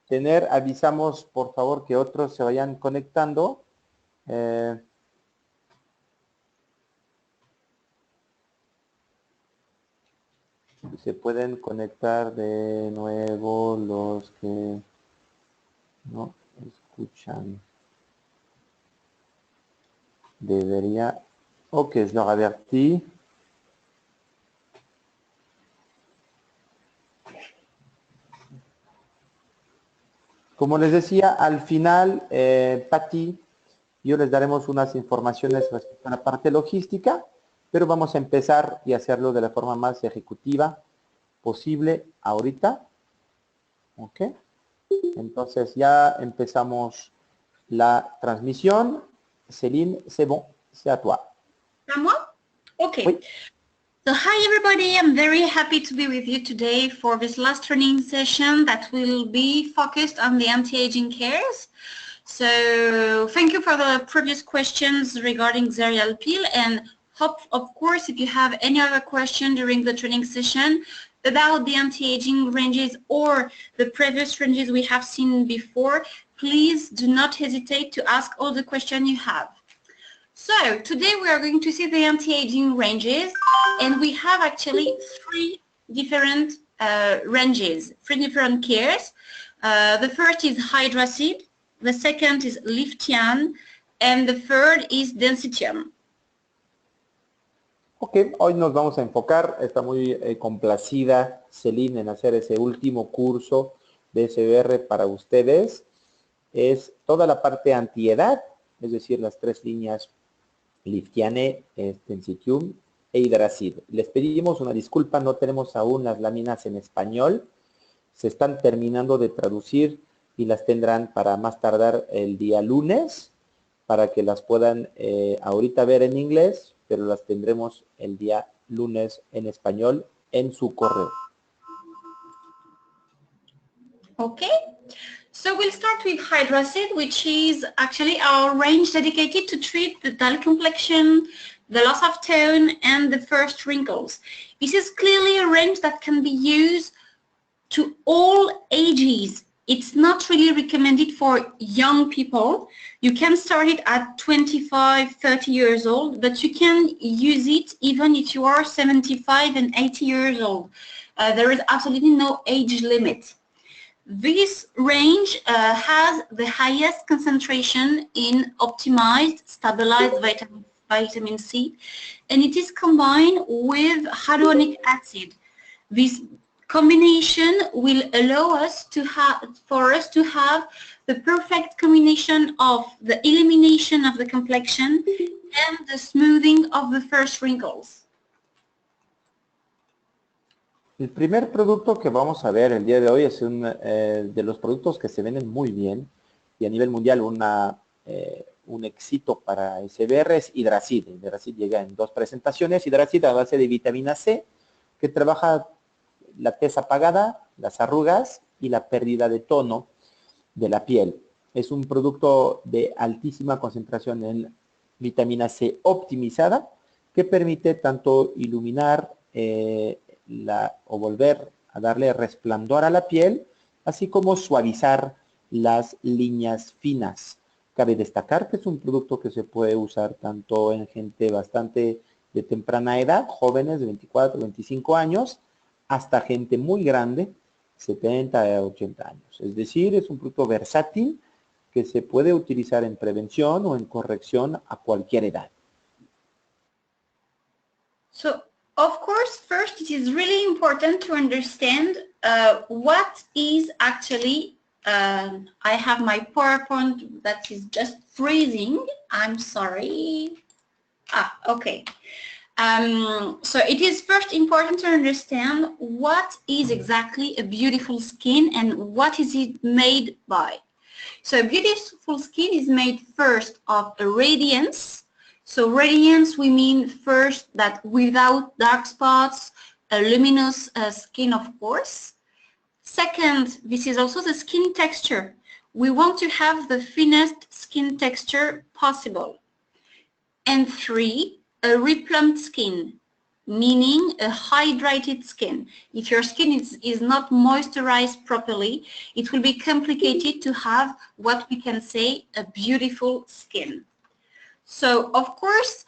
tener, avisamos por favor que otros se vayan conectando. Se pueden conectar de nuevo los que no escuchan. Debería... Ok, je leur avertis. Como les decía, al final, Patti, yo les daremos unas informaciones respecto a la parte logística, pero vamos a empezar y hacerlo de la forma más ejecutiva posible ahorita. Ok. Entonces ya empezamos la transmisión. Céline, c'est bon, c'est à toi. À moi? Okay. Oui. So hi everybody, I'm very happy to be with you today for this last training session that will be focused on the anti-aging cares. So thank you for the previous questions regarding Xerial Peel, and hope, of course, if you have any other question during the training session about the anti-aging ranges or the previous ranges we have seen before, please do not hesitate to ask all the questions you have. So today we are going to see the anti-aging ranges, and we have actually three different ranges, three different cares. The first is Hydracid, the second is Liftian, and the third is Densitium. Ok, hoy nos vamos a enfocar, está muy complacida Céline en hacer ese último curso de SBR para ustedes. Es toda la parte antiedad, es decir, las tres líneas Liftiane, Densitium e Hydracid. Les pedimos una disculpa, no tenemos aún las láminas en español. Se están terminando de traducir y las tendrán para más tardar el día lunes, para que las puedan ahorita ver en inglés, pero las tendremos el día lunes en español en su correo. Okay. So we'll start with Hydracid, which is actually our range dedicated to treat the dull complexion, the loss of tone, and the first wrinkles. This is clearly a range that can be used to all ages. It's not really recommended for young people. You can start it at 25, 30 years old, but you can use it even if you are 75 and 80 years old. There is absolutely no age limit. This range has the highest concentration in optimized, stabilized vitamin C, and it is combined with hyaluronic acid. This combination will allow us to have the perfect combination of the elimination of the complexion and the smoothing of the first wrinkles. El primer producto que vamos a ver el día de hoy es de los productos que se venden muy bien y a nivel mundial un éxito para SBR es Hydracid. Hydracid llega en dos presentaciones. Hydracid a base de vitamina C, que trabaja la tez apagada, las arrugas y la pérdida de tono de la piel. Es un producto de altísima concentración en vitamina C optimizada que permite tanto iluminar o volver a darle resplandor a la piel, así como suavizar las líneas finas. Cabe destacar que es un producto que se puede usar tanto en gente bastante de temprana edad, jóvenes de 24, 25 años, hasta gente muy grande, 70 a 80 años. Es decir, es un producto versátil que se puede utilizar en prevención o en corrección a cualquier edad. So, of course, first it is really important to understand what is actually, I have my PowerPoint that is just freezing, I'm sorry. Okay. So it is first important to understand what is exactly a beautiful skin and what is it made by. So a beautiful skin is made first of a radiance. So radiance, we mean first that without dark spots, a luminous skin, of course. Second, this is also the skin texture. We want to have the thinnest skin texture possible. And three, a replumped skin. meaning a hydrated skin. If your skin is not moisturized properly, it will be complicated to have what we can say a beautiful skin. So, of course,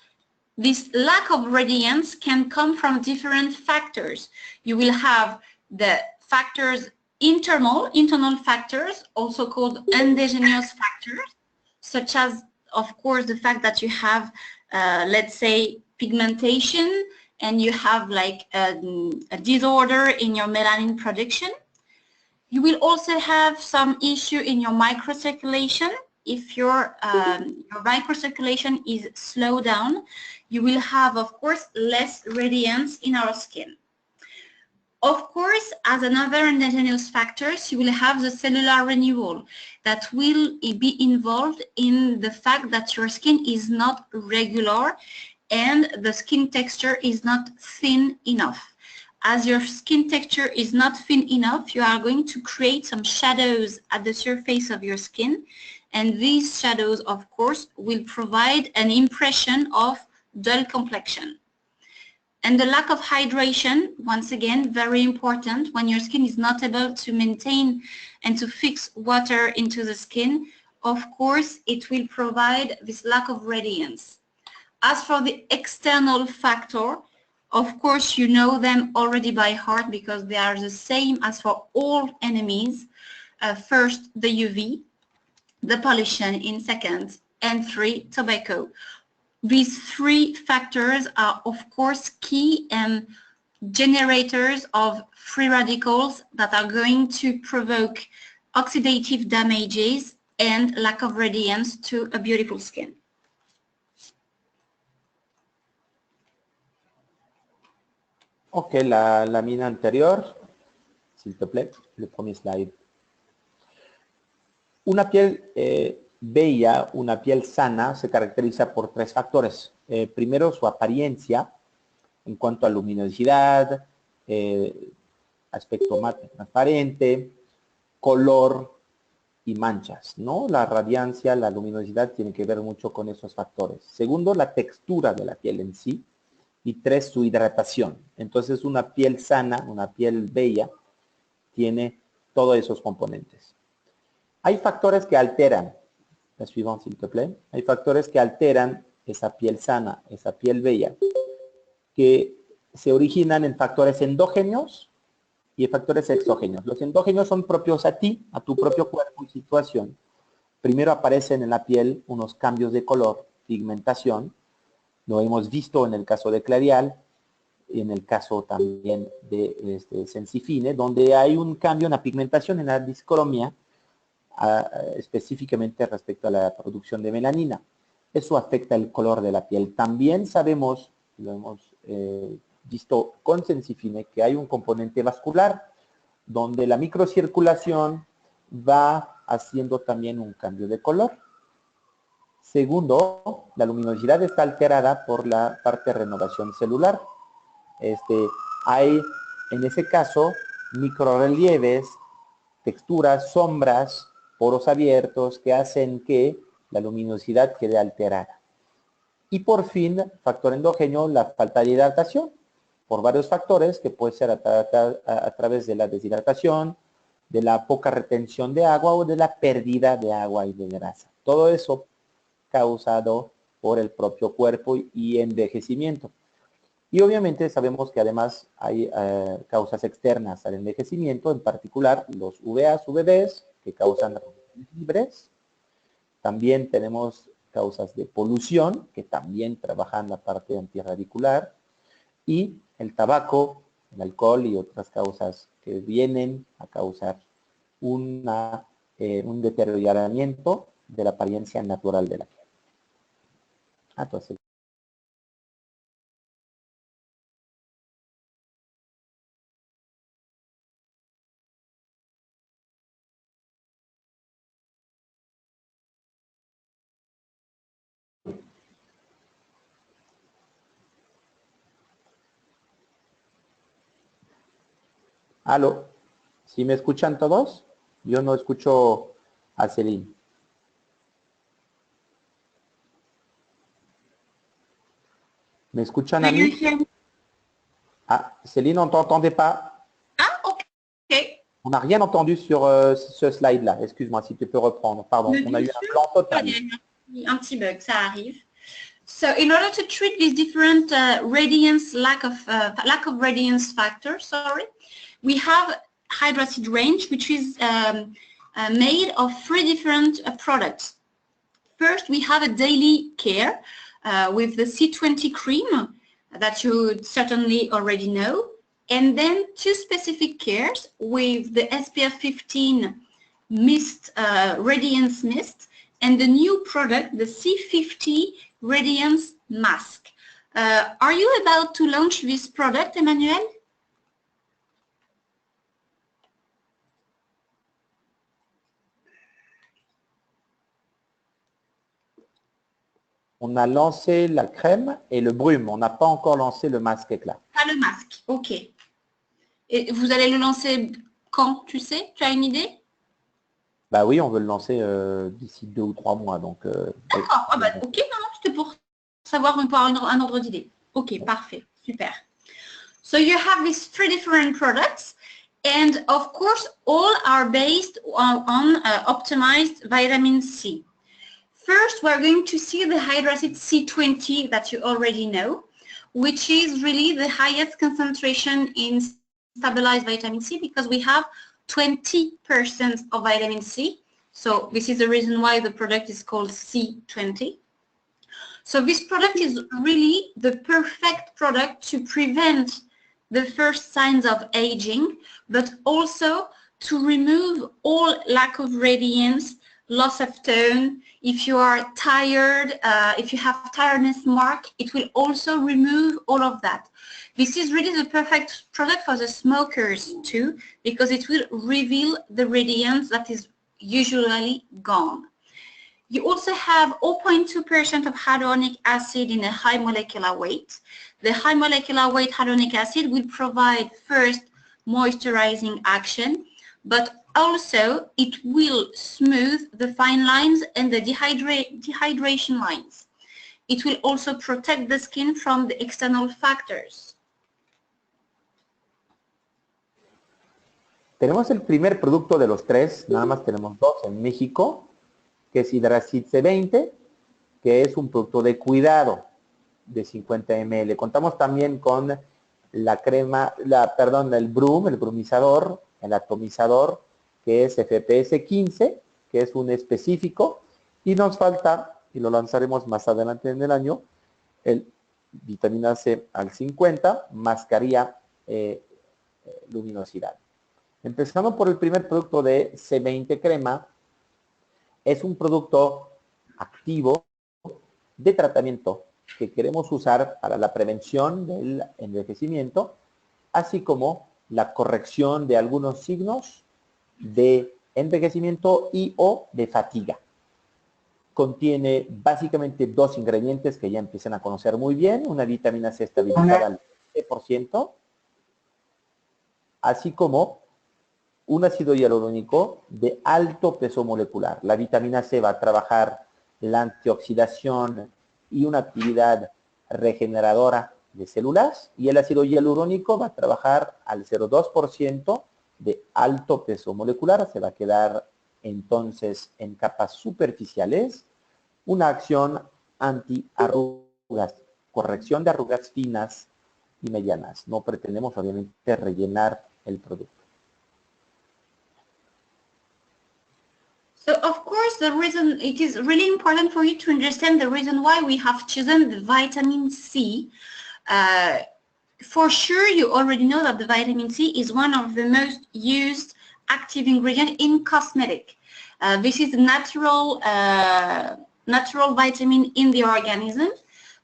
this lack of radiance can come from different factors. You will have the factors internal factors, also called endogenous factors, such as, of course, the fact that you have, let's say, pigmentation, and you have like a disorder in your melanin production. You will also have some issue in your microcirculation. If your microcirculation is slowed down, you will have, of course, less radiance in our skin. Of course, as another endogenous factors, you will have the cellular renewal that will be involved in the fact that your skin is not regular and the skin texture is not thin enough. As your skin texture is not thin enough, you are going to create some shadows at the surface of your skin, and these shadows, of course, will provide an impression of dull complexion. And the lack of hydration, once again, very important. When your skin is not able to maintain and to fix water into the skin, of course, it will provide this lack of radiance. As for the external factor, of course, you know them already by heart because they are the same as for all enemies. First, the UV, the pollution in second, and 3, tobacco. These 3 factors are, of course, key and generators of free radicals that are going to provoke oxidative damages and lack of radiance to a beautiful skin. Ok, la lámina anterior, s'il te plaît, le premier slide. Una piel bella, una piel sana, se caracteriza por 3 factores. Primero, su apariencia, en cuanto a luminosidad, aspecto mate transparente, color y manchas, ¿no? La radiancia, la luminosidad tiene que ver mucho con esos factores. Segundo, la textura de la piel en sí. Y 3, su hidratación. Entonces, una piel sana, una piel bella, tiene todos esos componentes. Hay factores que alteran, la suivante, s'il te plaît. Hay factores que alteran esa piel sana, esa piel bella, que se originan en factores endógenos y en factores exógenos. Los endógenos son propios a ti, a tu propio cuerpo y situación. Primero aparecen en la piel unos cambios de color, pigmentación. Lo hemos visto en el caso de Clarial, en el caso también de Sensifine, donde hay un cambio en la pigmentación, en la discromia, específicamente respecto a la producción de melanina. Eso afecta el color de la piel. También sabemos, lo hemos visto con Sensifine, que hay un componente vascular, donde la microcirculación va haciendo también un cambio de color. Segundo, la luminosidad está alterada por la parte de renovación celular. Hay, en ese caso, microrrelieves, texturas, sombras, poros abiertos que hacen que la luminosidad quede alterada. Y por fin, factor endógeno, la falta de hidratación, por varios factores que puede ser a través de la deshidratación, de la poca retención de agua o de la pérdida de agua y de grasa. Todo eso causado por el propio cuerpo y envejecimiento. Y obviamente sabemos que además hay causas externas al envejecimiento, en particular los UVAs, UVBs, que causan libres. También tenemos causas de polución, que también trabajan la parte antirradicular. Y el tabaco, el alcohol y otras causas que vienen a causar un deterioramiento de la apariencia natural de la piel. Entonces, ¿aló? ¿Sí me escuchan todos? Yo no escucho a Celine. ¿Me escuchan Do a you mí? hear me? Ah, Céline, on t'entendait pas. Ah, ok. On n'a rien entendu sur ce slide-là. Excuse-moi, si tu peux reprendre. Pardon, Mais on a bien eu un sûr, blanc total. il y a un petit bug, ça arrive. So in order to treat these different radiance, lack of radiance factor, we have hydrocide range, which is made of 3 different products. First, we have a daily care with the C20 cream that you certainly already know, and then 2 specific cares with the SPF 15 mist, radiance mist, and the new product, the C50 Radiance Mask. Are you about to launch this product, Emmanuel? On a lancé la crème et le brume. On n'a pas encore lancé le masque éclat. Pas le masque, ok. Et vous allez le lancer quand, tu sais? Tu as une idée? Bah oui, on veut le lancer d'ici 2 ou 3 mois. Donc, d'accord, ah bah, ok, non, c'était pour savoir un ordre d'idée. Ok, parfait, super. So you have these 3 different products, and of course, all are based on optimized vitamin C. First, we're going to see the hydrocide C20 that you already know, which is really the highest concentration in stabilized vitamin C because we have 20% of vitamin C. So this is the reason why the product is called C20. So this product is really the perfect product to prevent the first signs of aging, but also to remove all lack of radiance, loss of tone. If you are tired, if you have tiredness mark, it will also remove all of that. This is really the perfect product for the smokers too, because it will reveal the radiance that is usually gone. You also have 0.2% of hyaluronic acid in a high molecular weight. The high molecular weight hyaluronic acid will provide first moisturizing action, but also it will smooth the fine lines and the dehydration lines. It will also protect the skin from the external factors. tenemos el primer producto de los 3, nada más tenemos 2 en México, que es Hidracid C20, que es un producto de cuidado de 50 ml. Contamos también con la crema, el Brum, el brumizador, el atomizador, que es FPS 15, que es un específico, y nos falta, y lo lanzaremos más adelante en el año, el vitamina C al 50, mascarilla luminosidad. Empezando por el primer producto de C20 crema, es un producto activo de tratamiento que queremos usar para la prevención del envejecimiento, así como la corrección de algunos signos de envejecimiento y o de fatiga. Contiene básicamente 2 ingredientes que ya empiezan a conocer muy bien, una vitamina C estabilizada al 20%, así como un ácido hialurónico de alto peso molecular. La vitamina C va a trabajar la antioxidación y una actividad regeneradora de células, y el ácido hialurónico va a trabajar al 0,2% de alto peso molecular. Se va a quedar entonces en capas superficiales, una acción anti-arrugas, corrección de arrugas finas y medianas. No pretendemos obviamente rellenar el producto. So of course, the reason it is really important for you to understand the reason why we have chosen the vitamin C. For sure, you already know that the vitamin C is one of the most used active ingredient in cosmetic. This is a natural vitamin in the organism.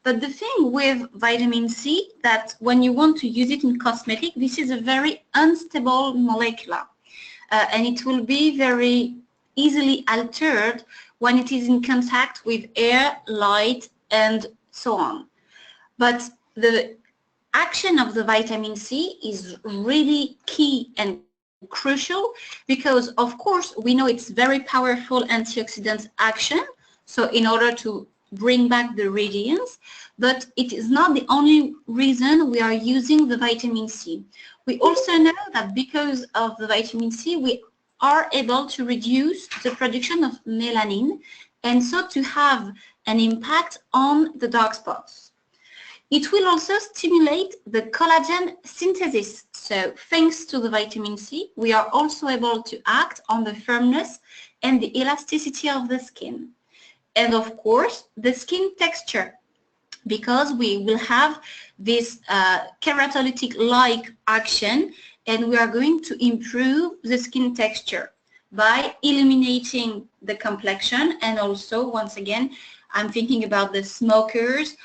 But the thing with vitamin C, that when you want to use it in cosmetic, this is a very unstable molecule. And it will be very easily altered when it is in contact with air, light, and so on. But the action of the vitamin C is really key and crucial because, of course, we know it's very powerful antioxidant action. So in order to bring back the radiance, but it is not the only reason we are using the vitamin C. We also know that because of the vitamin C, we are able to reduce the production of melanin and so to have an impact on the dark spots. It will also stimulate the collagen synthesis. So thanks to the vitamin C, we are also able to act on the firmness and the elasticity of the skin. And of course, the skin texture, because we will have this keratolytic-like action, and we are going to improve the skin texture by illuminating the complexion, and also, once again, I'm thinking about the smokers,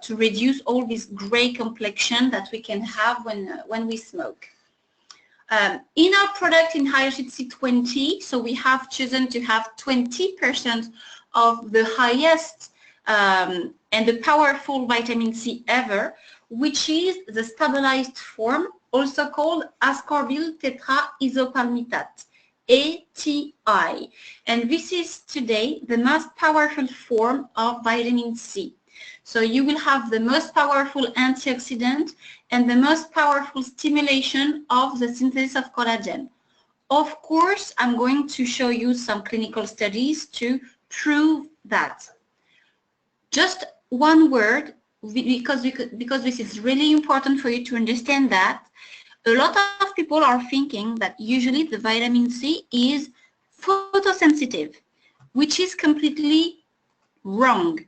to reduce all this gray complexion that we can have when we smoke. In our product in Hydroseed C20, so we have chosen to have 20% of the highest and the powerful vitamin C ever, which is the stabilized form, also called ascorbyl tetraisopalmitate, ATI. And this is today the most powerful form of vitamin C. So you will have the most powerful antioxidant and the most powerful stimulation of the synthesis of collagen. Of course, I'm going to show you some clinical studies to prove that. Just one word, because this is really important for you to understand that. A lot of people are thinking that usually the vitamin C is photosensitive, which is completely wrong.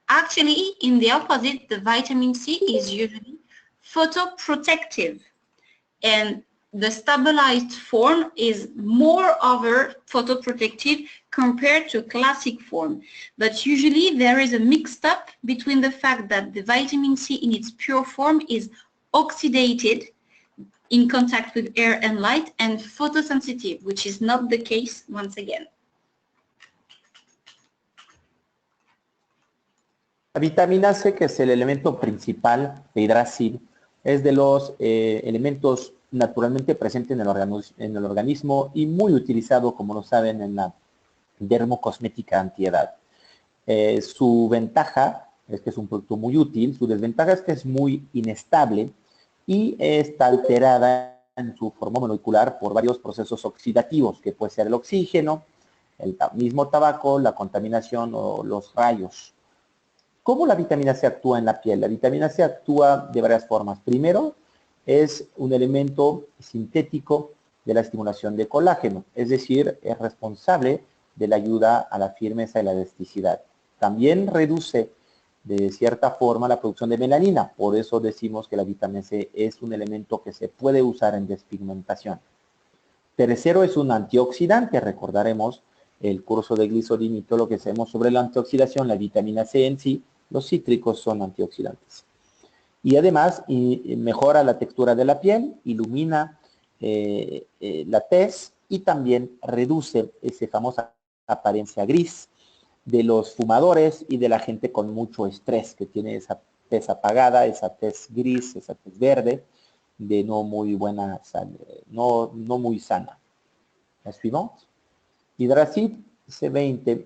Actually, in the opposite, the vitamin C is usually photoprotective, and the stabilized form is moreover photoprotective compared to classic form. But usually there is a mixed up between the fact that the vitamin C in its pure form is oxidated in contact with air and light and photosensitive, which is not the case once again. La vitamina C, que es el elemento principal de Hidrasil, es de los elementos naturalmente presentes en el organismo y muy utilizado, como lo saben, en la dermocosmética antiedad. Su ventaja es que es un producto muy útil, su desventaja es que es muy inestable y está alterada en su forma molecular por varios procesos oxidativos, que puede ser el oxígeno, el mismo tabaco, la contaminación o los rayos. ¿Cómo la vitamina C actúa en la piel? La vitamina C actúa de varias formas. Primero, es un elemento sintético de la estimulación de colágeno, es decir, es responsable de la ayuda a la firmeza y la elasticidad. También reduce de cierta forma la producción de melanina, por eso decimos que la vitamina C es un elemento que se puede usar en despigmentación. Tercero, es un antioxidante, recordaremos el curso de glicerina y todo lo que sabemos sobre la antioxidación, la vitamina C en sí, los cítricos son antioxidantes. Y además mejora la textura de la piel, ilumina la tez y también reduce esa famosa apariencia gris de los fumadores y de la gente con mucho estrés, que tiene esa tez apagada, esa tez gris, esa tez verde, de no muy buena, no muy sana. La suivante. Hidrasil C20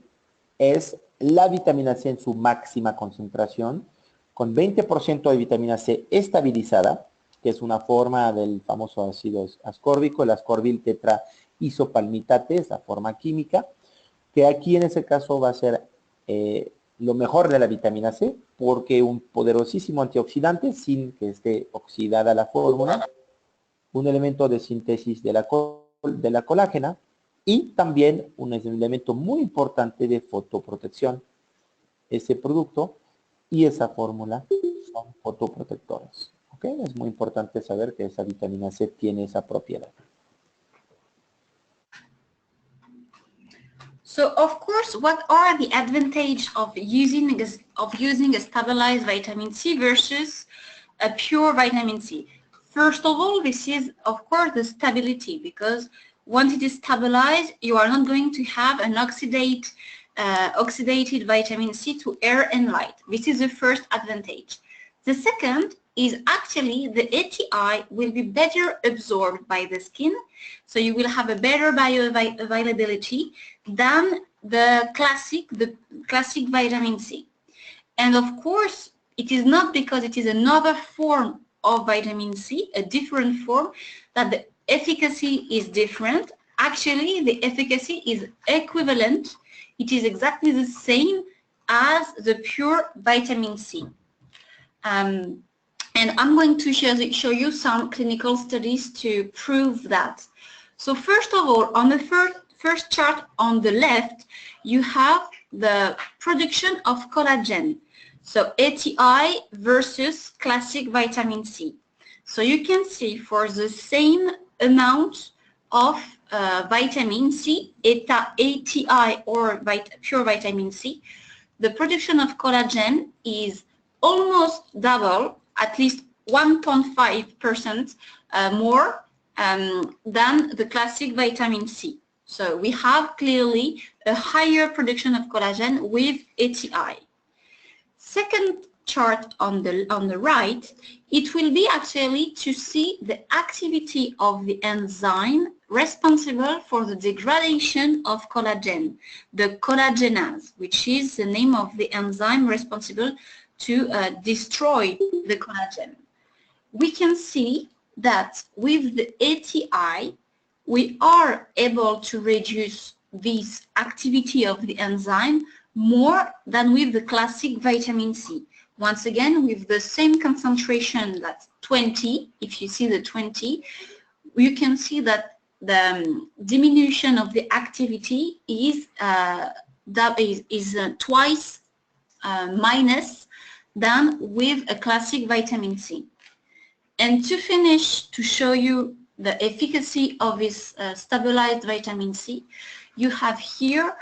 es la vitamina C en su máxima concentración, con 20% de vitamina C estabilizada, que es una forma del famoso ácido ascórbico, el ascorbyl tetraisopalmitate, esa forma química, que aquí en ese caso va a ser lo mejor de la vitamina C, porque un poderosísimo antioxidante sin que esté oxidada la fórmula, un elemento de síntesis de la colágena, y también un elemento muy importante de fotoprotección. Ese producto y esa fórmula son fotoprotectores. ¿Okay? Es muy importante saber que esa vitamina C tiene esa propiedad. So, of course, what are the advantages of using a stabilized vitamin C versus a pure vitamin C? First of all, this is, of course, the stability, because once it is stabilized, you are not going to have an oxidated vitamin C to air and light. This is the first advantage. The second is actually the ATI will be better absorbed by the skin, so you will have a better bioavailability than the classic vitamin C. And of course, it is not because it is another form of vitamin C, a different form, that the efficacy is different. Actually, the efficacy is equivalent. It is exactly the same as the pure vitamin C. And I'm going to show you some clinical studies to prove that. So first of all, on the first chart on the left, you have the production of collagen. So ATI versus classic vitamin C. So you can see for the same amount of vitamin C, ATI or pure vitamin C, the production of collagen is almost double, at least 1.5% more than the classic vitamin C. So we have clearly a higher production of collagen with ATI. Second chart on the right, it will be actually to see the activity of the enzyme responsible for the degradation of collagen, the collagenase, which is the name of the enzyme responsible to destroy the collagen. We can see that with the ATI, we are able to reduce this activity of the enzyme more than with the classic vitamin C. Once again, with the same concentration, that's 20, if you see the 20, you can see that the diminution of the activity is twice minus than with a classic vitamin C. And to finish, to show you the efficacy of this stabilized vitamin C, you have here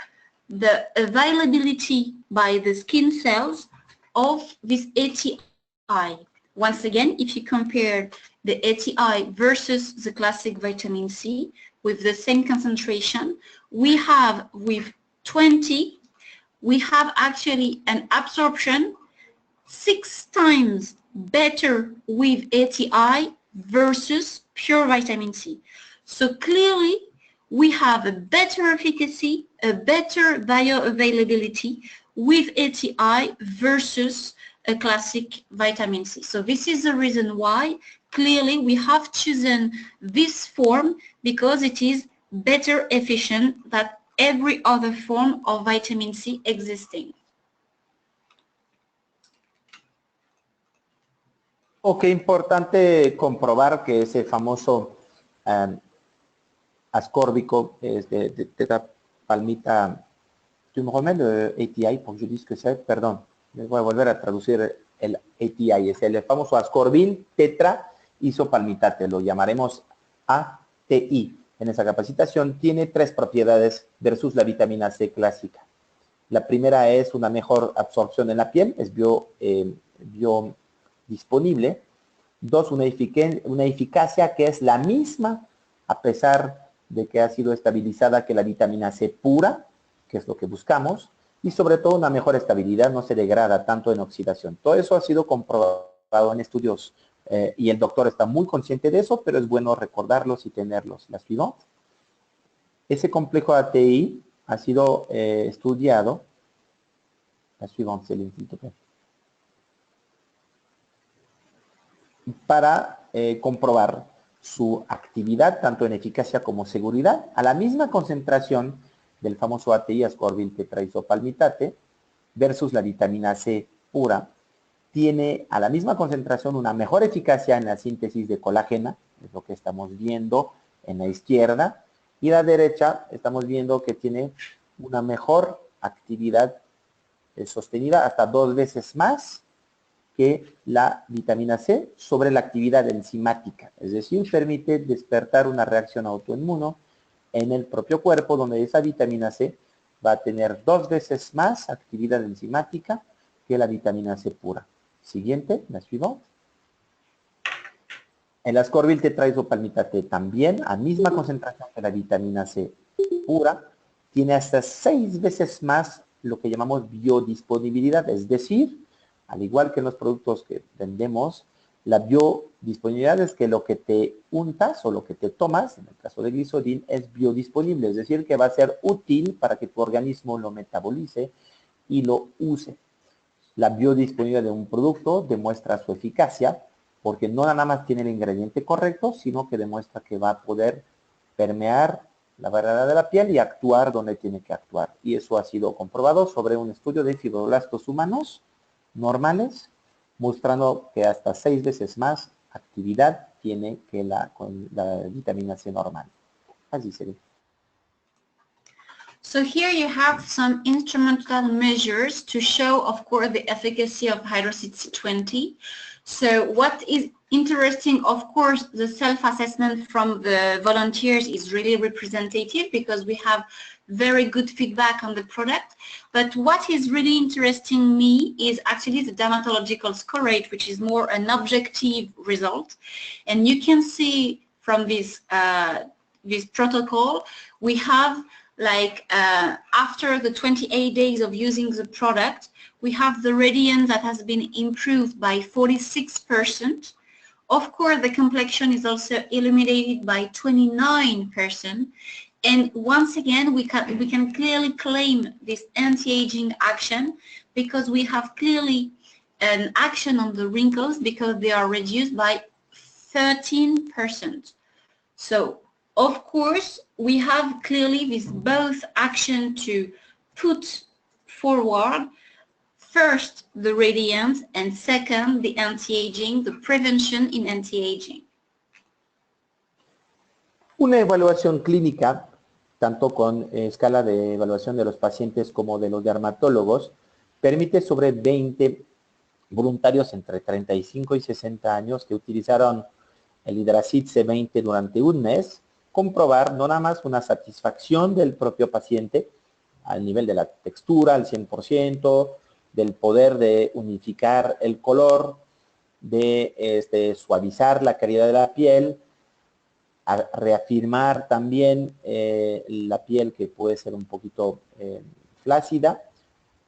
the availability by the skin cells of this ATI. Once again, if you compare the ATI versus the classic vitamin C with the same concentration, we have with 20, we have actually an absorption 6 times better with ATI versus pure vitamin C. So clearly, we have a better efficacy, a better bioavailability with ATI versus a classic vitamin C. So this is the reason why clearly we have chosen this form, because it is better efficient than every other form of vitamin C existing. Ok, importante comprobar que ese famoso ascórbico es de tetrapalmita. Tu me remets le ATI pour que je dise ce que c'est. Perdón, voy a volver a traducir el ATI. Es el famoso ascorbil tetra isopalmitate. Lo llamaremos ATI. En esa capacitación tiene 3 propiedades versus la vitamina C clásica. La primera es una mejor absorción en la piel, es biodisponible. 2, una eficacia que es la misma a pesar de que ha sido estabilizada que la vitamina C pura, que es lo que buscamos, y sobre todo una mejor estabilidad, no se degrada tanto en oxidación. Todo eso ha sido comprobado en estudios y el doctor está muy consciente de eso, pero es bueno recordarlos y tenerlos. La suivante. Ese complejo ATI ha sido estudiado. La suivante, Céline, s'il te plaît. Para comprobar su actividad, tanto en eficacia como seguridad, a la misma concentración del famoso ATI, ascorbil tetraisopalmitate, versus la vitamina C pura, tiene a la misma concentración una mejor eficacia en la síntesis de colágena, es lo que estamos viendo en la izquierda, y la derecha estamos viendo que tiene una mejor actividad sostenida hasta 2 veces más que la vitamina C sobre la actividad enzimática, es decir, permite despertar una reacción autoinmuno en el propio cuerpo, donde esa vitamina C va a tener 2 veces más actividad enzimática que la vitamina C pura. Siguiente, la suivante. El ascorbil tetraisopalmitate también, a misma concentración que la vitamina C pura, tiene hasta 6 veces más lo que llamamos biodisponibilidad, es decir, al igual que en los productos que vendemos, la biodisponibilidad es que lo que te untas o lo que te tomas, en el caso de glicerina, es biodisponible, es decir, que va a ser útil para que tu organismo lo metabolice y lo use. La biodisponibilidad de un producto demuestra su eficacia porque no nada más tiene el ingrediente correcto, sino que demuestra que va a poder permear la barrera de la piel y actuar donde tiene que actuar. Y eso ha sido comprobado sobre un estudio de fibroblastos humanos normales, mostrando que hasta 6 veces más actividad tiene que con la vitamina C normal. Así sería. So here you have some instrumental measures to show, of course, the efficacy of Hydroseed C20. So what is interesting, of course, the self-assessment from the volunteers is really representative because we have very good feedback on the product. But what is really interesting me is actually the dermatological score rate, which is more an objective result. And you can see from this protocol, we have like after the 28 days of using the product, we have the radiance that has been improved by 46%. Of course, the complexion is also illuminated by 29%. And once again, we can clearly claim this anti-aging action because we have clearly an action on the wrinkles because they are reduced by 13%. So, of course, we have clearly this both action to put forward, first, the radiance, and second, the anti-aging, the prevention in anti-aging. Una evaluación clínica, tanto con escala de evaluación de los pacientes como de los dermatólogos, permite sobre 20 voluntarios entre 35 y 60 años que utilizaron el Hydraseed C20 durante un mes, comprobar no nada más una satisfacción del propio paciente al nivel de la textura al 100%, del poder de unificar el color, de suavizar la calidad de la piel, a reafirmar también la piel que puede ser un poquito flácida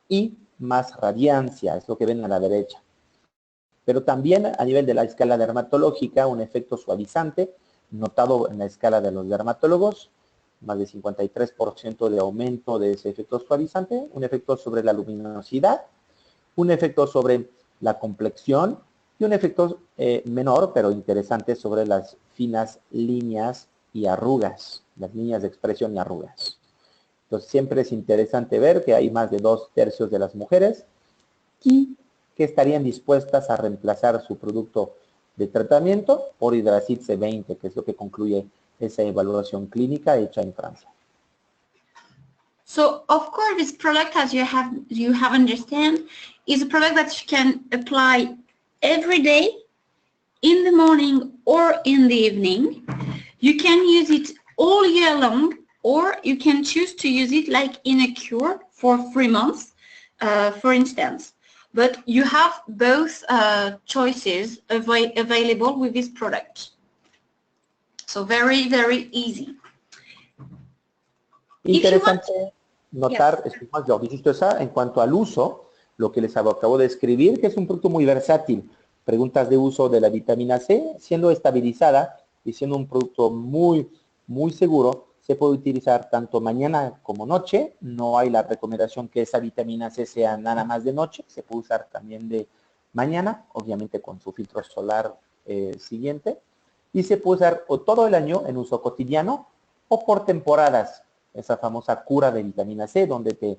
y más radiancia, es lo que ven a la derecha. Pero también a nivel de la escala dermatológica, un efecto suavizante notado en la escala de los dermatólogos, más de 53% de aumento de ese efecto suavizante, un efecto sobre la luminosidad, un efecto sobre la complexión y un efecto menor pero interesante sobre las finas líneas y arrugas, las líneas de expresión y arrugas. Entonces siempre es interesante ver que hay más de 2/3 de las mujeres y que estarían dispuestas a reemplazar su producto de tratamiento por Hydraseed C20, que es lo que concluye esa evaluación clínica hecha en Francia. So, of course, this product, as you have understand, is a product that you can apply every day, in the morning or in the evening. You can use it all year long, or you can choose to use it like in a cure for 3 months, for instance. But you have both choices available with this product. So very, very easy. Interesante notar, yo visito esa en cuanto al uso, lo que les acabo de escribir, que es un producto muy versátil. Preguntas de uso de la vitamina C, siendo estabilizada y siendo un producto muy, muy seguro, se puede utilizar tanto mañana como noche. No hay la recomendación que esa vitamina C sea nada más de noche, se puede usar también de mañana, obviamente con su filtro solar siguiente. Y se puede usar o todo el año en uso cotidiano o por temporadas. Esa famosa cura de vitamina C, donde te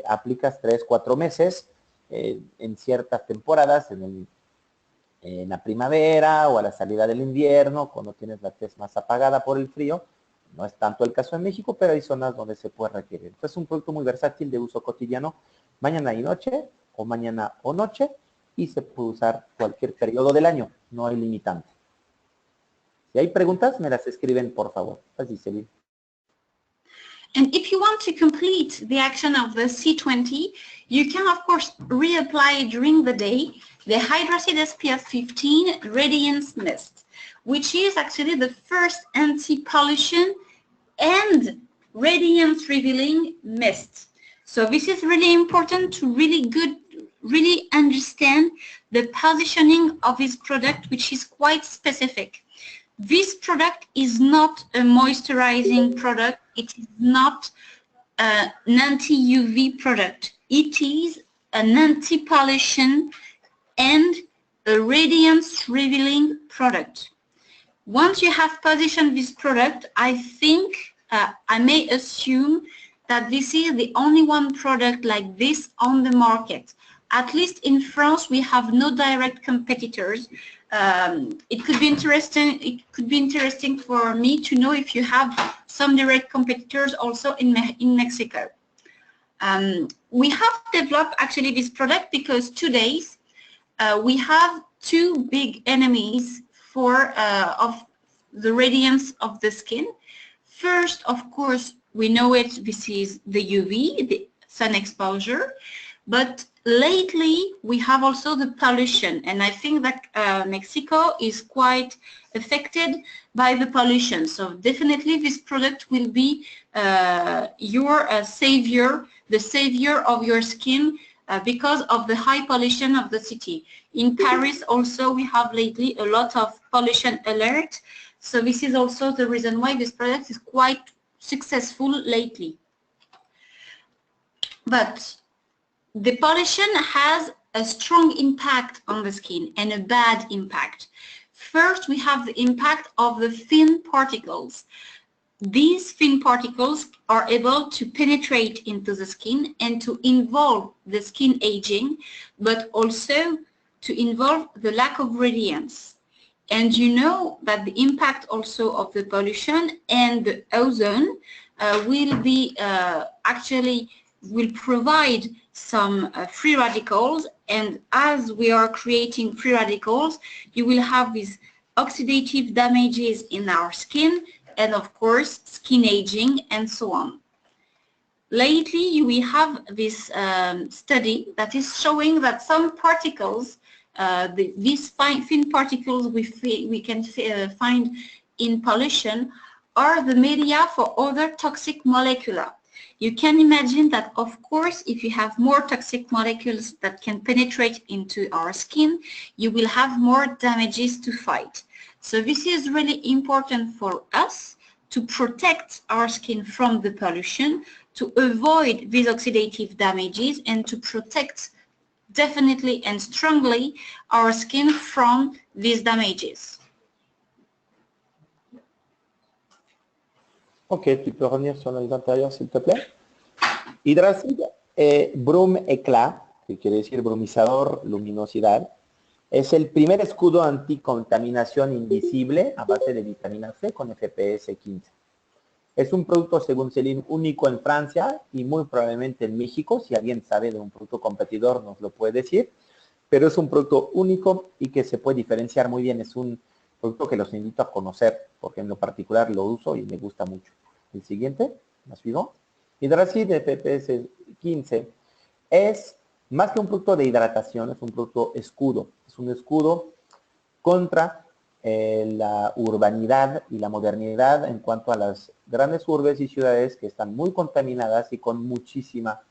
aplicas 3-4 meses en ciertas temporadas, en la primavera o a la salida del invierno, cuando tienes la tez más apagada por el frío. No es tanto el caso en México, pero hay zonas donde se puede requerir. Entonces es un producto muy versátil de uso cotidiano, mañana y noche, o mañana o noche, y se puede usar cualquier periodo del año, no hay limitante. Si hay preguntas, me las escriben, por favor. Así se ve. And if you want to complete the action of the C20, you can, of course, reapply during the day the Hydraseed SPF 15 Radiance Mist, which is actually the first anti-pollution and radiance revealing mist. So this is really important to really understand the positioning of this product, which is quite specific. This product is not a moisturizing product. It is not an anti-UV product. It is an anti-pollution and a radiance revealing product. Once you have positioned this product, I think I may assume that this is the only one product like this on the market. At least in France, we have no direct competitors. It could be interesting. It could be interesting for me to know if you have some direct competitors also in Mexico. We have developed actually this product because today we have two big enemies of the radiance of the skin. First, of course, we know it. This is the UV, the sun exposure, but lately we have also the pollution, and I think that Mexico is quite affected by the pollution. So definitely this product will be your savior, the savior of your skin because of the high pollution of the city. In Paris also we have lately a lot of pollution alert. So this is also the reason why this product is quite successful lately. But the pollution has a strong impact on the skin and a bad impact. First, we have the impact of the thin particles. These thin particles are able to penetrate into the skin and to involve the skin aging, but also to involve the lack of radiance. And you know that the impact also of the pollution and the ozone will provide some free radicals, and as we are creating free radicals, you will have these oxidative damages in our skin and of course skin aging and so on. Lately we have this study that is showing that some particles, these thin particles we can find in pollution, are the media for other toxic molecules. You can imagine that, of course, if you have more toxic molecules that can penetrate into our skin, you will have more damages to fight. So this is really important for us to protect our skin from the pollution, to avoid these oxidative damages, and to protect definitely and strongly our skin from these damages. Ok, tu peux revenir sur les intérieurs, s'il te plaît. Hidracid Brum Eclat, que quiere decir brumizador, luminosidad, es el primer escudo anticontaminación invisible a base de vitamina C con FPS 15. Es un producto, según Celine, único en Francia y muy probablemente en México. Si alguien sabe de un producto competidor nos lo puede decir, pero es un producto único y que se puede diferenciar muy bien. Es un producto que los invito a conocer, porque en lo particular lo uso y me gusta mucho. El siguiente, ¿la subió? Hidracid de PPS 15 es más que un producto de hidratación, es un producto escudo. Es un escudo contra la urbanidad y la modernidad en cuanto a las grandes urbes y ciudades que están muy contaminadas y con muchísima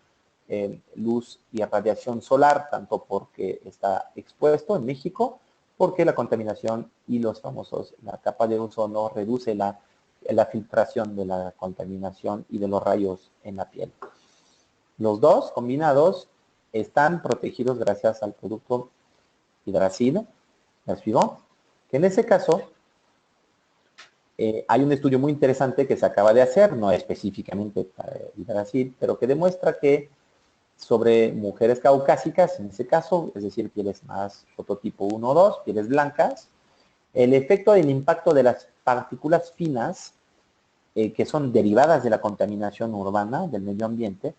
luz y radiación solar, tanto porque está expuesto en México, porque la contaminación y la capa de ozono reduce la filtración de la contaminación y de los rayos en la piel. Los dos combinados están protegidos gracias al producto Hidracid, la suivante, que en ese caso hay un estudio muy interesante que se acaba de hacer, no específicamente para Hidracid, pero que demuestra que sobre mujeres caucásicas, en ese caso, es decir, pieles más fototipo 1 o 2, pieles blancas, el efecto del impacto de las partículas finas que son derivadas de la contaminación urbana, del medio ambiente,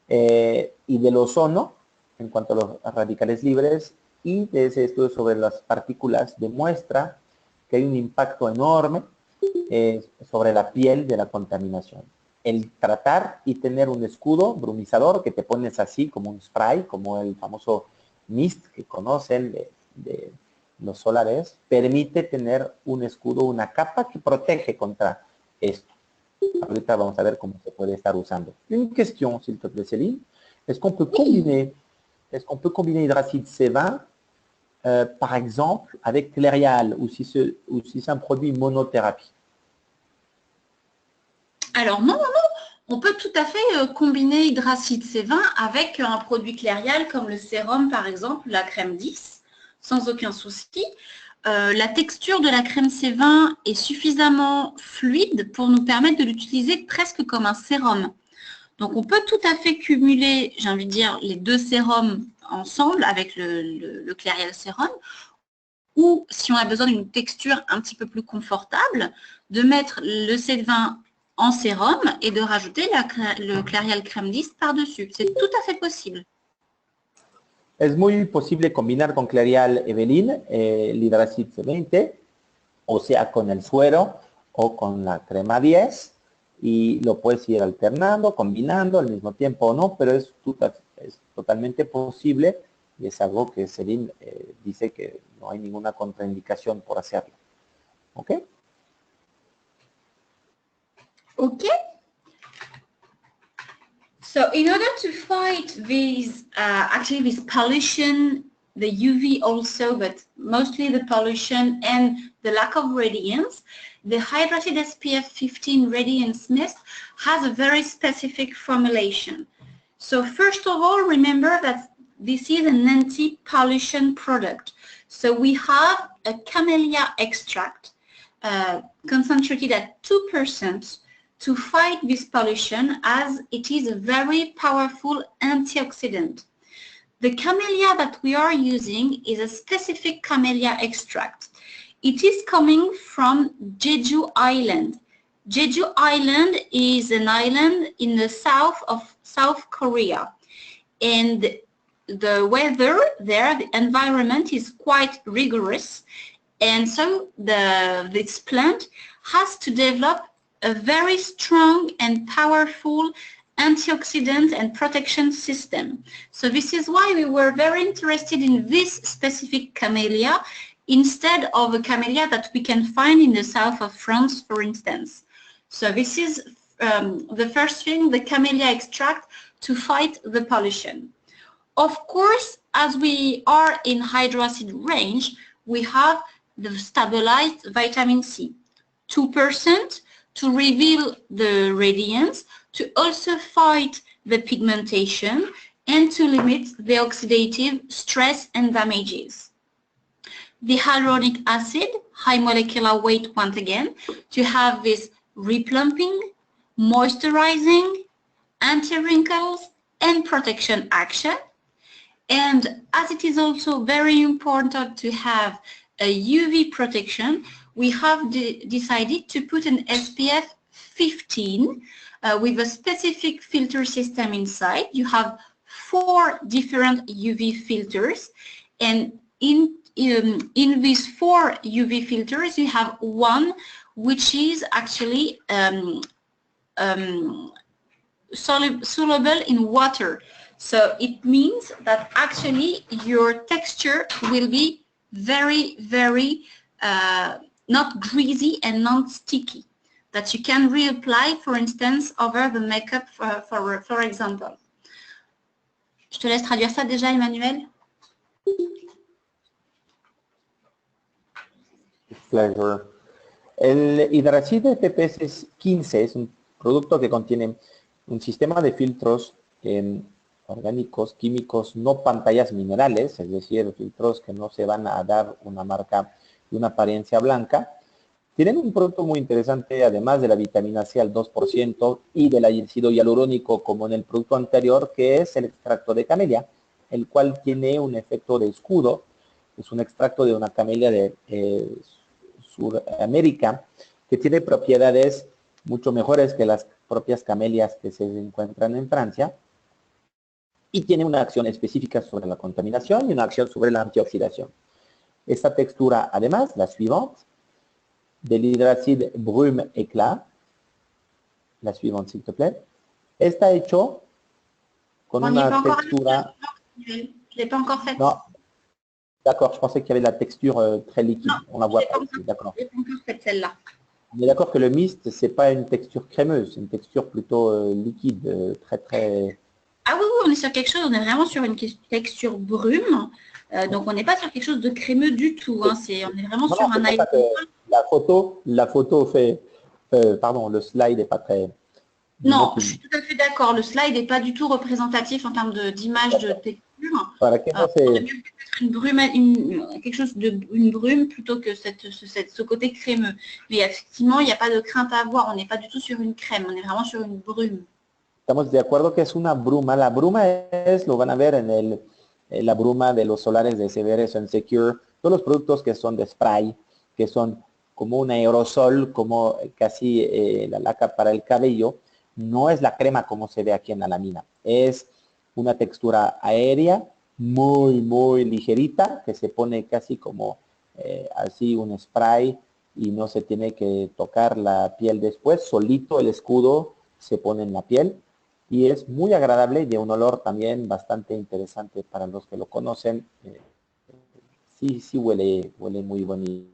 y del ozono, en cuanto a los radicales libres, y de ese estudio sobre las partículas demuestra que hay un impacto enorme sobre la piel de la contaminación. El tratar y tener un escudo brumizador que te pones así como un spray, como el famoso mist que conocen de los solares, permite tener un escudo, una capa que protege contra esto. Ahorita vamos a ver cómo se puede estar usando. Une question, s'il te plaît, Céline. Est-ce qu'on peut combiner Hidracid C20, par exemple, avec Clérial, ou si c'est un produit monothérapie? Alors non, On peut tout à fait combiner hydracide C20 avec un produit clairial comme le sérum par exemple, la crème 10, sans aucun souci. La texture de la crème C20 est suffisamment fluide pour nous permettre de l'utiliser presque comme un sérum. Donc on peut tout à fait cumuler, j'ai envie de dire, les deux sérums ensemble avec le clairial sérum, ou si on a besoin d'une texture un petit peu plus confortable, de mettre le C20 en sérum et de rajouter le clairial crème 10 par-dessus. C'est tout à fait possible. Es muy posible combinar con Clarial Evelyn el Hidracid C20, o sea, con el suero o con la crema 10, y lo puedes ir alternando, combinando al mismo tiempo o no, pero es totalmente posible y es algo que Celine dice que no hay ninguna contraindicación por hacerlo. ¿Ok? Ok. So in order to fight this, this pollution, the UV also, but mostly the pollution and the lack of radiance, the hydrated SPF 15 Radiance Mist has a very specific formulation. So first of all, remember that this is an anti-pollution product. So we have a camellia extract concentrated at 2%, to fight this pollution, as it is a very powerful antioxidant. The camellia that we are using is a specific camellia extract. It is coming from Jeju Island. Jeju Island is an island in the south of South Korea. And the weather there, the environment is quite rigorous. And so this plant has to develop a very strong and powerful antioxidant and protection system. So this is why we were very interested in this specific camellia instead of a camellia that we can find in the south of France, for instance. So this is the first thing, the camellia extract to fight the pollution. Of course, as we are in hydroacid range, we have the stabilized vitamin C, 2%, to reveal the radiance, to also fight the pigmentation, and to limit the oxidative stress and damages. The hyaluronic acid, high molecular weight once again, to have this replumping, moisturizing, anti-wrinkles, and protection action. And as it is also very important to have a UV protection, we have decided to put an SPF 15 with a specific filter system inside. You have 4 different UV filters, and in these 4 UV filters you have one which is actually soluble in water. So it means that actually your texture will be very, very not greasy and not sticky, that you can reapply, for instance, over the makeup, for example. Je te laisse traduire ça déjà, Emmanuel. Pleasure. El hidracide TPS 15 es un producto que contiene un sistema de filtros orgánicos, químicos, no pantallas minerales, es decir, filtros que no se van a dar una marca y una apariencia blanca. Tienen un producto muy interesante, además de la vitamina C al 2% y del ácido hialurónico como en el producto anterior, que es el extracto de camelia, el cual tiene un efecto de escudo. Es un extracto de una camelia de Sudamérica que tiene propiedades mucho mejores que las propias camelias que se encuentran en Francia, y tiene una acción específica sobre la contaminación y una acción sobre la antioxidación. Esta textura, además, la suivante, del hidracide Brume Éclat, la suivante, s'il te plaît, está hecho con una textura... Je l'ai pas encore faite. Non, d'accord, je pensais qu'il y avait la texture très liquide. Non, on la voit pas ici, d'accord. Je l'ai pas encore faite celle-là. On est d'accord que le mist, c'est pas une texture crémeuse, c'est une texture plutôt liquide, très... Ah oui, oui, on est sur quelque chose, on est vraiment sur une texture brume, donc on n'est pas sur quelque chose de crémeux du tout, hein, on est vraiment sur un La photo fait, pardon, le slide n'est pas très Non, je suis tout à fait d'accord. Le slide n'est pas du tout représentatif en termes d'image de texture. Para que no On se, aurait mieux peut-être une brume, quelque chose une brume plutôt que ce côté crémeux. Mais effectivement, il n'y a pas de crainte à avoir. On n'est pas du tout sur une crème. On est vraiment sur une brume. estamos de acuerdo que es una bruma. La bruma es, lo van a ver en la bruma de los solares de Severes en Secure, todos los productos que son de spray, que son como un aerosol, como casi la laca para el cabello, no es la crema como se ve aquí en la lámina. Es una textura aérea, muy, muy ligerita, que se pone casi como así un spray y no se tiene que tocar la piel después. Solito el escudo se pone en la piel y es muy agradable y de un olor también bastante interesante para los que lo conocen. Sí huele muy bonito.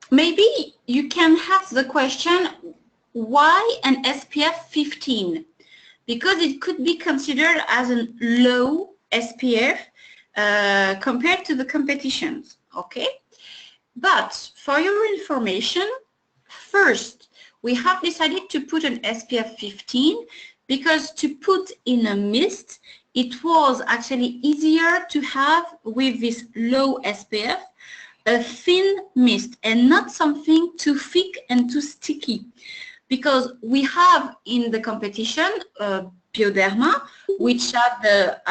Maybe you can ask the question, why an SPF 15? Because it could be considered as a low SPF compared to the competitions, okay? But for your information, first, we have decided to put an SPF 15 because to put in a mist, it was actually easier to have with this low SPF a thin mist and not something too thick and too sticky. Because we have in the competition Bioderma, which have the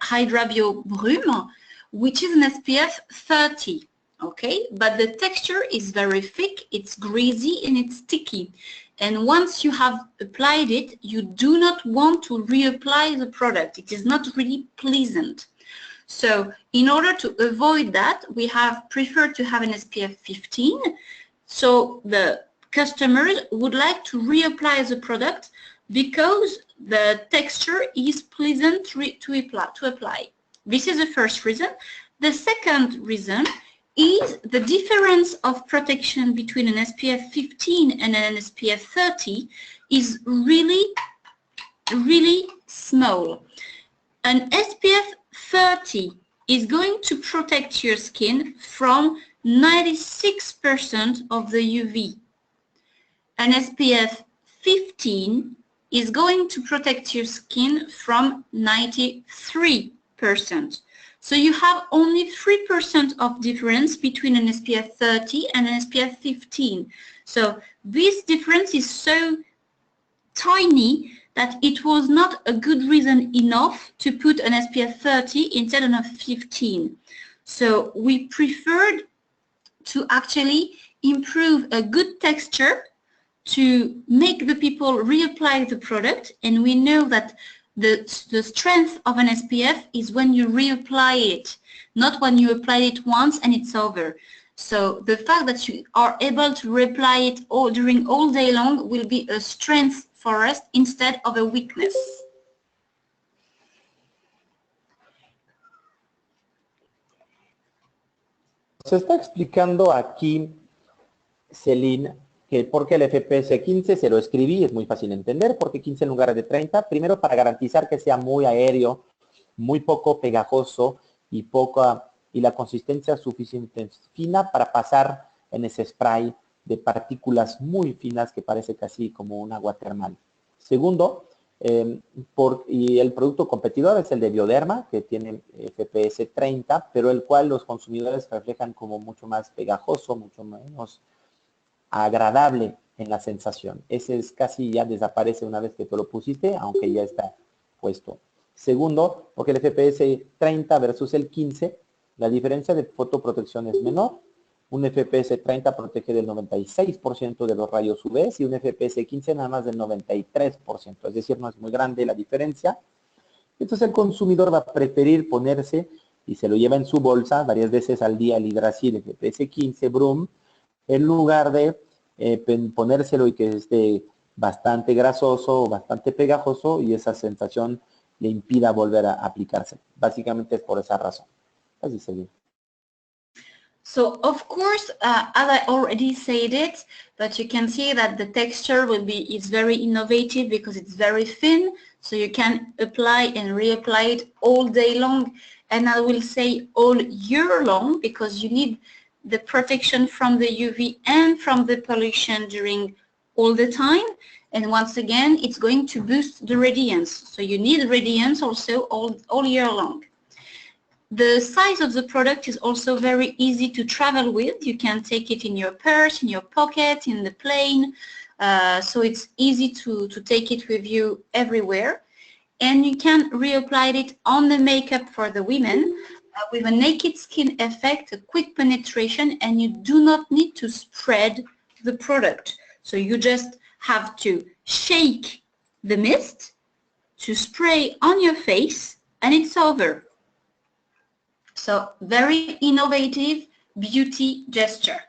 Hydra Bio Brume, which is an SPF 30. Okay, but the texture is very thick, it's greasy and it's sticky. And once you have applied it, you do not want to reapply the product. It is not really pleasant. So in order to avoid that, we have preferred to have an SPF 15. So the customers would like to reapply the product because the texture is pleasant to apply. This is the first reason. The second reason is the difference of protection between an SPF 15 and an SPF 30 is really, really small. An SPF 30 is going to protect your skin from 96% of the UV. An SPF 15 is going to protect your skin from 93%. So you have only 3% of difference between an SPF 30 and an SPF 15. So this difference is so tiny that it was not a good reason enough to put an SPF 30 instead of 15. So we preferred to actually improve a good texture to make the people reapply the product, and we know that the strength of an SPF is when you reapply it, not when you apply it once and it's over. So the fact that you are able to reapply it during all day long will be a strength for us instead of a weakness. Se está explicando aquí, Celine, que porque el FPS 15 se lo escribí, es muy fácil entender, porque 15 en lugar de 30, primero para garantizar que sea muy aéreo, muy poco pegajoso y la consistencia suficiente fina para pasar en ese spray de partículas muy finas que parece casi como un agua termal. Segundo, y el producto competidor es el de Bioderma, que tiene FPS 30, pero el cual los consumidores reflejan como mucho más pegajoso, mucho menos agradable en la sensación. Ese es casi ya desaparece una vez que tú lo pusiste, aunque ya está puesto. Segundo, porque el FPS 30 versus el 15, la diferencia de fotoprotección es menor. Un FPS 30 protege del 96% de los rayos UV y un FPS 15 nada más del 93%. Es decir, no es muy grande la diferencia. Entonces el consumidor va a preferir ponerse y se lo lleva en su bolsa varias veces al día el Hidrasil FPS 15 Brum, en lugar de ponérselo y que esté bastante grasoso o bastante pegajoso y esa sensación le impida volver a aplicarse. Básicamente es por esa razón. Así se ve. So of course, as I already said it, but you can see that the texture is very innovative because it's very thin, so you can apply and reapply it all day long, and I will say all year long, because you need the protection from the UV and from the pollution during all the time. And once again, it's going to boost the radiance. So you need radiance also all year long. The size of the product is also very easy to travel with. You can take it in your purse, in your pocket, in the plane. So it's easy to take it with you everywhere. And you can reapply it on the makeup for the women with a naked skin effect, a quick penetration, and you do not need to spread the product. So you just have to shake the mist to spray on your face and it's over. So very innovative beauty gesture.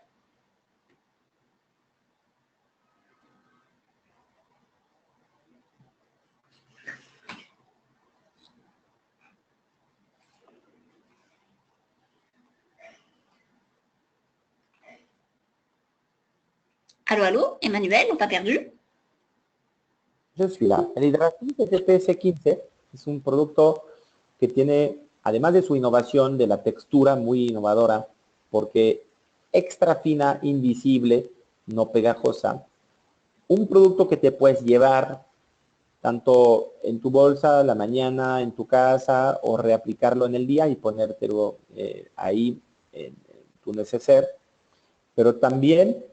Allô, allô, Emmanuel, on t'a perdu? Yo suis là. El Hidrasil TPS 15 es un producto que tiene, además de su innovación, de la textura muy innovadora, porque extra fina, invisible, no pegajosa, un producto que te puedes llevar tanto en tu bolsa, la mañana, en tu casa, o reaplicarlo en el día y ponértelo ahí en tu neceser, pero también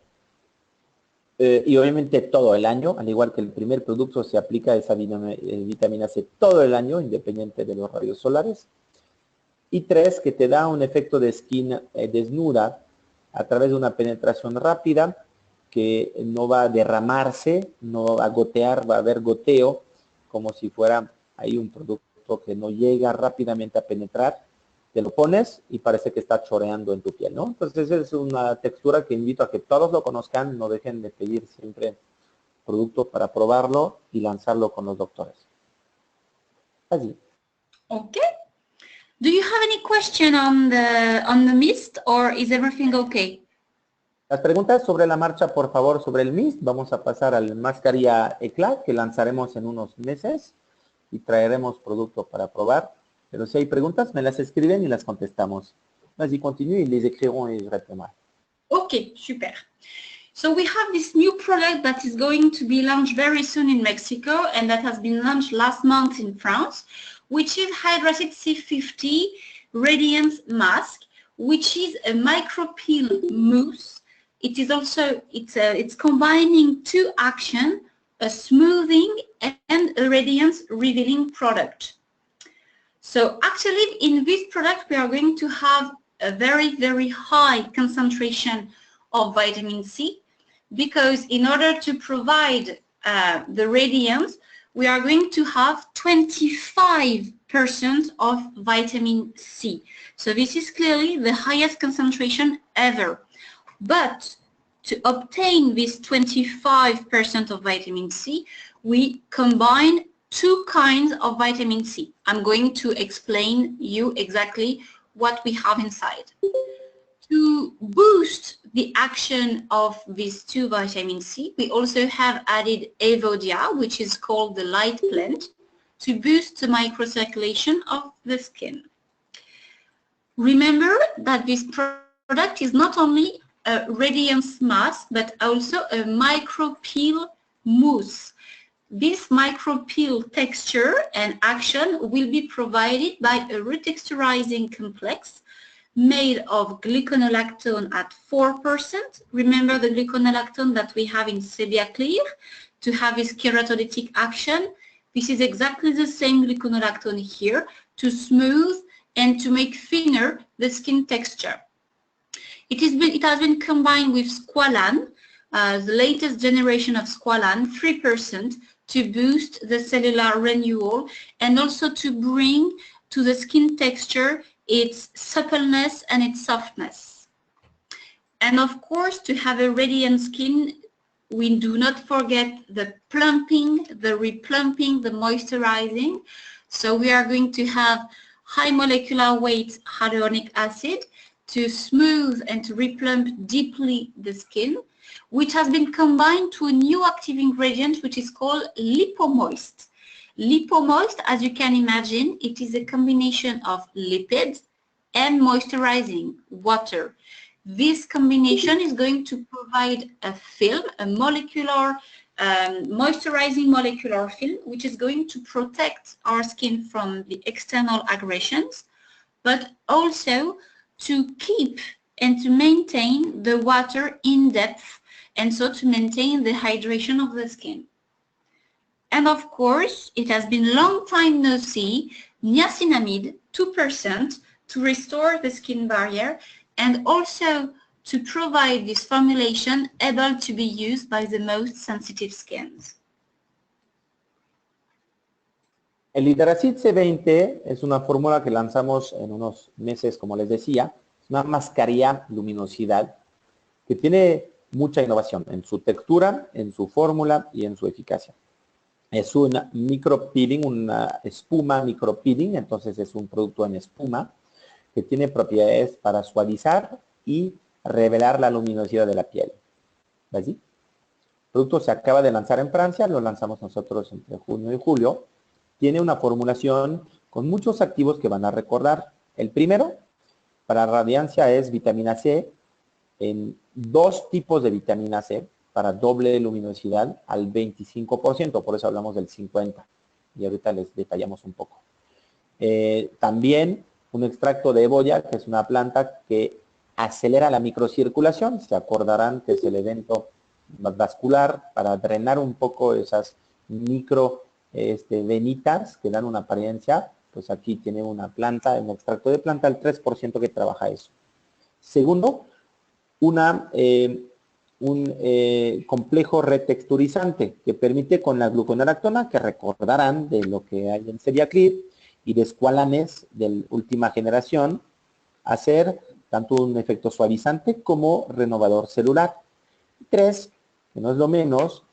y obviamente todo el año, al igual que el primer producto, se aplica esa vitamina C todo el año, independiente de los rayos solares. Y 3, que te da un efecto de skin desnuda a través de una penetración rápida, que no va a derramarse, no va a gotear, va a haber goteo, como si fuera ahí un producto que no llega rápidamente a penetrar. Te lo pones y parece que está choreando en tu piel, ¿no? Entonces es una textura que invito a que todos lo conozcan, no dejen de pedir siempre producto para probarlo y lanzarlo con los doctores. Así. Okay. Do you have any question on the mist or is everything okay? Las preguntas sobre la marcha, por favor, sobre el mist. Vamos a pasar al mascarilla Eclat que lanzaremos en unos meses y traeremos producto para probar. Pero si hay preguntas, me las escriben y las contestamos. Vas-y, continue, ils les écriront et je répondrai. Okay, super. So we have this new product that is going to be launched very soon in Mexico and that has been launched last month in France, which is Hydracid C50 Radiance Mask, which is a micropeel mousse. It is also, it's combining two actions, a smoothing and a radiance revealing product. So actually in this product we are going to have a very, very high concentration of vitamin C because in order to provide the radiance we are going to have 25% of vitamin C. So this is clearly the highest concentration ever. But to obtain this 25% of vitamin C, we combine two kinds of vitamin C. I'm going to explain you exactly what we have inside. To boost the action of these two vitamin C, we also have added Evodia, which is called the light plant, to boost the microcirculation of the skin. Remember that this product is not only a radiance mask, but also a micropeel mousse. This micropeel texture and action will be provided by a retexturizing complex made of gluconolactone at 4%. Remember the gluconolactone that we have in Sebia Clear to have this keratolytic action. This is exactly the same gluconolactone here to smooth and to make thinner the skin texture. It has been combined with squalane, the latest generation of squalane, 3%, to boost the cellular renewal and also to bring to the skin texture its suppleness and its softness. And of course, to have a radiant skin, we do not forget the plumping, the replumping, the moisturizing. So we are going to have high molecular weight hyaluronic acid to smooth and to replump deeply the skin, which has been combined to a new active ingredient which is called Lipomoist. Lipomoist, as you can imagine, it is a combination of lipids and moisturizing water. This combination is going to provide a film, a molecular, moisturizing molecular film, which is going to protect our skin from the external aggressions, but also to keep and to maintain the water in depth, and so to maintain the hydration of the skin. And of course, it has been long time no see, niacinamide 2% to restore the skin barrier, and also to provide this formulation able to be used by the most sensitive skins. El Hidracid C20 es una fórmula que lanzamos en unos meses, como les decía. Es una mascarilla luminosidad que tiene mucha innovación en su textura, en su fórmula y en su eficacia. Es un micropeeling, una espuma micropeeling, entonces es un producto en espuma que tiene propiedades para suavizar y revelar la luminosidad de la piel. ¿Así? El producto se acaba de lanzar en Francia, lo lanzamos nosotros entre junio y julio. Tiene una formulación con muchos activos que van a recordar. El primero, para radiancia, es vitamina C, en 2 tipos de vitamina C, para doble luminosidad al 25%, por eso hablamos del 50%. Y ahorita les detallamos un poco. También un extracto de eboya, que es una planta que acelera la microcirculación. Se acordarán que es el evento vascular para drenar un poco esas micro venitas que dan una apariencia. Pues aquí tiene una planta, un extracto de planta, el 3% que trabaja eso. Segundo, un complejo retexturizante que permite con la gluconolactona, que recordarán de lo que hay en Seriaclip y de escualanes de última generación, hacer tanto un efecto suavizante como renovador celular. 3, que no es lo menos,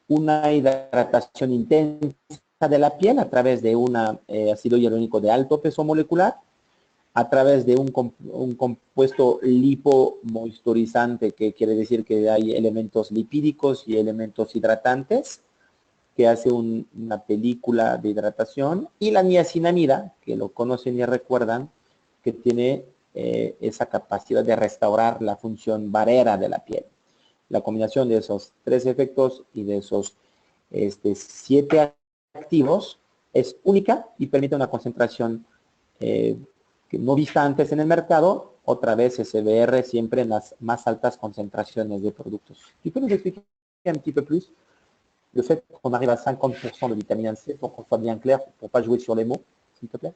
una hidratación intensa de la piel a través de un ácido hialurónico de alto peso molecular, a través de un compuesto lipomoisturizante, que quiere decir que hay elementos lipídicos y elementos hidratantes, que hace una película de hidratación, y la niacinamida, que lo conocen y recuerdan, que tiene esa capacidad de restaurar la función barrera de la piel. La combinación de esos 3 efectos y de esos 7 activos es única y permite una concentración que no vista antes en el mercado, otra vez SBR siempre en las más altas concentraciones de productos. ¿Y puedes explicar un petit peu plus le fait qu'on arrive à 50% de vitamine C pour qu'on soit bien clair, pour ne pas jouer sur les mots, s'il te plaît?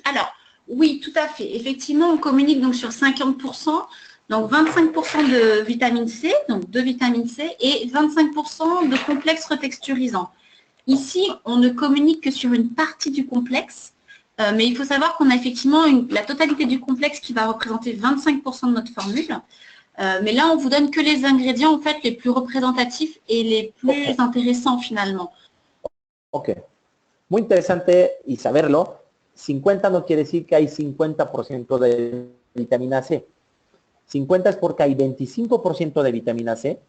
Alors, oui, tout à fait. Effectivement, on communique donc sur 50%, donc 25% de vitamine C, donc de vitamine C, et 25% de complexe retexturisant. Ici, on ne communique que sur une partie du complexe, mais il faut savoir qu'on a effectivement la totalité du complexe qui va représenter 25% de notre formule. Mais là, on vous donne que les ingrédients en fait les plus représentatifs et les plus intéressants finalement. Ok. Muy interesante y saberlo. 50 no quiere decir que hay 50% de vitamina C. 50 es porque hay 25% de vitamina C,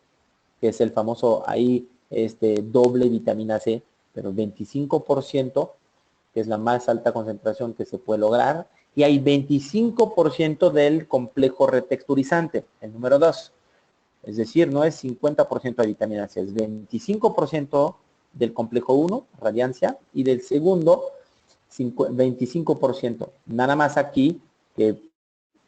que es el famoso ahí doble vitamina C, pero 25%, que es la más alta concentración que se puede lograr, y hay 25% del complejo retexturizante, el número 2. Es decir, no es 50% de vitamina C, es 25% del complejo 1, radiancia, y del segundo, 25%. Nada más aquí que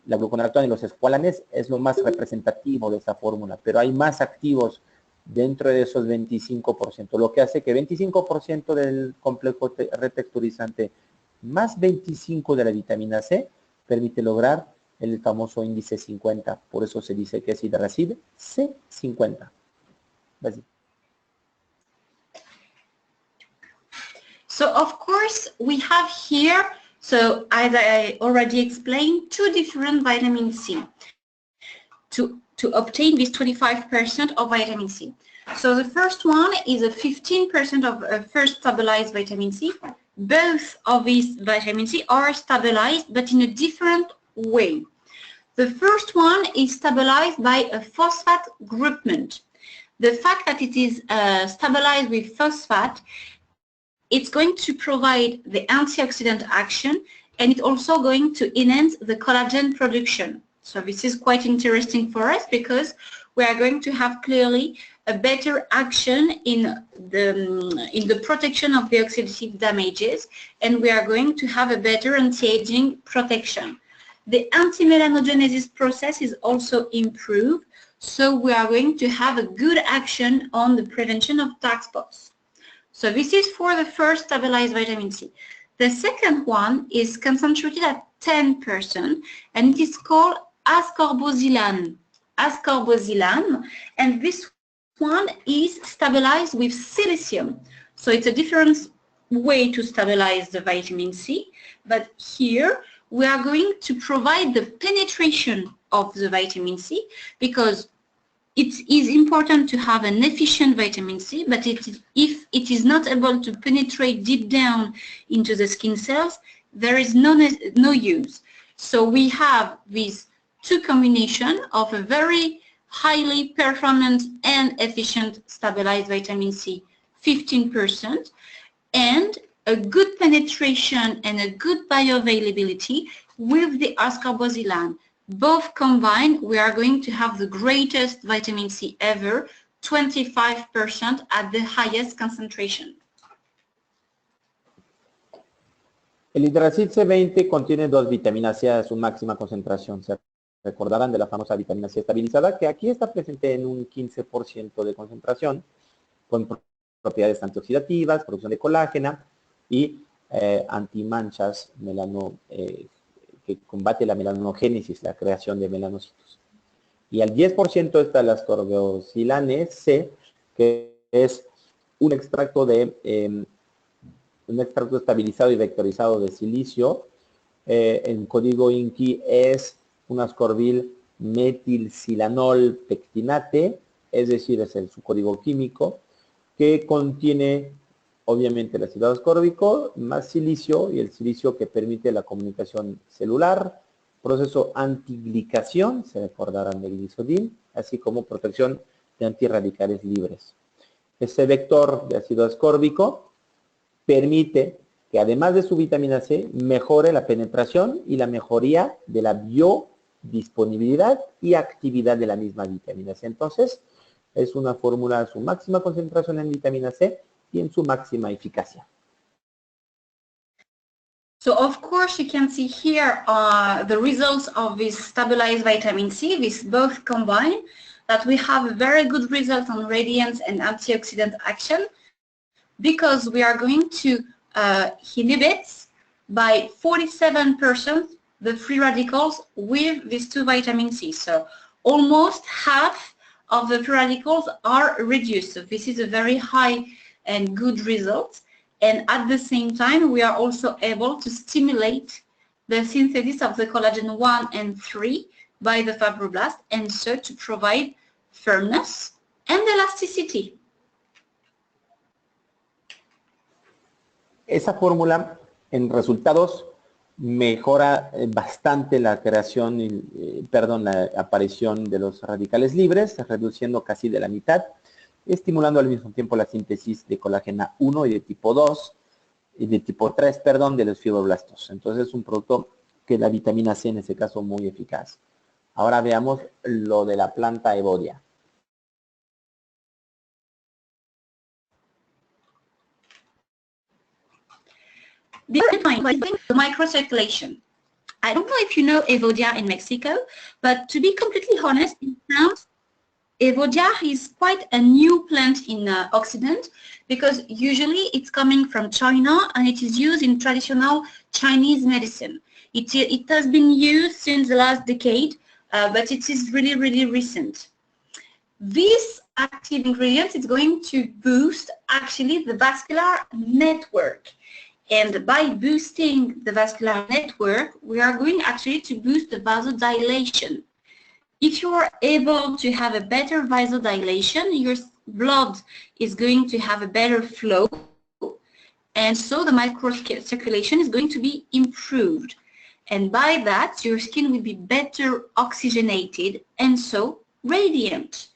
la gluconolactona y los escualanes es lo más representativo de esta fórmula, pero hay más activos dentro de esos 25%, lo que hace que 25% del complejo retexturizante más 25 de la vitamina C permite lograr el famoso índice 50. Por eso se dice que es Hidracid C50. Vas-y. So of course we have here, so as I already explained, 2 different vitamin C to obtain this 25% of vitamin C. So the first one is a 15% of first stabilized vitamin C. Both of these vitamin C are stabilized, but in a different way. The first one is stabilized by a phosphate groupment. The fact that it is stabilized with phosphate, it's going to provide the antioxidant action, and it's also going to enhance the collagen production. So this is quite interesting for us because we are going to have clearly a better action in the protection of the oxidative damages, and we are going to have a better anti-aging protection. The anti-melanogenesis process is also improved, so we are going to have a good action on the prevention of dark spots. So this is for the first stabilized vitamin C. The second one is concentrated at 10%, and it is called ascorboxylan. Ascorboxylan, and this one is stabilized with silicium. So it's a different way to stabilize the vitamin C, but here we are going to provide the penetration of the vitamin C, because it is important to have an efficient vitamin C, but if it is not able to penetrate deep down into the skin cells, there is no use. So we have these two combinations of a very highly performant and efficient stabilized vitamin C, 15%, and a good penetration and a good bioavailability with the ascorboxylan. Both combined, we are going to have the greatest vitamin C ever, 25% at the highest concentration. El hidracid C20 contiene 2 vitaminas C a su máxima concentración. Se recordarán de la famosa vitamina C estabilizada, que aquí está presente en un 15% de concentración, con propiedades antioxidativas, producción de colágena y antimanchas, que combate la melanogénesis, la creación de melanocitos. Y al 10% está la ascorboxylane C, que es un extracto estabilizado y vectorizado de silicio. En código INCI es un ascorbil metilsilanol pectinate, es decir, es su código químico, que contiene obviamente el ácido ascórbico más silicio, y el silicio que permite la comunicación celular, proceso antiglicación, se recordarán del glisodil, así como protección de antirradicales libres. Ese vector de ácido ascórbico permite que, además de su vitamina C, mejore la penetración y la mejoría de la biodisponibilidad y actividad de la misma vitamina C. Entonces, es una fórmula a su máxima concentración en vitamina C y en su máxima eficacia. So of course you can see here the results of this stabilized vitamin C, this both combined, that we have a very good result on radiance and antioxidant action, because we are going to inhibit by 47% the free radicals with these two vitamin C. So almost half of the free radicals are reduced. So this is a very high and good result. And at the same time, we are also able to stimulate the synthesis of the collagen 1 and 3 by the fibroblast, and so to provide firmness and elasticity. Esa fórmula en resultados mejora bastante la creación, la aparición de los radicales libres, reduciendo casi de la mitad, estimulando al mismo tiempo la síntesis de colágena 1 y de tipo 2, y de tipo 3, perdón, de los fibroblastos. Entonces es un producto que la vitamina C en ese caso muy eficaz. Ahora veamos lo de la planta evodia. The microcirculation. I don't know if you know Evodia in Mexico, but to be completely honest, in France, Evodia is quite a new plant in Occident, because usually it's coming from China and it is used in traditional Chinese medicine. It has been used since the last decade, but it is really, really recent. This active ingredient is going to boost actually the vascular network. And by boosting the vascular network, we are going actually to boost the vasodilation. If you are able to have a better vasodilation, your blood is going to have a better flow, and so the microcirculation is going to be improved. And by that, your skin will be better oxygenated and so radiant.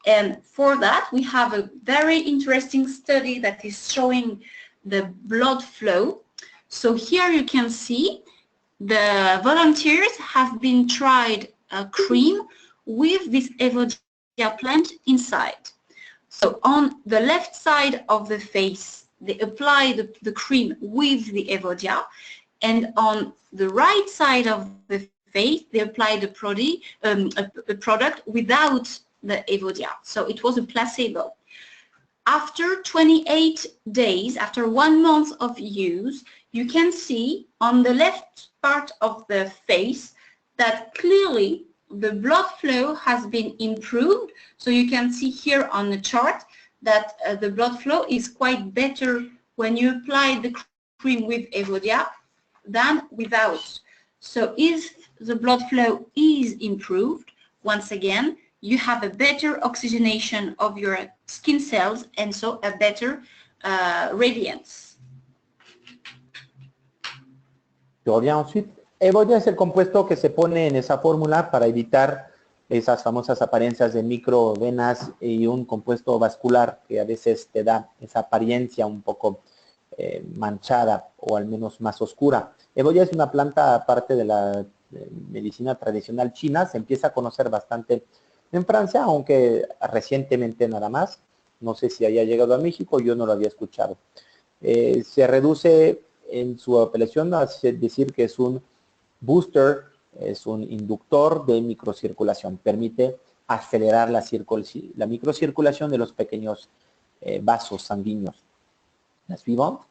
And for that, we have a very interesting study that is showing the blood flow. So here you can see the volunteers have been tried cream with this Evodia plant inside. So on the left side of the face, they apply the cream with the Evodia, and on the right side of the face, they apply the product without the Evodia. So it was a placebo. After 28 days, after 1 month of use, you can see on the left part of the face that clearly the blood flow has been improved. So you can see here on the chart that the blood flow is quite better when you apply the cream with Evodia than without. So if the blood flow is improved, once again, you have a better oxygenation of your skin cells and so a better radiance. Je reviens ensuite. Evodia es el compuesto que se pone en esa fórmula para evitar esas famosas apariencias de microvenas y un compuesto vascular que a veces te da esa apariencia un poco manchada o al menos más oscura. Evodia es una planta aparte de la medicina tradicional china, se empieza a conocer bastante en Francia, aunque recientemente nada más. No sé si haya llegado a México, yo no lo había escuchado. Se reduce en su apelación a decir que es un booster, es un inductor de microcirculación. Permite acelerar la microcirculación de los pequeños vasos sanguíneos. La suivante.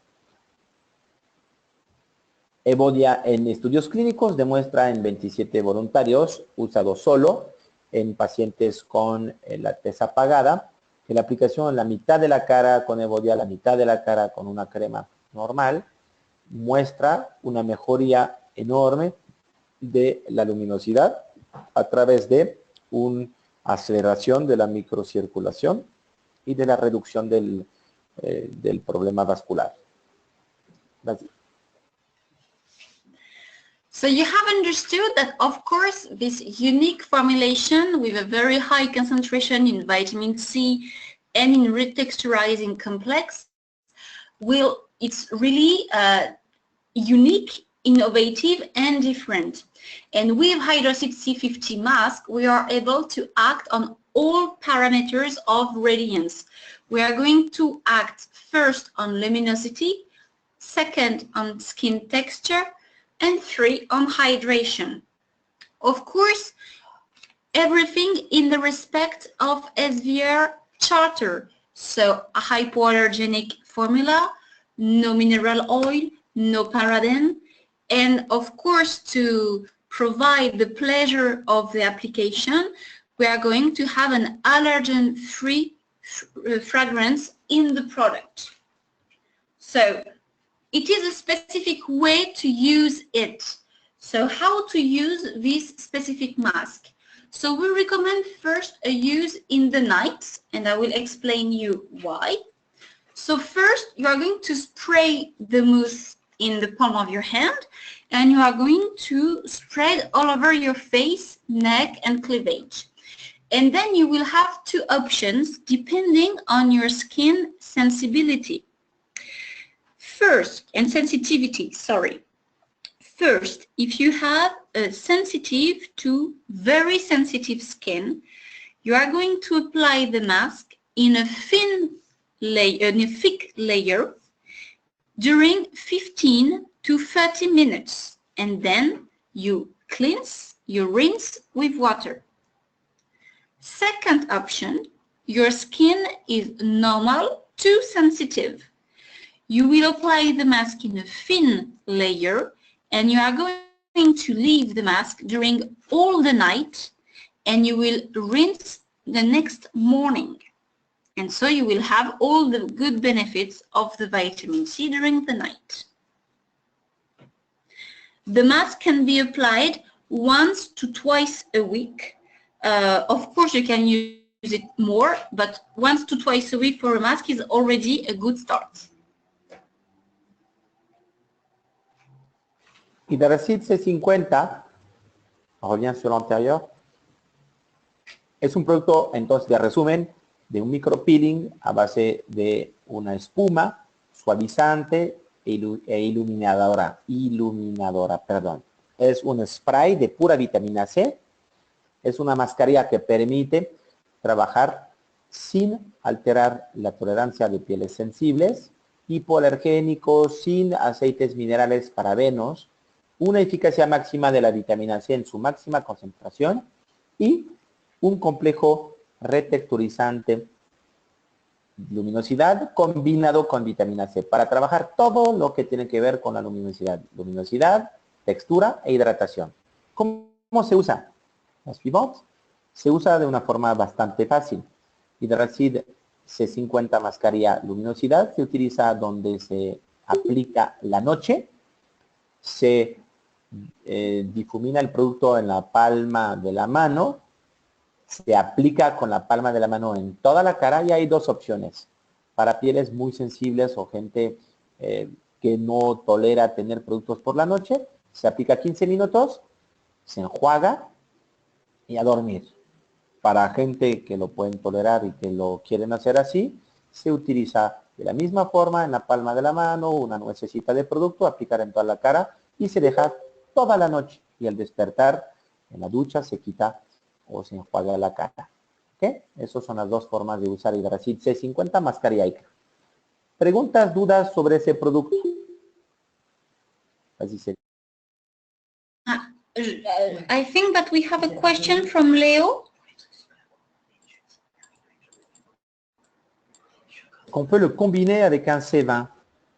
Evodia en estudios clínicos demuestra en 27 voluntarios usados solo en pacientes con la tez apagada, que la aplicación en la mitad de la cara con Evodia, la mitad de la cara con una crema normal, muestra una mejoría enorme de la luminosidad a través de una aceleración de la microcirculación y de la reducción del problema vascular. Gracias. So you have understood that, of course, this unique formulation with a very high concentration in vitamin C and in retexturizing complex it's really unique, innovative, and different. And with Hydrosid C50 mask, we are able to act on all parameters of radiance. We are going to act first on luminosity, second on skin texture, and 3 on hydration. Of course, everything in the respect of SVR charter. So a hypoallergenic formula, no mineral oil, no paraben, and of course to provide the pleasure of the application, we are going to have an allergen-free fragrance in the product. So it is a specific way to use it. So how to use this specific mask? So we recommend first a use in the night, and I will explain you why. So first you are going to spray the mousse in the palm of your hand, and you are going to spread all over your face, neck, and cleavage. And then you will have 2 options depending on your skin sensibility. First, and sensitivity, sorry. First, if you have a sensitive to very sensitive skin, you are going to apply the mask in a thin layer, in a thick layer during 15 to 30 minutes, and then you cleanse, you rinse with water. Second option, your skin is normal to sensitive. You will apply the mask in a thin layer, and you are going to leave the mask during all the night, and you will rinse the next morning. And so you will have all the good benefits of the vitamin C during the night. The mask can be applied once to twice a week. Of course, you can use it more, but once to twice a week for a mask is already a good start. Hydrosid C50, revient sur l'antérieur, es un producto, entonces, de resumen, de un micropeeling a base de una espuma suavizante e iluminadora, perdón. Es un spray de pura vitamina C Es una mascarilla que permite trabajar sin alterar la tolerancia de pieles sensibles, hipoalergénicos, sin aceites minerales parabenos, una eficacia máxima de la vitamina C en su máxima concentración y un complejo retexturizante luminosidad combinado con vitamina C para trabajar todo lo que tiene que ver con la luminosidad, textura e hidratación. ¿Cómo se usa? La suivante. Se usa de una forma bastante fácil. Hidracid C50 mascarilla luminosidad se utiliza donde se aplica la noche, se difumina el producto en la palma de la mano, se aplica con la palma de la mano en toda la cara y hay dos opciones. Para pieles muy sensibles o gente que no tolera tener productos por la noche, se aplica 15 minutos, se enjuaga y a dormir. Para gente que lo pueden tolerar y que lo quieren hacer así, se utiliza de la misma forma en la palma de la mano, una nuececita de producto, aplicar en toda la cara y se deja toda la noche. Y al despertar en la ducha se quita o se enjuaga la cara. ¿Ok? Esas son las dos formas de usar Hidracid C50 mascarilla ICA. ¿Preguntas, dudas sobre ese producto? Así se... I think that we have a question from Leo. Qu'on peut le combiner avec un C20.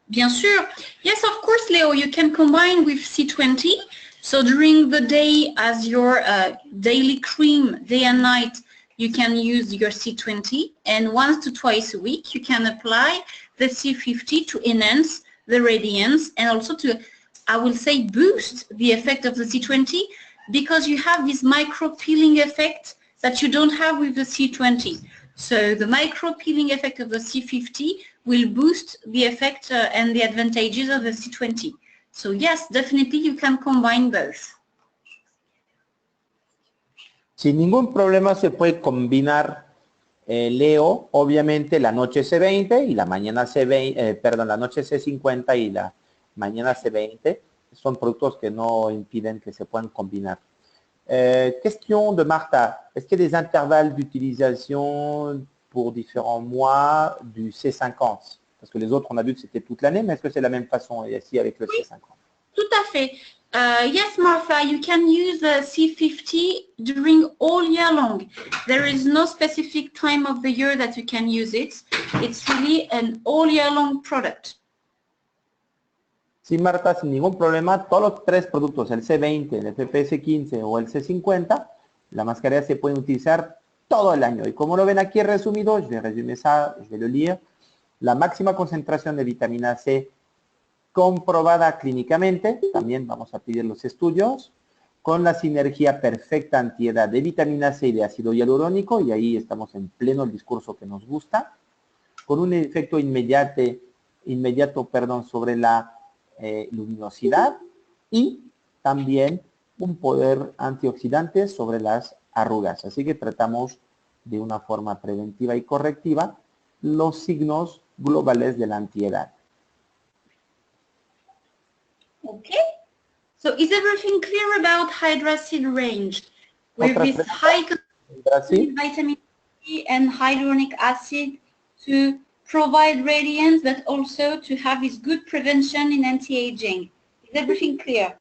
Bien sûr. Yes, of course, Leo, you can combine with C20. So during the day as your daily cream, day and night, you can use your C20. And once to twice a week, you can apply the C50 to enhance the radiance and also to, I will say, boost the effect of the C20 because you have this micro peeling effect that you don't have with the C20. So the micro peeling effect of the C50 will boost the effect and the advantages of the C20. So yes, definitely you can combine both. Sin ningún problema se puede combinar, Leo, obviamente la noche C20 y la mañana C20, la noche C50 y la mañana C20 son productos que no impiden que se puedan combinar. Question de Martha. Est-ce qu'il y a des intervalles d'utilisation pour différents mois du C50? Parce que les autres, on a vu que c'était toute l'année, mais est-ce que c'est la même façon ici avec le C50? Tout à fait. Yes, Martha, you can use the C50 during all year long. There is no specific time of the year that you can use it. It's really an all year long product. Sí, Marta, sin ningún problema, todos los tres productos, el C20, el FPS15 o el C50, la mascarilla se puede utilizar todo el año. Y como lo ven aquí resumido, je vais résumer ça, je vais le lire. La máxima concentración de vitamina C comprobada clínicamente, también vamos a pedir los estudios, con la sinergia perfecta antiedad de vitamina C y de ácido hialurónico, y ahí estamos en pleno el discurso que nos gusta, con un efecto inmediato sobre la luminosidad y también un poder antioxidante sobre las arrugas. Así que tratamos de una forma preventiva y correctiva los signos globales de la antiedad. Okay. So is everything clear about Hydracid range? With this high vitamin C and hyaluronic acid to provide radiance, but also to have this good prevention in anti-aging. Is everything clear?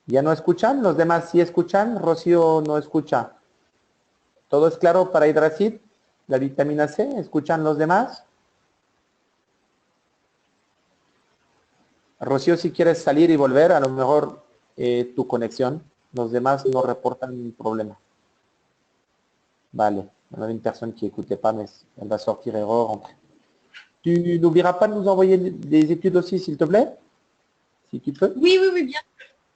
¿Ya no escuchan? ¿Los demás sí escuchan? Rocío no escucha. ¿Todo es claro para Hidracid? ¿La vitamina C? ¿Escuchan los demás? Rocío, si quieres salir y volver, a lo mejor tu conexión. Los demás no reportan problema. Vale. On avait une personne qui n'écoutait pas, mais elle va sortir et re-rentrer. Tu n'oublieras pas de nous envoyer des études aussi, s'il te plaît? Si tu peux. Oui, bien sûr.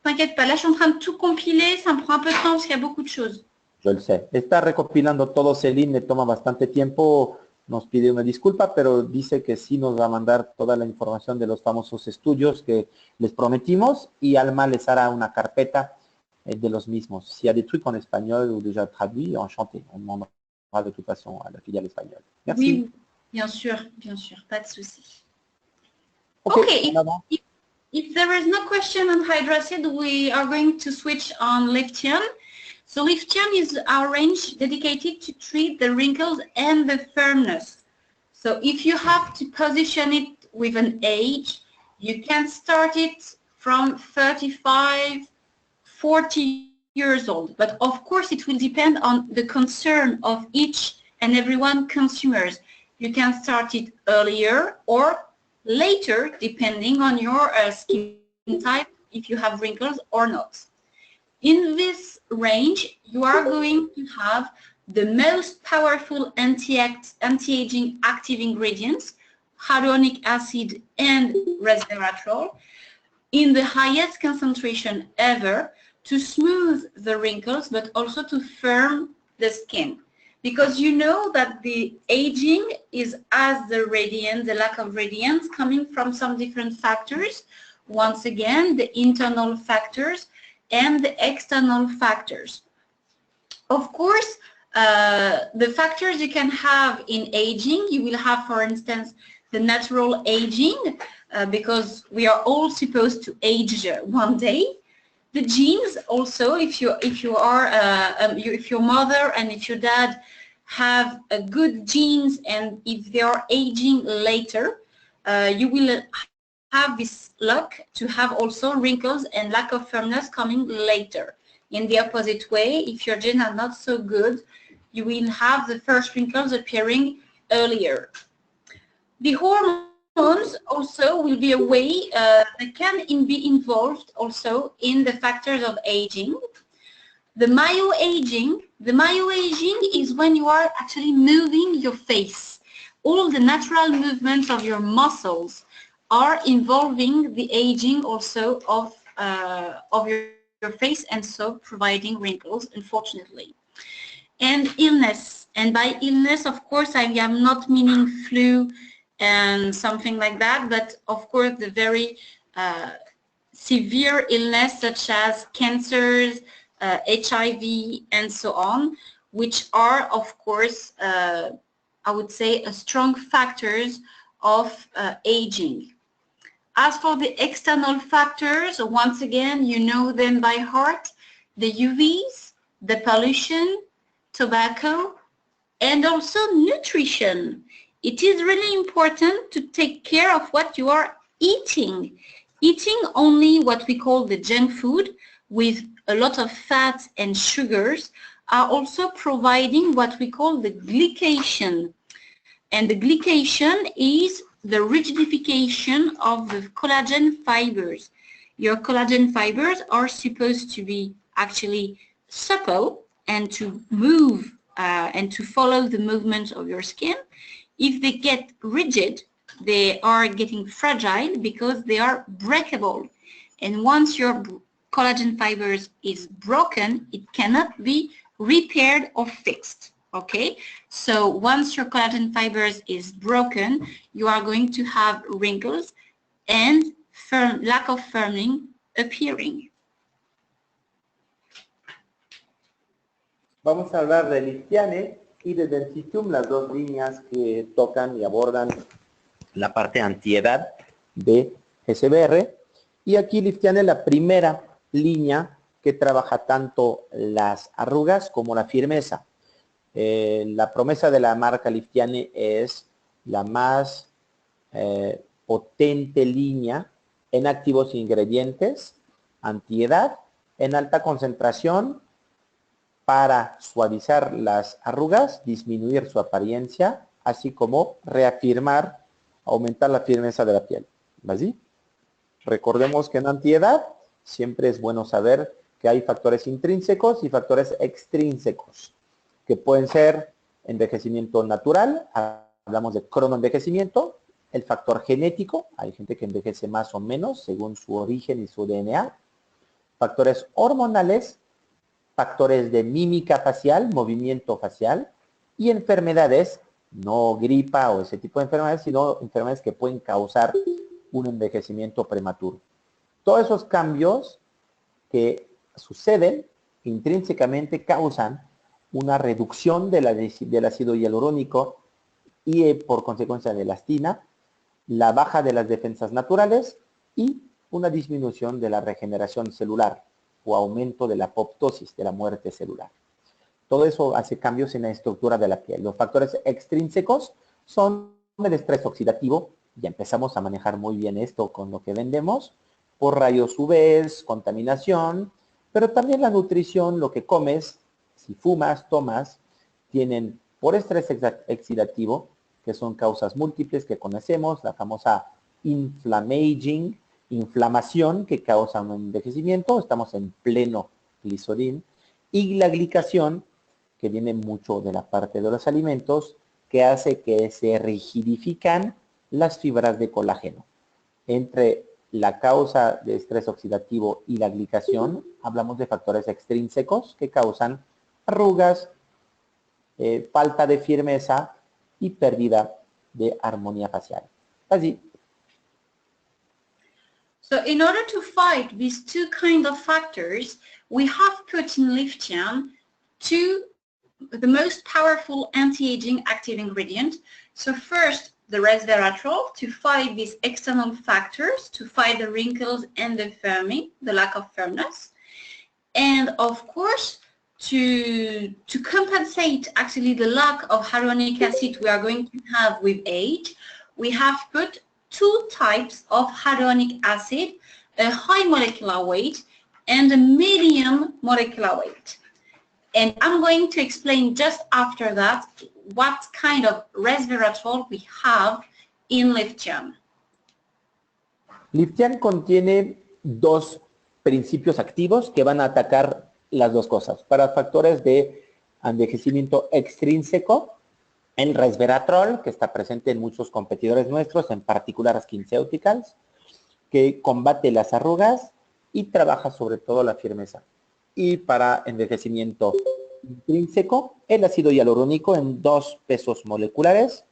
T'inquiète pas, là je suis en train de tout compiler, ça me prend un peu de temps parce qu'il y a beaucoup de choses. Yo lo sé. Está recopilando todo Celine, le toma bastante tiempo, nos pide una disculpa, pero dice que sí nos va a mandar toda la información de los famosos estudios que les prometimos y Alma les hará una carpeta de los mismos. Si hay des trucs en español ou déjà traduits, enchanté. On demandera de toute façon à la filiale espagnole. Merci. Oui, bien sûr, pas de souci. Ok, If there is no question on hydrocide, we are going to switch on Liftion. So Liftion is our range dedicated to treat the wrinkles and the firmness. So if you have to position it with an age, you can start it from 35, 40 years old. But of course, it will depend on the concern of each and everyone consumers. You can start it earlier or later, depending on your skin type, if you have wrinkles or not. In this range, you are going to have the most powerful anti-aging active ingredients, hyaluronic acid and resveratrol, in the highest concentration ever to smooth the wrinkles, but also to firm the skin. Because you know that the aging is as the radiance, the lack of radiance, coming from some different factors. Once again, the internal factors and the external factors. Of course, the factors you can have in aging, you will have, for instance, the natural aging, because we are all supposed to age one day. The genes also, if your mother and if your dad have a good genes, and if they are aging later, you will have this luck to have also wrinkles and lack of firmness coming later. In the opposite way, if your genes are not so good, you will have the first wrinkles appearing earlier. The hormones also will be a way that can be involved also in the factors of aging. The myoaging is when you are actually moving your face. All the natural movements of your muscles are involving the aging also of your face, and so providing wrinkles, unfortunately. And illness. And by illness, of course, I am not meaning flu and something like that, but of course the very severe illness such as cancers, HIV, and so on, which are, of course, I would say, strong factors of aging. As for the external factors, once again, you know them by heart: the UVs, the pollution, tobacco, and also nutrition. It is really important to take care of what you are eating. Eating only what we call the junk food with a lot of fats and sugars are also providing what we call the glycation. And the glycation is the rigidification of the collagen fibers. Your collagen fibers are supposed to be actually supple and to move and to follow the movement of your skin. If they get rigid, they are getting fragile because they are breakable. And once your collagen fibers is broken, it cannot be repaired or fixed. Okay, so once your collagen fibers is broken, you are going to have wrinkles and lack of firming appearing. Vamos a hablar de Liftiane y de Dentitum, las dos líneas que tocan y abordan la parte antiedad de SBR. Y aquí Liftiane es la primera línea que trabaja tanto las arrugas como la firmeza. La promesa de la marca Liftiane es la más potente línea en activos e ingredientes, antiedad, en alta concentración, para suavizar las arrugas, disminuir su apariencia, así como reafirmar, aumentar la firmeza de la piel. ¿Así? Recordemos que en antiedad siempre es bueno saber que hay factores intrínsecos y factores extrínsecos, que pueden ser envejecimiento natural, hablamos de cronoenvejecimiento, el factor genético, hay gente que envejece más o menos según su origen y su DNA, factores hormonales, factores de mímica facial, movimiento facial, y enfermedades, no gripa o ese tipo de enfermedades, sino enfermedades que pueden causar un envejecimiento prematuro. Todos esos cambios que suceden intrínsecamente causan una reducción del ácido hialurónico y por consecuencia de elastina, la baja de las defensas naturales y una disminución de la regeneración celular o aumento de la apoptosis, de la muerte celular. Todo eso hace cambios en la estructura de la piel. Los factores extrínsecos son el estrés oxidativo, ya empezamos a manejar muy bien esto con lo que vendemos, por rayos UV, contaminación, pero también la nutrición, lo que comes, si fumas, tomas, tienen por estrés oxidativo, que son causas múltiples que conocemos, la famosa inflammaging, inflamación que causa un envejecimiento, estamos en pleno glicerín, y la glicación, que viene mucho de la parte de los alimentos, que hace que se rigidifican las fibras de colágeno. Entre la causa de estrés oxidativo y la glicación, hablamos de factores extrínsecos que causan arrugas, falta de firmeza y pérdida de armonía facial. Así. So in order to fight these two kind of factors, we have put in Liftian the most powerful anti-aging active ingredient. So first, the resveratrol to fight these external factors, to fight the wrinkles and the firming, the lack of firmness. And of course, to compensate actually the lack of hyaluronic acid we are going to have with age, we have put two types of hyaluronic acid, a high molecular weight and a medium molecular weight. And I'm going to explain just after that what kind of resveratrol we have in Liftian. Liftian contiene dos principios activos que van a atacar las dos cosas. Para factores de envejecimiento extrínseco, el resveratrol, que está presente en muchos competidores nuestros, en particular SkinCeuticals, que combate las arrugas y trabaja sobre todo la firmeza. Y para envejecimiento intrínseco, el ácido hialurónico en dos pesos moleculares,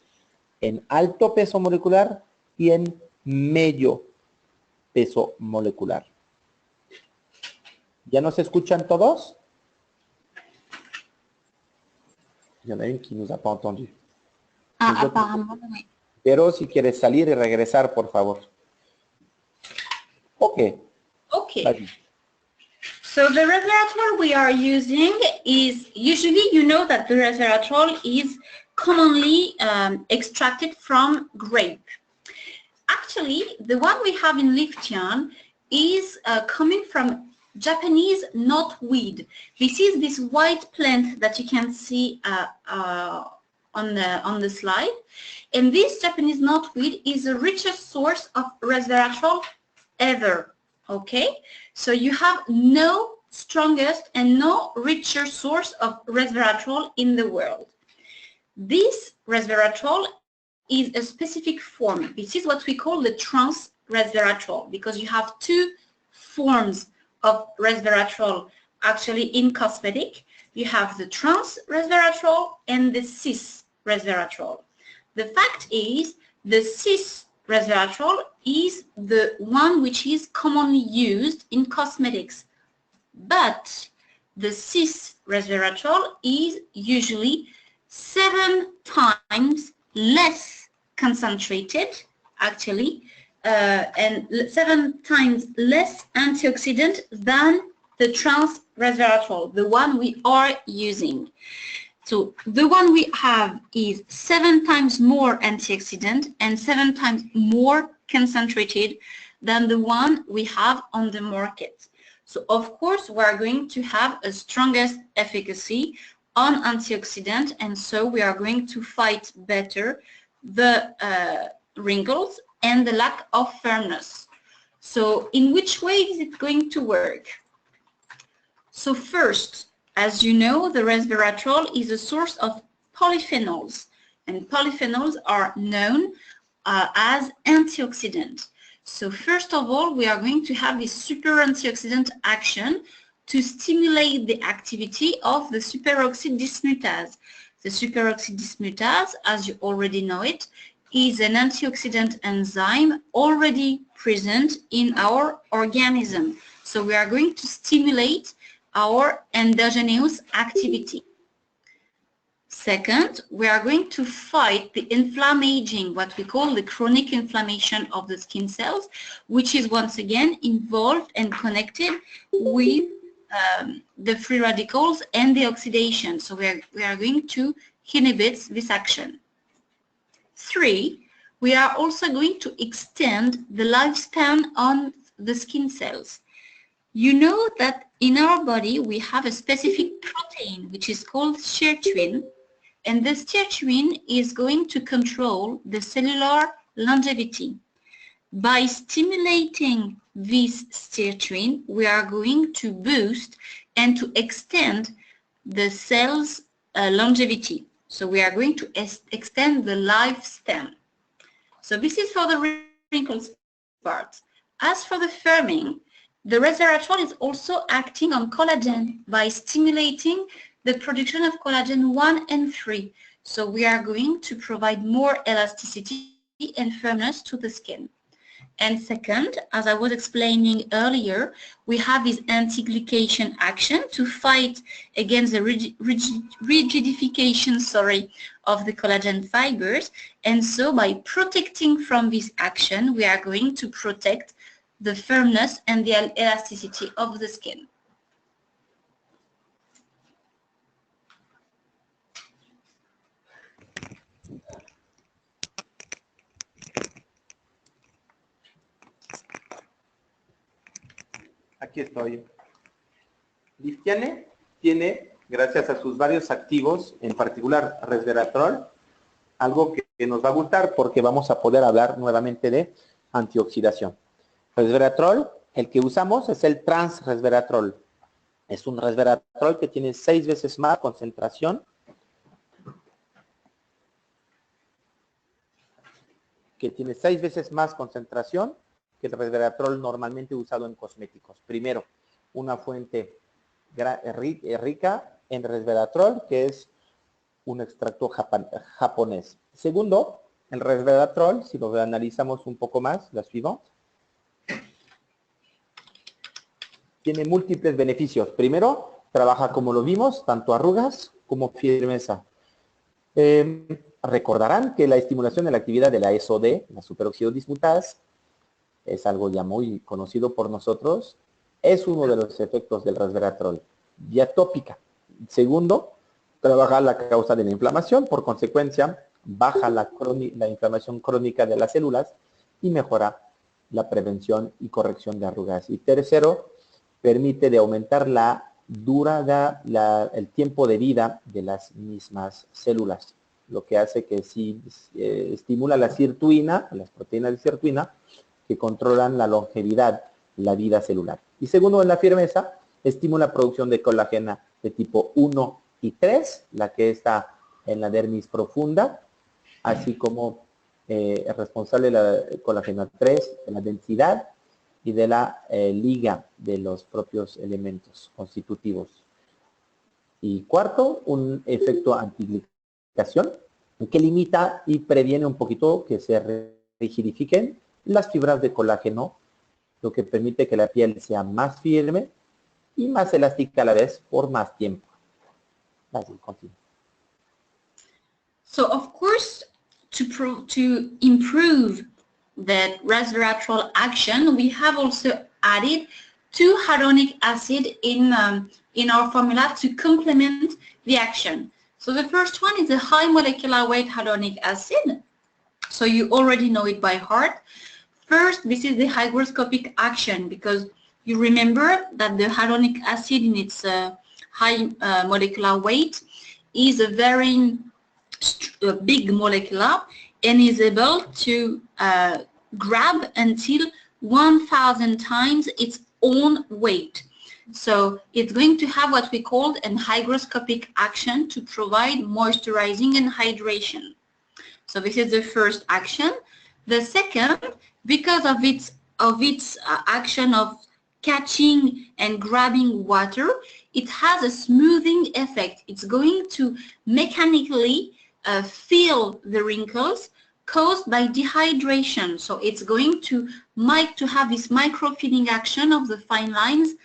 en alto peso molecular y en medio peso molecular. ¿Ya nos escuchan todos? Il y en a une qui nous a pas entendu. Apparemment, oui. Pero si quieres salir y regresar, por favor. Ok. Okay. Vas-y. So the resveratrol we are using is, usually you know that the resveratrol is commonly extracted from grape. Actually, the one we have in Liftian is coming from Japanese knotweed. This is this white plant that you can see on the slide. And this Japanese knotweed is the richest source of resveratrol ever. Okay, so you have no strongest and no richer source of resveratrol in the world. This resveratrol is a specific form. This is what we call the trans resveratrol, because you have two forms of resveratrol actually in cosmetic. You have the trans resveratrol and the cis resveratrol. The fact is, the cis resveratrol is the one which is commonly used in cosmetics, but the cis resveratrol is usually 7 times less concentrated, actually, and 7 times less antioxidant than the trans resveratrol, the one we are using. So the one we have is 7 times more antioxidant and 7 times more concentrated than the one we have on the market. So of course we are going to have a strongest efficacy on antioxidant, and so we are going to fight better the wrinkles and the lack of firmness. So in which way is it going to work? So first, as you know, the resveratrol is a source of polyphenols, and polyphenols are known as antioxidants. So first of all, we are going to have this super antioxidant action to stimulate the activity of the superoxide dismutase. The superoxide dismutase, as you already know it, is an antioxidant enzyme already present in our organism. So we are going to stimulate our endogenous activity. Second, we are going to fight the inflammaging, what we call the chronic inflammation of the skin cells, which is once again involved and connected with the free radicals and the oxidation. So we are going to inhibit this action. 3, we are also going to extend the lifespan on the skin cells. You know that in our body we have a specific protein which is called sirtuin, and the sirtuin is going to control the cellular longevity. By stimulating this sirtuin, we are going to boost and to extend the cell's longevity. So we are going to extend the lifespan. So this is for the wrinkles part. As for the firming, the resveratrol is also acting on collagen by stimulating the production of collagen 1 and 3. So we are going to provide more elasticity and firmness to the skin. And second, as I was explaining earlier, we have this anti-glycation action to fight against the rigidification, of the collagen fibers. And so by protecting from this action, we are going to protect the firmness and the elasticity of the skin. Aquí estoy. Listiane tiene, gracias a sus varios activos, en particular resveratrol, algo que nos va a gustar porque vamos a poder hablar nuevamente de antioxidación. Resveratrol, el que usamos es el transresveratrol. Es un resveratrol que tiene 6 veces más concentración que el resveratrol normalmente usado en cosméticos. Primero, una fuente rica en resveratrol, que es un extracto japonés. Segundo, el resveratrol, si lo analizamos un poco más, la suivante, tiene múltiples beneficios. Primero, trabaja, como lo vimos, tanto arrugas como firmeza. Recordarán que la estimulación de la actividad de la SOD, la superóxido dismutasa, es algo ya muy conocido por nosotros, es uno de los efectos del resveratrol. Vía tópica. Segundo, trabaja la causa de la inflamación, por consecuencia, baja la inflamación crónica de las células y mejora la prevención y corrección de arrugas. Y tercero, permite de aumentar el tiempo de vida de las mismas células, lo que hace que sí estimula la sirtuina, las proteínas de sirtuina, que controlan la longevidad, la vida celular. Y segundo, en la firmeza, estimula la producción de colágeno de tipo 1 y 3, la que está en la dermis profunda, así como es responsable de la colágeno 3, de la densidad y de la liga de los propios elementos constitutivos. Y cuarto, un efecto antiglicación que limita y previene un poquito que se rigidifiquen las fibras de colágeno, lo que permite que la piel sea más firme y más elástica a la vez por más tiempo. Así, continúa. So of course, to improve that resveratrol action, we have also added 2 hyaluronic acid in our formula to complement the action. So the first one is a high molecular weight hyaluronic acid. So you already know it by heart. First, this is the hygroscopic action, because you remember that the hyaluronic acid in its high molecular weight is a very big molecule and is able to grab until 1,000 times its own weight. So it's going to have what we call an hygroscopic action to provide moisturizing and hydration. So this is the first action. The second, because of its action of catching and grabbing water, it has a smoothing effect. It's going to mechanically fill the wrinkles caused by dehydration. So it's going to have this microfilling action of the fine lines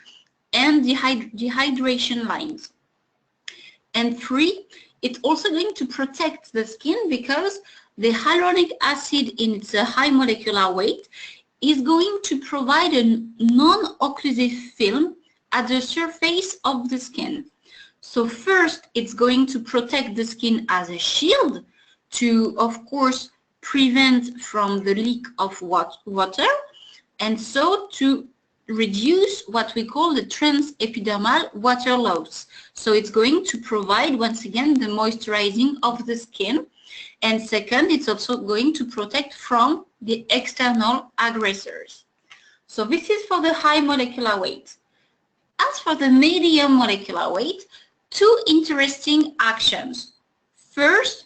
and dehydration lines. And 3, It's also going to protect the skin because the hyaluronic acid in its high molecular weight is going to provide a non-occlusive film at the surface of the skin. So first, it's going to protect the skin as a shield to, of course, prevent from the leak of water, and so to reduce what we call the transepidermal water loss. So it's going to provide, once again, the moisturizing of the skin. And second, it's also going to protect from the external aggressors. So this is for the high molecular weight. As for the medium molecular weight, two interesting actions. First,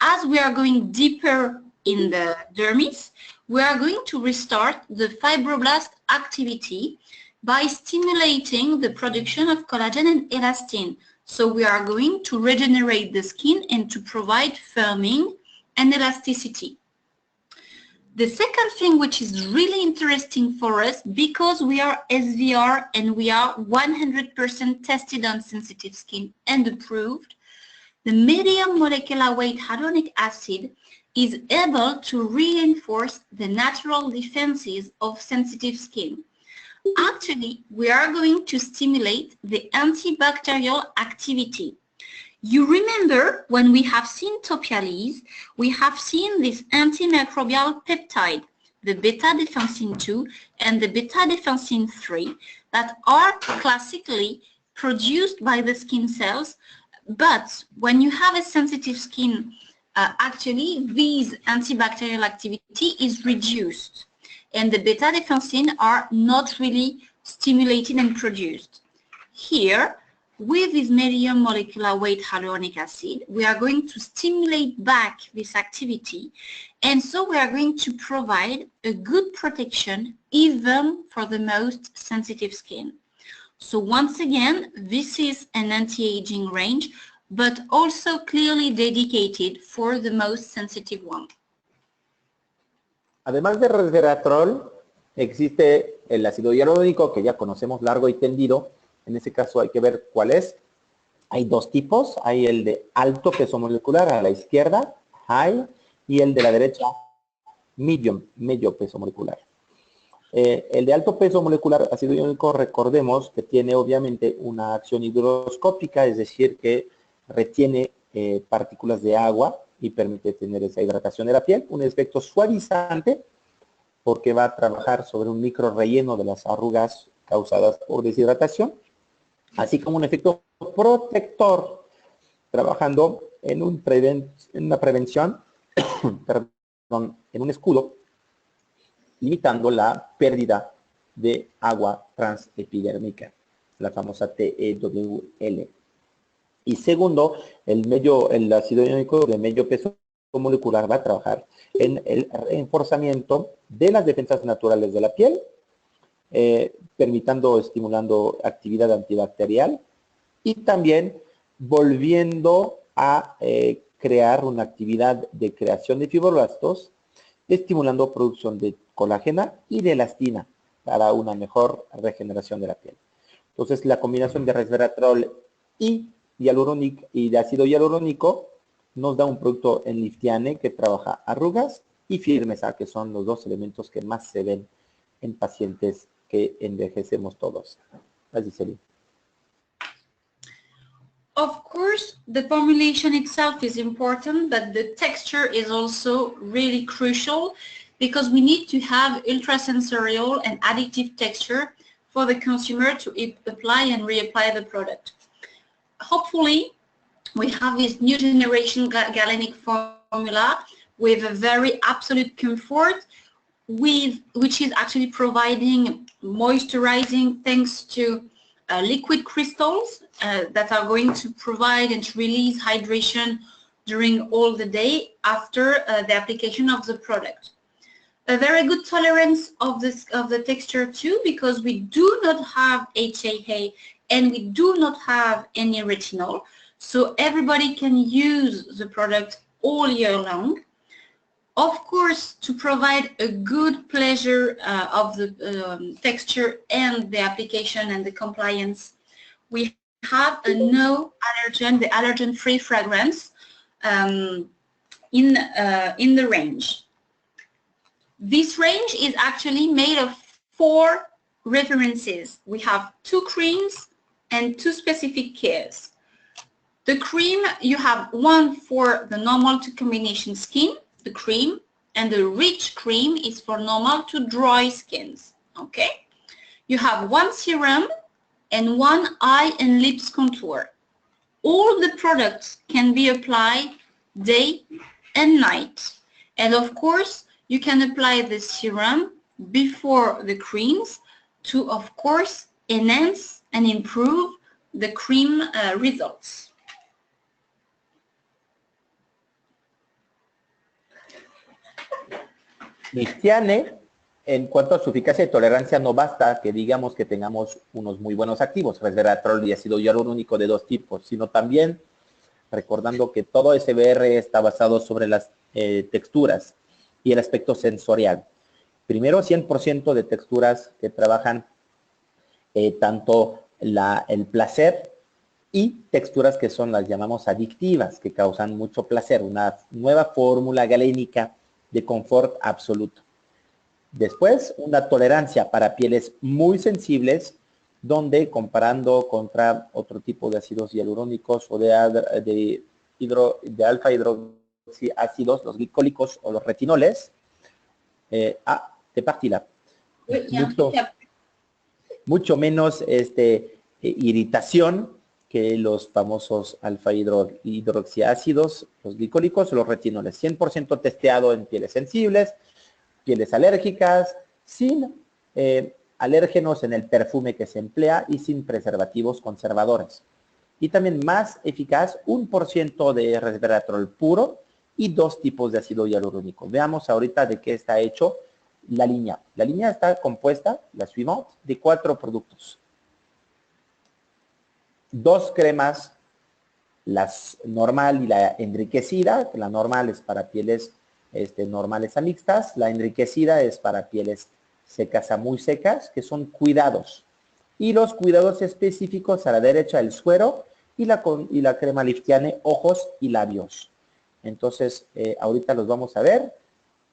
as we are going deeper in the dermis, we are going to restart the fibroblast activity by stimulating the production of collagen and elastin. So we are going to regenerate the skin and to provide firming and elasticity. The second thing which is really interesting for us, because we are SVR and we are 100% tested on sensitive skin and approved, the medium molecular weight hyaluronic acid is able to reinforce the natural defenses of sensitive skin. Actually, we are going to stimulate the antibacterial activity. You remember when we have seen Topiales, we have seen this antimicrobial peptide, the beta-defensin 2 and the beta-defensin 3, that are classically produced by the skin cells. But when you have a sensitive skin, actually these antibacterial activity is reduced and the beta-defensin are not really stimulated and produced. Here, with this medium molecular weight hyaluronic acid, we are going to stimulate back this activity, and so we are going to provide a good protection even for the most sensitive skin. So once again, this is an anti-aging range, but also clearly dedicated for the most sensitive one. Además de resveratrol, existe el ácido hialurónico que ya conocemos largo y tendido. En ese caso hay que ver cuál es. Hay dos tipos. Hay el de alto peso molecular a la izquierda, high, y el de la derecha, medium, medio peso molecular. El de alto peso molecular ácido hialurónico, recordemos que tiene obviamente una acción higroscópica, es decir, que retiene partículas de agua y permite tener esa hidratación de la piel. Un efecto suavizante porque va a trabajar sobre un micro relleno de las arrugas causadas por deshidratación, así como un efecto protector, trabajando en una prevención, perdón, en un escudo, limitando la pérdida de agua transepidérmica, la famosa TEWL. Y segundo, el ácido hialurónico de medio peso molecular va a trabajar en el reforzamiento de las defensas naturales de la piel, estimulando actividad antibacterial y también volviendo a crear una actividad de creación de fibroblastos, estimulando producción de colágena y de elastina para una mejor regeneración de la piel. Entonces, la combinación de resveratrol y de ácido hialurónico nos da un producto en Liftiane que trabaja arrugas y firmeza, que son los dos elementos que más se ven en pacientes que envejecemos todos. Así sería. Of course, the formulation itself is important, but the texture is also really crucial because we need to have ultrasensorial and additive texture for the consumer to apply and reapply the product. Hopefully, we have this new generation galenic formula with a very absolute comfort, which is actually providing moisturizing thanks to liquid crystals that are going to provide and to release hydration during all the day after the application of the product. A very good tolerance of the texture too, because we do not have HAA and we do not have any retinol, so everybody can use the product all year long. Of course, to provide a good pleasure of the texture and the application and the compliance, we have a no allergen, the allergen-free fragrance in the range. This range is actually made of 4 references. We have 2 creams and 2 specific cares. The cream, you have one for the normal to combination skin, the cream, and the rich cream is for normal to dry skins, okay? You have 1 serum and 1 eye and lips contour. All the products can be applied day and night. And of course, you can apply the serum before the creams to, of course, enhance and improve the cream results. Liftiane, en cuanto a su eficacia y tolerancia, no basta que digamos que tengamos unos muy buenos activos, resveratrol y ácido hialurónico de 2 tipos, sino también recordando que todo SBR está basado sobre las texturas y el aspecto sensorial. Primero, 100% de texturas que trabajan tanto el placer y texturas que son las llamamos adictivas, que causan mucho placer, una nueva fórmula galénica de confort absoluto. Después, una tolerancia para pieles muy sensibles, donde comparando contra otro tipo de ácidos hialurónicos o de alfa hidroxiácidos, los glicólicos o los retinoles, de partida, mucho menos irritación que los famosos alfa hidroxiácidos, los glicólicos o los retinoles. 100% testeado en pieles sensibles, pieles alérgicas, sin alérgenos en el perfume que se emplea y sin preservativos conservadores. Y también más eficaz, 1% de resveratrol puro y 2 tipos de ácido hialurónico. Veamos ahorita de qué está hecho la línea. La línea está compuesta, la suivante, de 4 productos. 2 cremas, la normal y la enriquecida. La normal es para pieles normales a mixtas, la enriquecida es para pieles secas a muy secas, que son cuidados. Y los cuidados específicos a la derecha, el suero y la crema Liftiane, ojos y labios. Entonces, ahorita los vamos a ver.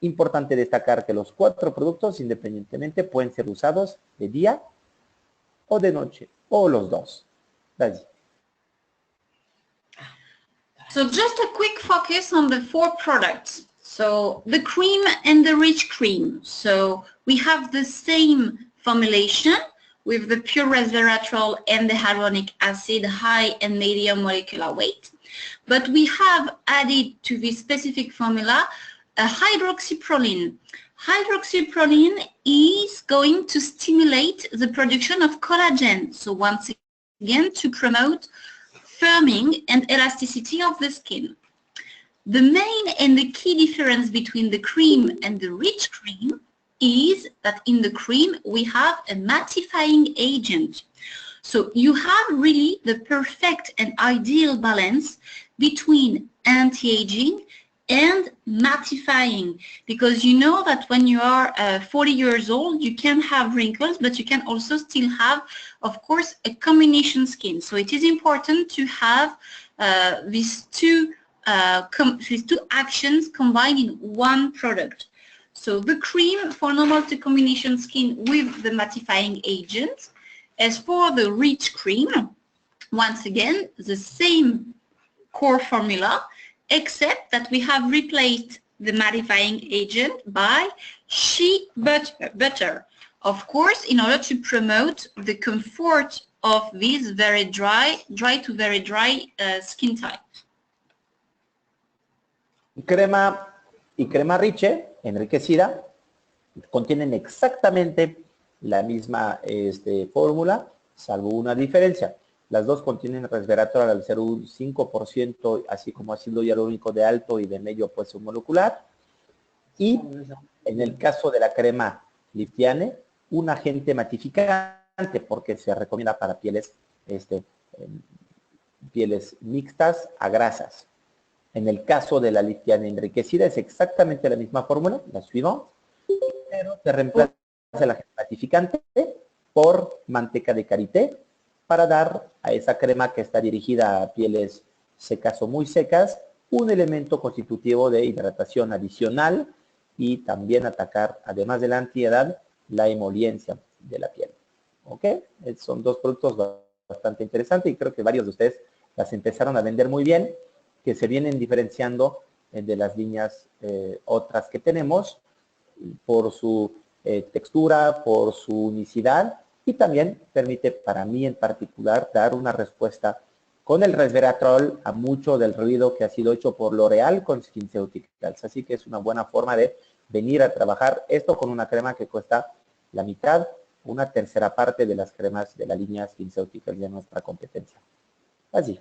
Importante destacar que los 4 productos, independientemente, pueden ser usados de día o de noche, o los 2. That's it. So just a quick focus on the 4 products. So the cream and the rich cream. So we have the same formulation with the pure resveratrol and the hyaluronic acid, high and medium molecular weight. But we have added to this specific formula a hydroxyproline. Hydroxyproline is going to stimulate the production of collagen. So once again, to promote firming and elasticity of the skin. The main and the key difference between the cream and the rich cream is that in the cream we have a mattifying agent. So you have really the perfect and ideal balance between anti-aging and mattifying, because you know that when you are 40 years old, you can have wrinkles, but you can also still have, of course, a combination skin. So it is important to have these two actions combined in one product. So the cream for normal to combination skin with the mattifying agent. As for the rich cream, once again, the same core formula, except that we have replaced the mattifying agent by shea butter. Of course, in order to promote the comfort of this very dry to very dry skin type. Crema y crema Riche, enriquecida, contienen exactamente la misma fórmula, salvo una diferencia. Las dos contienen resveratrol al ser un 5%, así como ácido hialurónico de alto y de medio peso molecular. Y en el caso de la crema Liftiane, un agente matificante, porque se recomienda para pieles, pieles mixtas a grasas. En el caso de la Liftiane enriquecida es exactamente la misma fórmula, la suivante, pero se reemplaza el agente matificante por manteca de karité para dar a esa crema que está dirigida a pieles secas o muy secas un elemento constitutivo de hidratación adicional y también atacar, además de la antiedad, la emoliencia de la piel. ¿Ok? Son dos productos bastante interesantes y creo que varios de ustedes las empezaron a vender muy bien, que se vienen diferenciando de las líneas otras que tenemos por su textura, por su unicidad y también permite para mí en particular dar una respuesta con el resveratrol a mucho del ruido que ha sido hecho por L'Oreal con SkinCeuticals. Así que es una buena forma de venir a trabajar esto con una crema que cuesta la mitad, una tercera parte de las cremas de la línea SkinCeuticals de nuestra competencia. Así.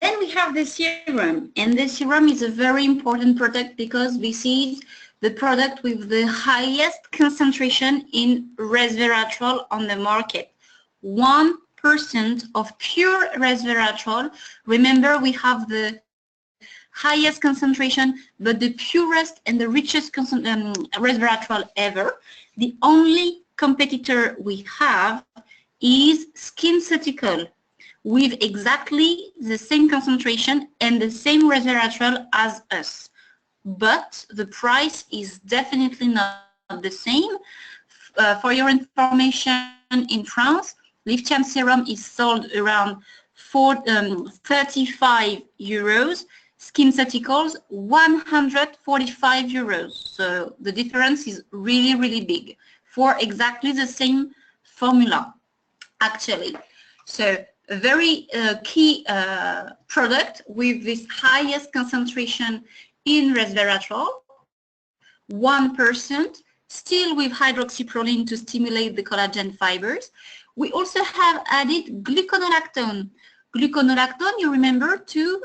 Then we have the serum, and the serum is a very important product because this is the product with the highest concentration in resveratrol on the market. 1% of pure resveratrol. Remember, we have the highest concentration, but the purest and the richest resveratrol ever. The only competitor we have is SkinCeutical, with exactly the same concentration and the same resveratrol as us. But the price is definitely not the same. For your information, in France, lithium serum is sold around 35 euros, SkinCeuticals 145 euros. So the difference is really, really big for exactly the same formula, actually. So a very key product with this highest concentration in resveratrol, 1%, still with hydroxyproline to stimulate the collagen fibers. We also have added gluconolactone. Gluconolactone, you remember, to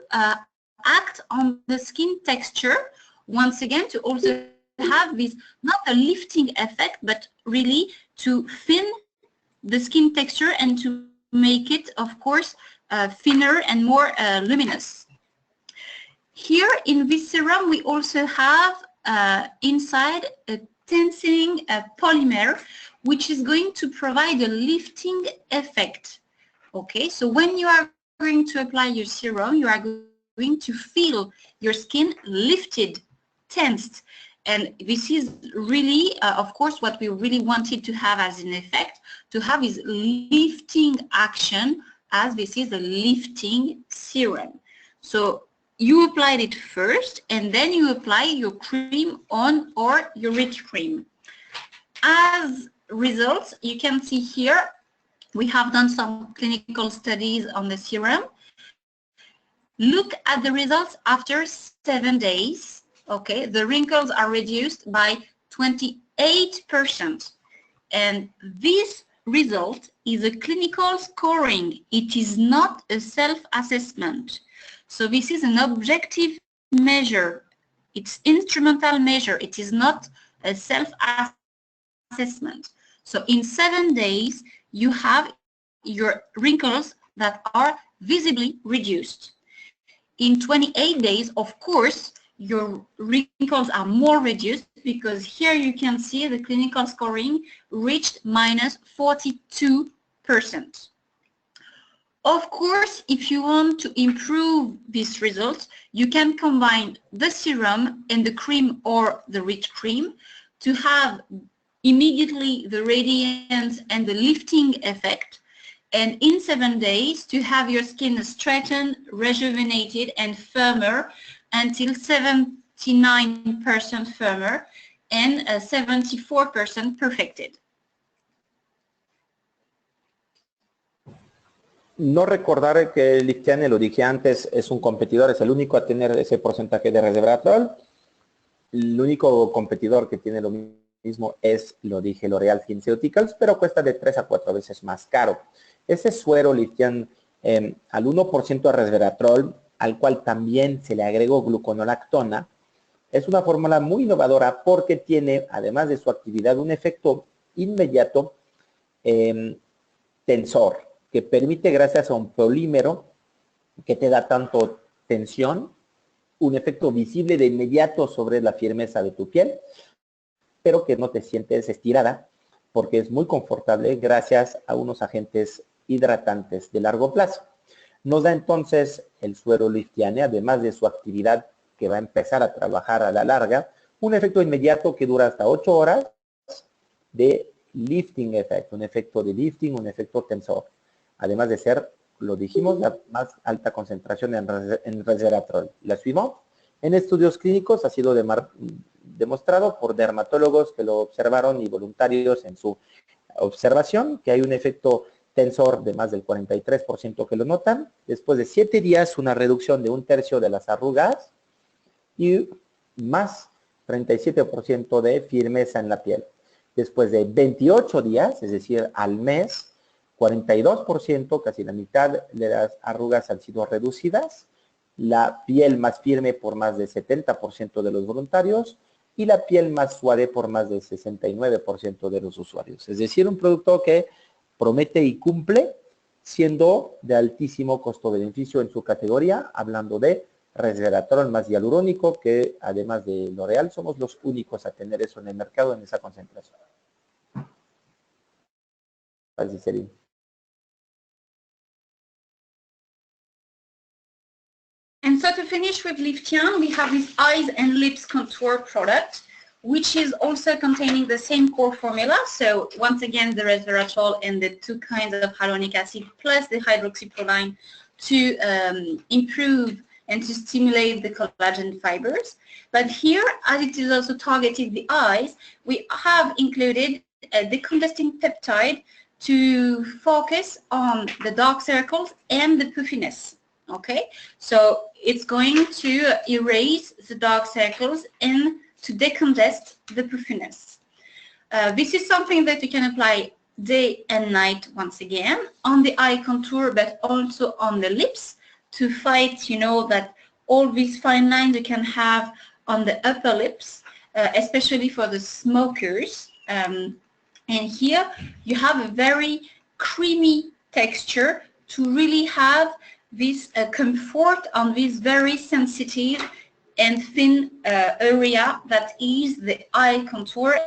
act on the skin texture, once again, to also have this, not a lifting effect, but really to thin the skin texture and to make it, of course, thinner and more luminous. Here in this serum, we also have inside a tensing polymer, which is going to provide a lifting effect. Okay, so when you are going to apply your serum, you are going to feel your skin lifted, tensed. And this is really, of course, what we really wanted to have as an effect, to have is lifting action, as this is a lifting serum. So you applied it first, and then you apply your cream on or your rich cream. As results, you can see here, we have done some clinical studies on the serum. Look at the results after 7 days. Okay, the wrinkles are reduced by 28%. And this result is a clinical scoring. It is not a self-assessment. So this is an objective measure. It's instrumental measure. It is not a self-assessment. So in 7 days, you have your wrinkles that are visibly reduced. In 28 days, of course, your wrinkles are more reduced because here you can see the clinical scoring reached -42%. Of course, if you want to improve these results, you can combine the serum and the cream or the rich cream to have immediately the radiance and the lifting effect, and in 7 days to have your skin straightened, rejuvenated and firmer until 79% firmer and 74% perfected. No recordar que el Liftiane, lo dije antes, es un competidor, es el único a tener ese porcentaje de resveratrol. El único competidor que tiene lo mismo es, lo dije, L'Oreal SkinCeuticals, pero cuesta de 3 a 4 veces más caro. Ese suero Liftiane al 1% de resveratrol, al cual también se le agregó gluconolactona, es una fórmula muy innovadora porque tiene, además de su actividad, un efecto inmediato tensor, que permite, gracias a un polímero que te da tanto tensión, un efecto visible de inmediato sobre la firmeza de tu piel, pero que no te sientes estirada porque es muy confortable gracias a unos agentes hidratantes de largo plazo. Nos da entonces el suero liftiane, además de su actividad que va a empezar a trabajar a la larga, un efecto inmediato que dura hasta 8 horas de lifting effect, un efecto de lifting, un efecto tensor. Además de ser, lo dijimos, la más alta concentración en resveratrol. La suivante, en estudios clínicos ha sido demostrado por dermatólogos que lo observaron y voluntarios en su observación, que hay un efecto tensor de más del 43% que lo notan. Después de 7 días, una reducción de 1/3 de las arrugas y más 37% de firmeza en la piel. Después de 28 días, es decir, al mes, 42%, casi la mitad de las arrugas han sido reducidas, la piel más firme por más de 70% de los voluntarios y la piel más suave por más del 69% de los usuarios. Es decir, un producto que promete y cumple, siendo de altísimo costo-beneficio en su categoría, hablando de resveratrol más hialurónico, que además de L'Oréal somos los únicos a tener eso en el mercado en esa concentración. Así sería. And so to finish with Liftian, we have this eyes and lips contour product, which is also containing the same core formula. So once again, the resveratrol and the 2 kinds of hyaluronic acid plus the hydroxyproline to improve and to stimulate the collagen fibers. But here, as it is also targeting the eyes, we have included a decongesting peptide to focus on the dark circles and the puffiness. Okay, so it's going to erase the dark circles and to decongest the puffiness. This is something that you can apply day and night once again on the eye contour, but also on the lips to fight, you know, that all these fine lines you can have on the upper lips, especially for the smokers. And here you have a very creamy texture to really have this comfort on this very sensitive and thin area that is the eye contour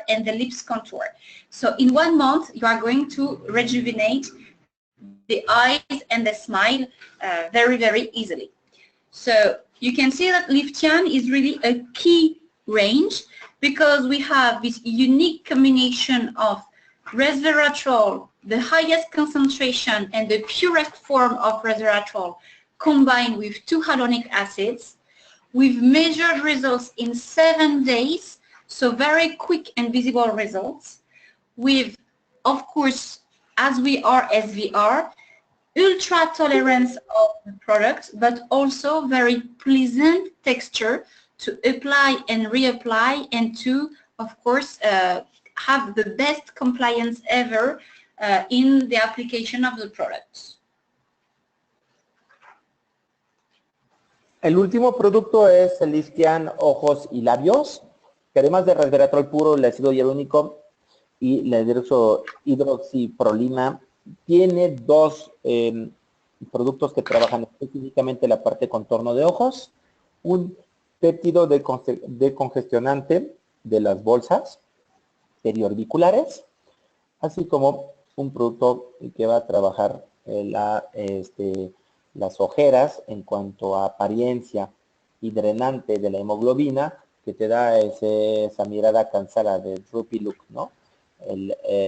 and the lips contour. So in 1 month, you are going to rejuvenate the eyes and the smile very, very easily. So you can see that Liftian is really a key range because we have this unique combination of resveratrol, the highest concentration and the purest form of resveratrol combined with 2 hyaluronic acids. We've measured results in 7 days, so very quick and visible results. With, of course, as we are SVR, ultra tolerance of the product, but also very pleasant texture to apply and reapply and to, of course, have the best compliance ever in the application of the products. El último producto es el Liftian Ojos y Labios, que además de resveratrol puro, el ácido hialurónico y la hidroxiprolina, tiene 2 productos que trabajan específicamente la parte contorno de ojos, un péptido decongestionante de las bolsas periorbiculares, así como un producto que va a trabajar las ojeras en cuanto a apariencia y drenante de la hemoglobina, que te da esa mirada cansada de droopy look, ¿no?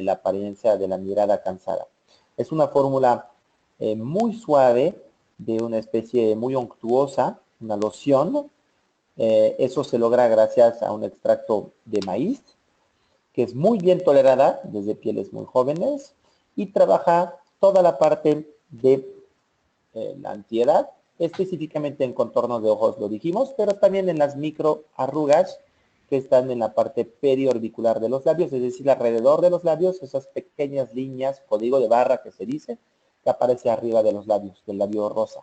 La apariencia de la mirada cansada. Es una fórmula muy suave, de una especie muy unctuosa, una loción. Eso se logra gracias a un extracto de maíz, que es muy bien tolerada desde pieles muy jóvenes y trabaja toda la parte de la antiedad, específicamente en contornos de ojos, lo dijimos, pero también en las microarrugas que están en la parte periorbicular de los labios, es decir, alrededor de los labios, esas pequeñas líneas, código de barra que se dice, que aparece arriba de los labios, del labio rosa.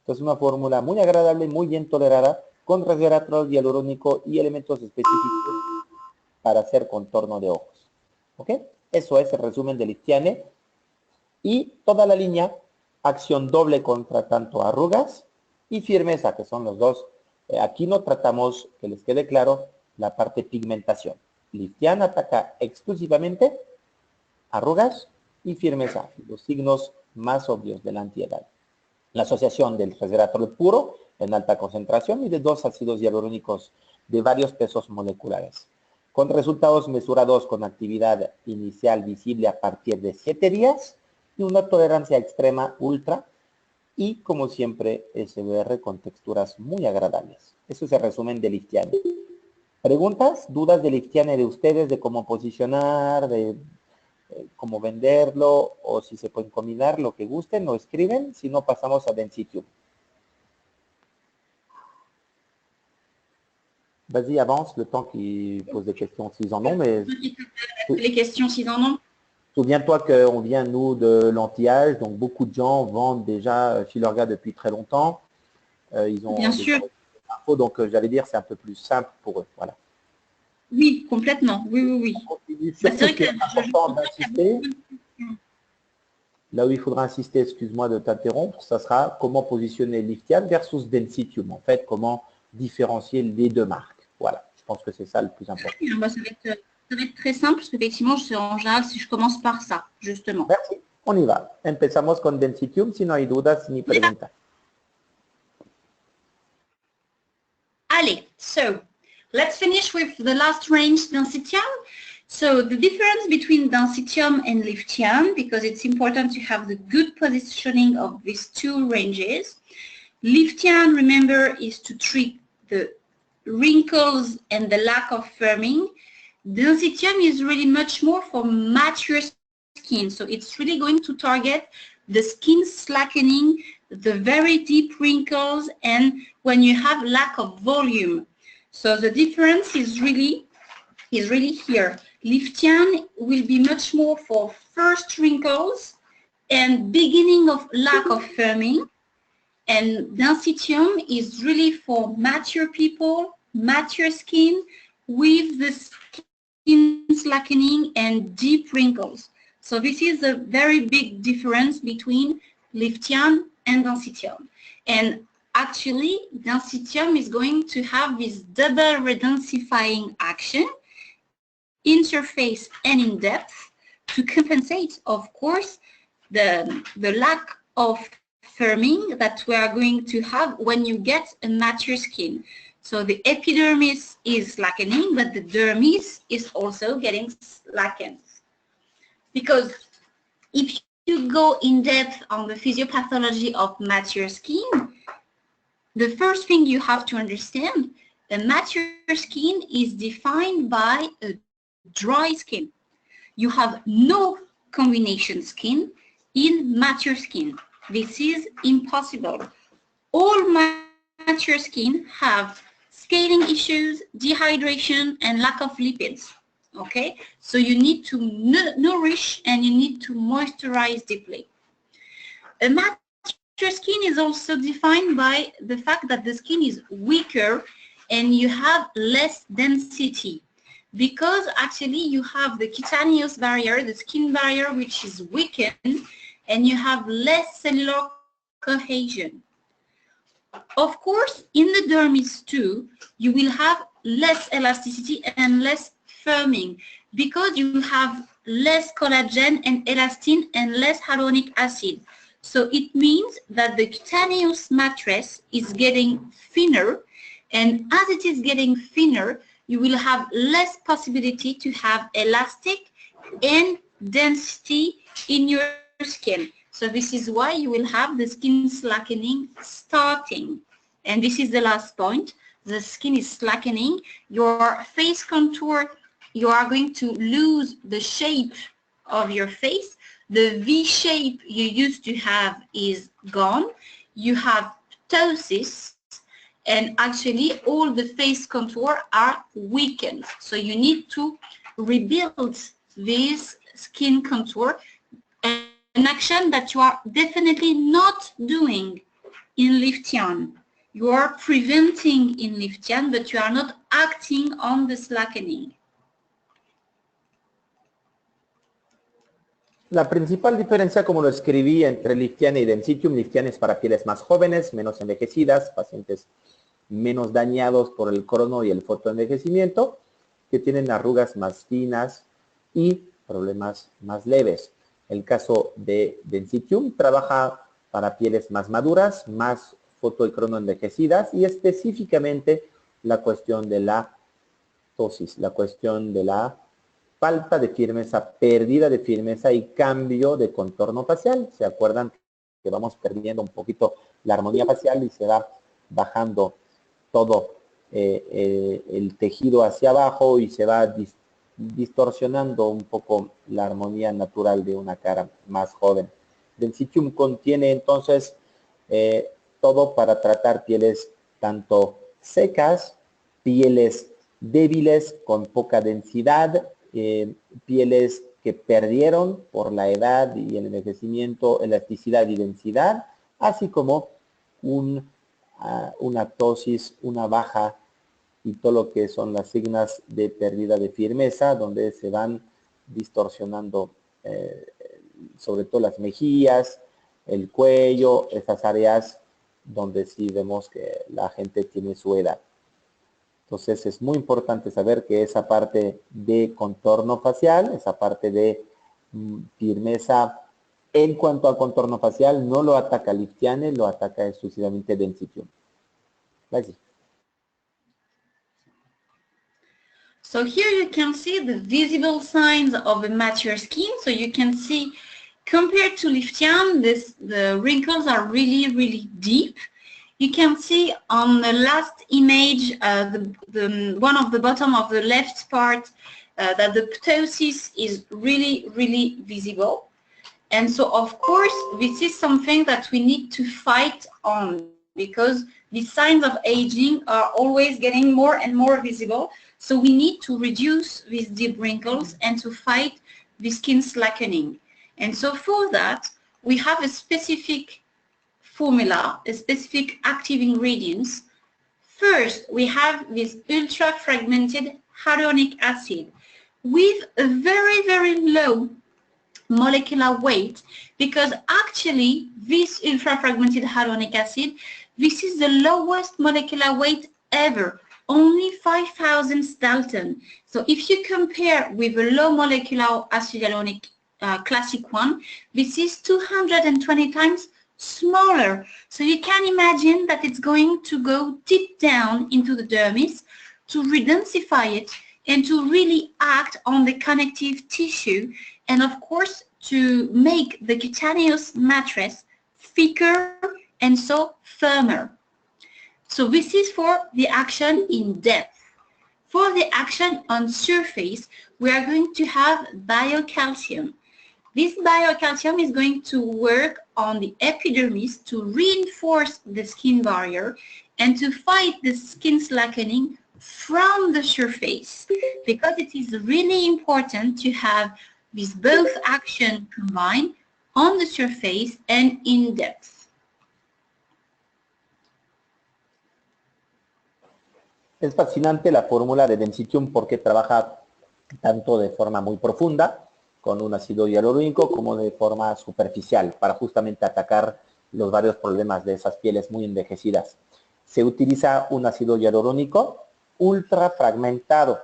Entonces, una fórmula muy agradable, muy bien tolerada, con resveratrol hialurónico y elementos específicos para hacer contorno de ojos. ¿Ok? Eso es el resumen de Liftiane. Y toda la línea, acción doble contra tanto arrugas y firmeza, que son los dos. Aquí no tratamos, que les quede claro, la parte pigmentación. Liftian ataca exclusivamente arrugas y firmeza, los signos más obvios de la antiedad. La asociación del resveratrol puro en alta concentración y de 2 ácidos hialurónicos de varios pesos moleculares, con resultados mesurados con actividad inicial visible a partir de 7 días y una tolerancia extrema ultra y, como siempre, SBR con texturas muy agradables. Eso es el resumen de Liftiane. ¿Preguntas, dudas de Liftiane de ustedes, de cómo posicionar, de cómo venderlo, o si se pueden combinar, lo que gusten, lo escriben, si no pasamos a Densitium. Vas-y, avance, le temps qu'ils posent des questions s'ils en ont, mais... Les questions s'ils en ont. Souviens-toi qu'on vient, nous, de l'anti-âge, donc beaucoup de gens vendent déjà Filorga depuis très longtemps. Ils ont Bien sûr. infos, donc j'allais dire, c'est un peu plus simple pour eux. Voilà. Oui, complètement. Oui, oui, oui. Surtout, ce qui est important d'insister, là où il faudra insister, excuse-moi de t'interrompre, ça sera comment positionner Liftian versus Densitium. En fait, comment différencier les deux marques. Voilà, je pense que c'est ça le plus important. Bah, ça va être très simple, parce qu'effectivement, en général, si je commence par ça, justement. Merci, on y va. Empezamos con Densitium, si no hay dudas ni preguntas. Allez, so let's finish with the last range, Densitium. So the difference between Densitium and Liftium, because it's important to have the good positioning of these two ranges. Liftium, remember, is to treat the wrinkles and the lack of firming. Densitium is really much more for mature skin. So it's really going to target the skin slackening, the very deep wrinkles, and when you have lack of volume. So the difference is really here. Liftian will be much more for first wrinkles and beginning of lack of firming. And Densitium is really for mature people, mature skin with the skin slackening and deep wrinkles. So this is a very big difference between Liftian and Densitium. And actually, Densitium is going to have this double redensifying action, interface and in depth, to compensate, of course, the lack of firming that we are going to have when you get a mature skin. So the epidermis is slackening, but the dermis is also getting slackened. Because if you go in depth on the physiopathology of mature skin, the first thing you have to understand, a mature skin is defined by a dry skin. You have no combination skin in mature skin. This is impossible. All mature skin have scaling issues, dehydration, and lack of lipids. Okay, so you need to nourish and you need to moisturize deeply. A mature skin is also defined by the fact that the skin is weaker and you have less density, because actually you have the cutaneous barrier, the skin barrier, which is weakened, and you have less cellular cohesion. Of course, in the dermis too, you will have less elasticity and less firming, because you have less collagen and elastin and less hyaluronic acid. So it means that the cutaneous mattress is getting thinner, and as it is getting thinner, you will have less possibility to have elastic and density in your skin. So this is why you will have the skin slackening starting. And this is the last point. The skin is slackening. Your face contour, you are going to lose the shape of your face. The V shape you used to have is gone. You have ptosis, and actually all the face contour are weakened. So you need to rebuild this skin contour, an action that you are definitely not doing in Liftian. You are preventing in Liftian, but you are not acting on the slackening. La principal diferencia, como lo escribí, entre Liftian y Densitium: Liftian es para pieles más jóvenes, menos envejecidas, pacientes menos dañados por el crono y el fotoenvejecimiento, que tienen arrugas más finas y problemas más leves. El caso de Densitium trabaja para pieles más maduras, más foto y cronoenvejecidas, y específicamente la cuestión de la tosis, la cuestión de la falta de firmeza, pérdida de firmeza y cambio de contorno facial. ¿Se acuerdan que vamos perdiendo un poquito la armonía facial y se va bajando todo el tejido hacia abajo y se va distorsionando un poco la armonía natural de una cara más joven? Densitium contiene entonces todo para tratar pieles tanto secas, pieles débiles con poca densidad, pieles que perdieron por la edad y el envejecimiento elasticidad y densidad, así como una tosis, una baja y todo lo que son las signas de pérdida de firmeza, donde se van distorsionando sobre todo las mejillas, el cuello, esas áreas donde sí vemos que la gente tiene su edad. Entonces es muy importante saber que esa parte de contorno facial, esa parte de firmeza en cuanto a contorno facial, no lo ataca Liftiane, lo ataca exclusivamente Densitium. Gracias. So here you can see the visible signs of a mature skin. So you can see compared to Liftian, the wrinkles are really, really deep. You can see on the last image, the one of the bottom of the left part, that the ptosis is really, really visible. And so, of course, this is something that we need to fight on, because the signs of aging are always getting more and more visible. So we need to reduce these deep wrinkles and to fight the skin slackening. And so for that, we have a specific formula, a specific active ingredients. First, we have this ultra-fragmented hyaluronic acid with a very, very low molecular weight, because actually this ultra-fragmented hyaluronic acid, this is the lowest molecular weight ever, only 5,000 Dalton. So if you compare with a low molecular acid hyaluronic classic one, this is 220 times smaller. So you can imagine that it's going to go deep down into the dermis to redensify it and to really act on the connective tissue, and of course to make the cutaneous mattress thicker and so firmer. So this is for the action in depth. For the action on surface, we are going to have biocalcium. This biocalcium is going to work on the epidermis to reinforce the skin barrier and to fight the skin slackening from the surface, because it is really important to have these both action combined on the surface and in depth. Es fascinante la fórmula de Densitium porque trabaja tanto de forma muy profunda con un ácido hialurónico como de forma superficial para justamente atacar los varios problemas de esas pieles muy envejecidas. Se utiliza un ácido hialurónico ultra fragmentado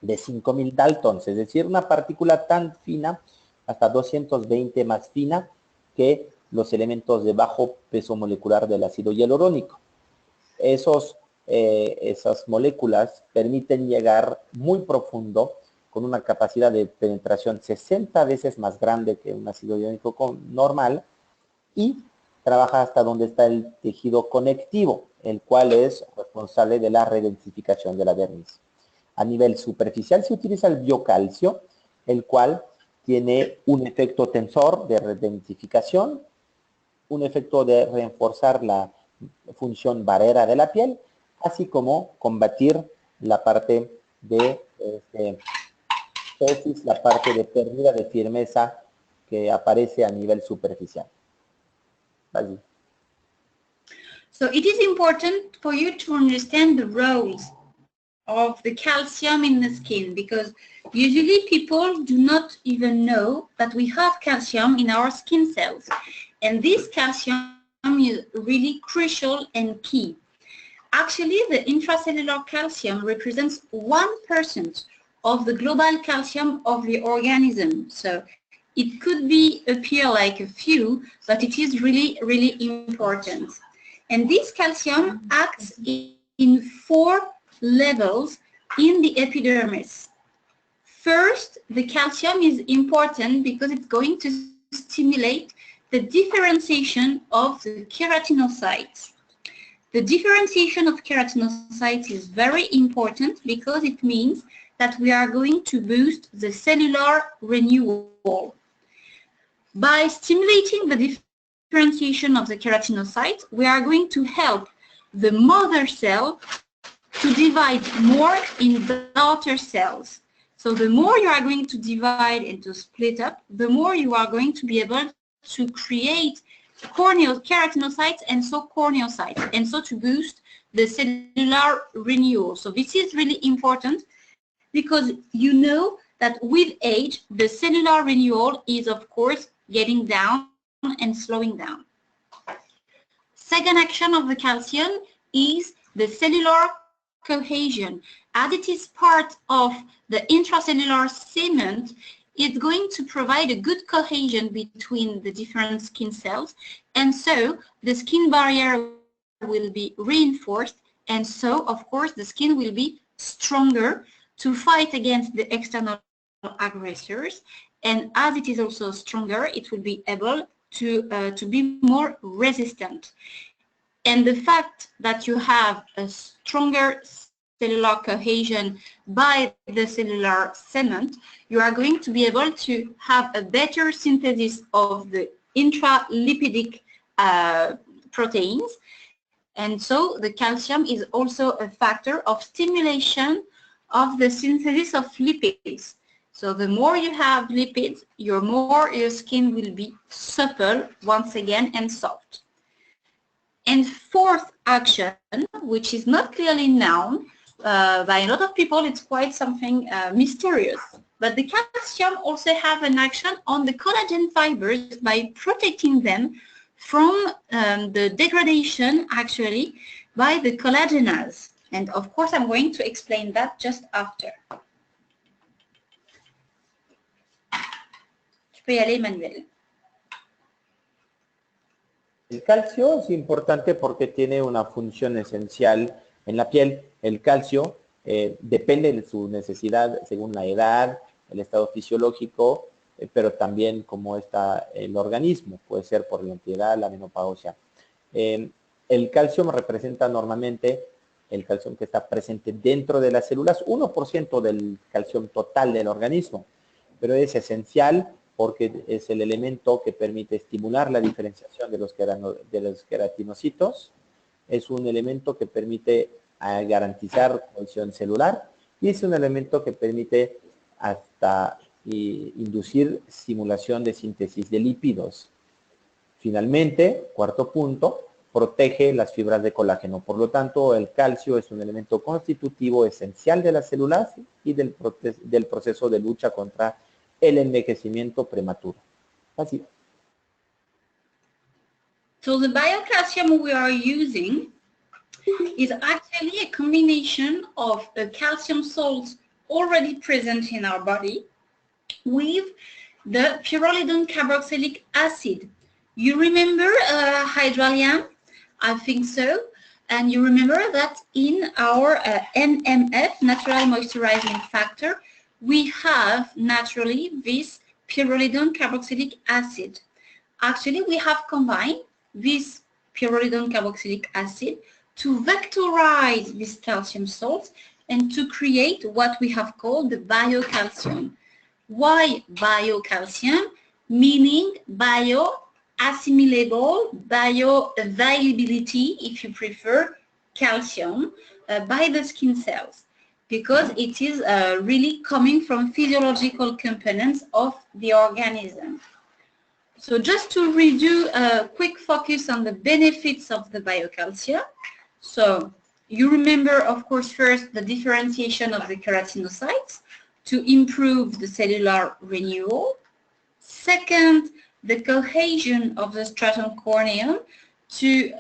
de 5000 Daltons, es decir, una partícula tan fina, hasta 220 más fina que los elementos de bajo peso molecular del ácido hialurónico. Esas moléculas permiten llegar muy profundo con una capacidad de penetración 60 veces más grande que un ácido hialurónico normal, y trabaja hasta donde está el tejido conectivo, el cual es responsable de la redensificación de la dermis. A nivel superficial se utiliza el biocalcio, el cual tiene un efecto tensor de redensificación, un efecto de reforzar la función barrera de la piel, así como combatir la parte de tosis, la parte de pérdida de firmeza que aparece a nivel superficial. Así. So it is important for you to understand the roles of the calcium in the skin, because usually people do not even know that we have calcium in our skin cells, and this calcium is really crucial and key. Actually, the intracellular calcium represents 1% of the global calcium of the organism. So it could appear like a few, but it is really, really important. And this calcium acts in 4 levels in the epidermis. First, the calcium is important because it's going to stimulate the differentiation of the keratinocytes. The differentiation of keratinocytes is very important because it means that we are going to boost the cellular renewal. By stimulating the differentiation of the keratinocytes, we are going to help the mother cell to divide more in daughter cells. So the more you are going to divide and to split up, the more you are going to be able to create keratinocytes and so corneocytes, and so to boost the cellular renewal. So this is really important because you know that with age, the cellular renewal is of course getting down and slowing down. Second action of the calcium is the cellular cohesion. As it is part of the intracellular cement, it's going to provide a good cohesion between the different skin cells, and so the skin barrier will be reinforced, and so of course the skin will be stronger to fight against the external aggressors, and as it is also stronger, it will be able to be more resistant. And the fact that you have a stronger cellular cohesion by the cellular cement, you are going to be able to have a better synthesis of the intralipidic proteins. And so the calcium is also a factor of stimulation of the synthesis of lipids. So the more you have lipids, more your skin will be supple once again and soft. And fourth action, which is not clearly known by a lot of people, it's quite something mysterious. But the calcium also have an action on the collagen fibers by protecting them from the degradation actually by the collagenase. And of course I'm going to explain that just after. Tu peux y aller, Emmanuel. El calcio es importante porque tiene una función esencial en la piel. El calcio depende de su necesidad según la edad, el estado fisiológico, pero también cómo está el organismo. Puede ser por la antiedad, la menopausia. El calcio representa normalmente el calcio que está presente dentro de las células, 1% del calcio total del organismo, pero es esencial porque es el elemento que permite estimular la diferenciación de los queratinocitos, es un elemento que permite garantizar cohesión celular y es un elemento que permite hasta inducir simulación de síntesis de lípidos. Finalmente, cuarto punto, protege las fibras de colágeno. Por lo tanto, el calcio es un elemento constitutivo esencial de las células y del proceso de lucha contra el envejecimiento prematuro. Así. So the biocalcium we are using is actually a combination of a calcium salts already present in our body with the pyrrolidine carboxylic acid. You remember hydrallium? I think so. And you remember that in our NMF, natural moisturizing factor, we have naturally this pyrrolidine carboxylic acid. Actually, we have combined this pyrrolidine carboxylic acid to vectorize this calcium salt and to create what we have called the biocalcium. Why biocalcium? Meaning bio-assimilable, bioavailability, if you prefer, calcium by the skin cells, because it is really coming from physiological components of the organism. So just to redo a quick focus on the benefits of the biocalcium. So you remember, of course, first the differentiation of the keratinocytes to improve the cellular renewal. Second, the cohesion of the stratum corneum to,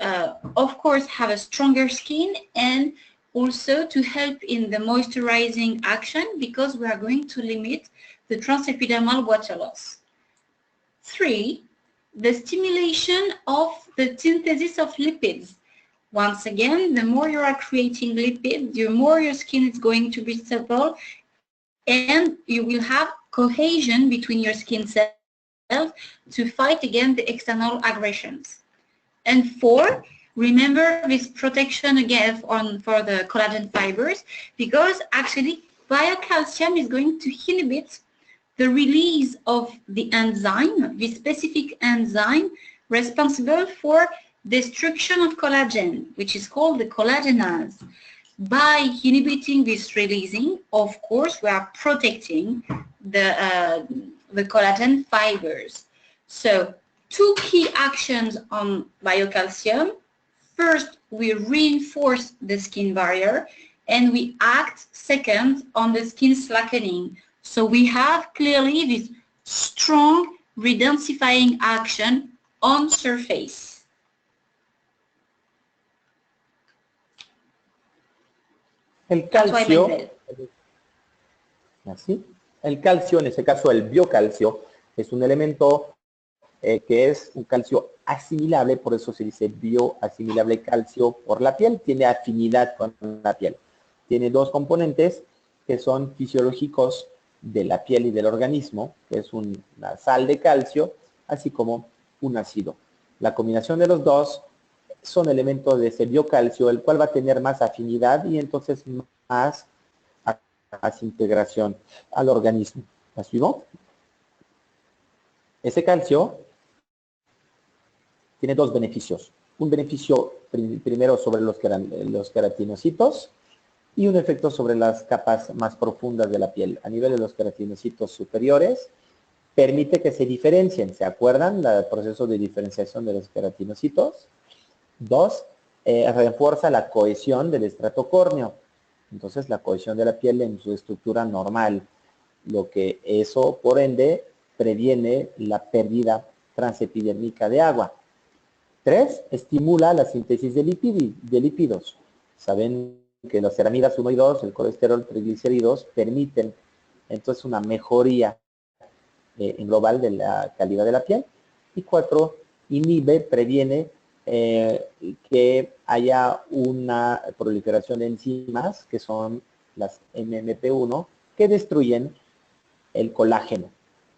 of course, have a stronger skin, and also to help in the moisturizing action, because we are going to limit the transepidermal water loss. 3, the stimulation of the synthesis of lipids. Once again, the more you are creating lipids, the more your skin is going to be supple, and you will have cohesion between your skin cells to fight against the external aggressions. And 4, remember this protection again for the collagen fibers, because actually biocalcium is going to inhibit the release of the enzyme, the specific enzyme responsible for destruction of collagen, which is called the collagenase. By inhibiting this releasing, of course, we are protecting the collagen fibers. So 2 key actions on biocalcium. First, we reinforce the skin barrier, and we act second on the skin slackening. So we have clearly this strong redensifying action on surface. El calcio, así, el calcio, en ese caso el biocalcio, es un elemento que es un calcio asimilable, por eso se dice bioasimilable calcio por la piel, tiene afinidad con la piel. Tiene 2 componentes que son fisiológicos de la piel y del organismo, que es una sal de calcio, así como un ácido. La combinación de los dos son elementos de ese biocalcio, el cual va a tener más afinidad y entonces más integración al organismo. ¿La suivante? Ese calcio tiene 2 beneficios. Un beneficio primero sobre los queratinocitos y un efecto sobre las capas más profundas de la piel. A nivel de los queratinocitos superiores, permite que se diferencien. ¿Se acuerdan del proceso de diferenciación de los queratinocitos? 2, refuerza la cohesión del estrato córneo. Entonces, la cohesión de la piel en su estructura normal, lo que eso, por ende, previene la pérdida transepidérmica de agua. 3, estimula la síntesis de lípidos. Saben que las ceramidas 1 y 2, el colesterol, triglicéridos, permiten entonces una mejoría en global de la calidad de la piel. Y 4, inhibe, previene que haya una proliferación de enzimas, que son las MMP1, que destruyen el colágeno.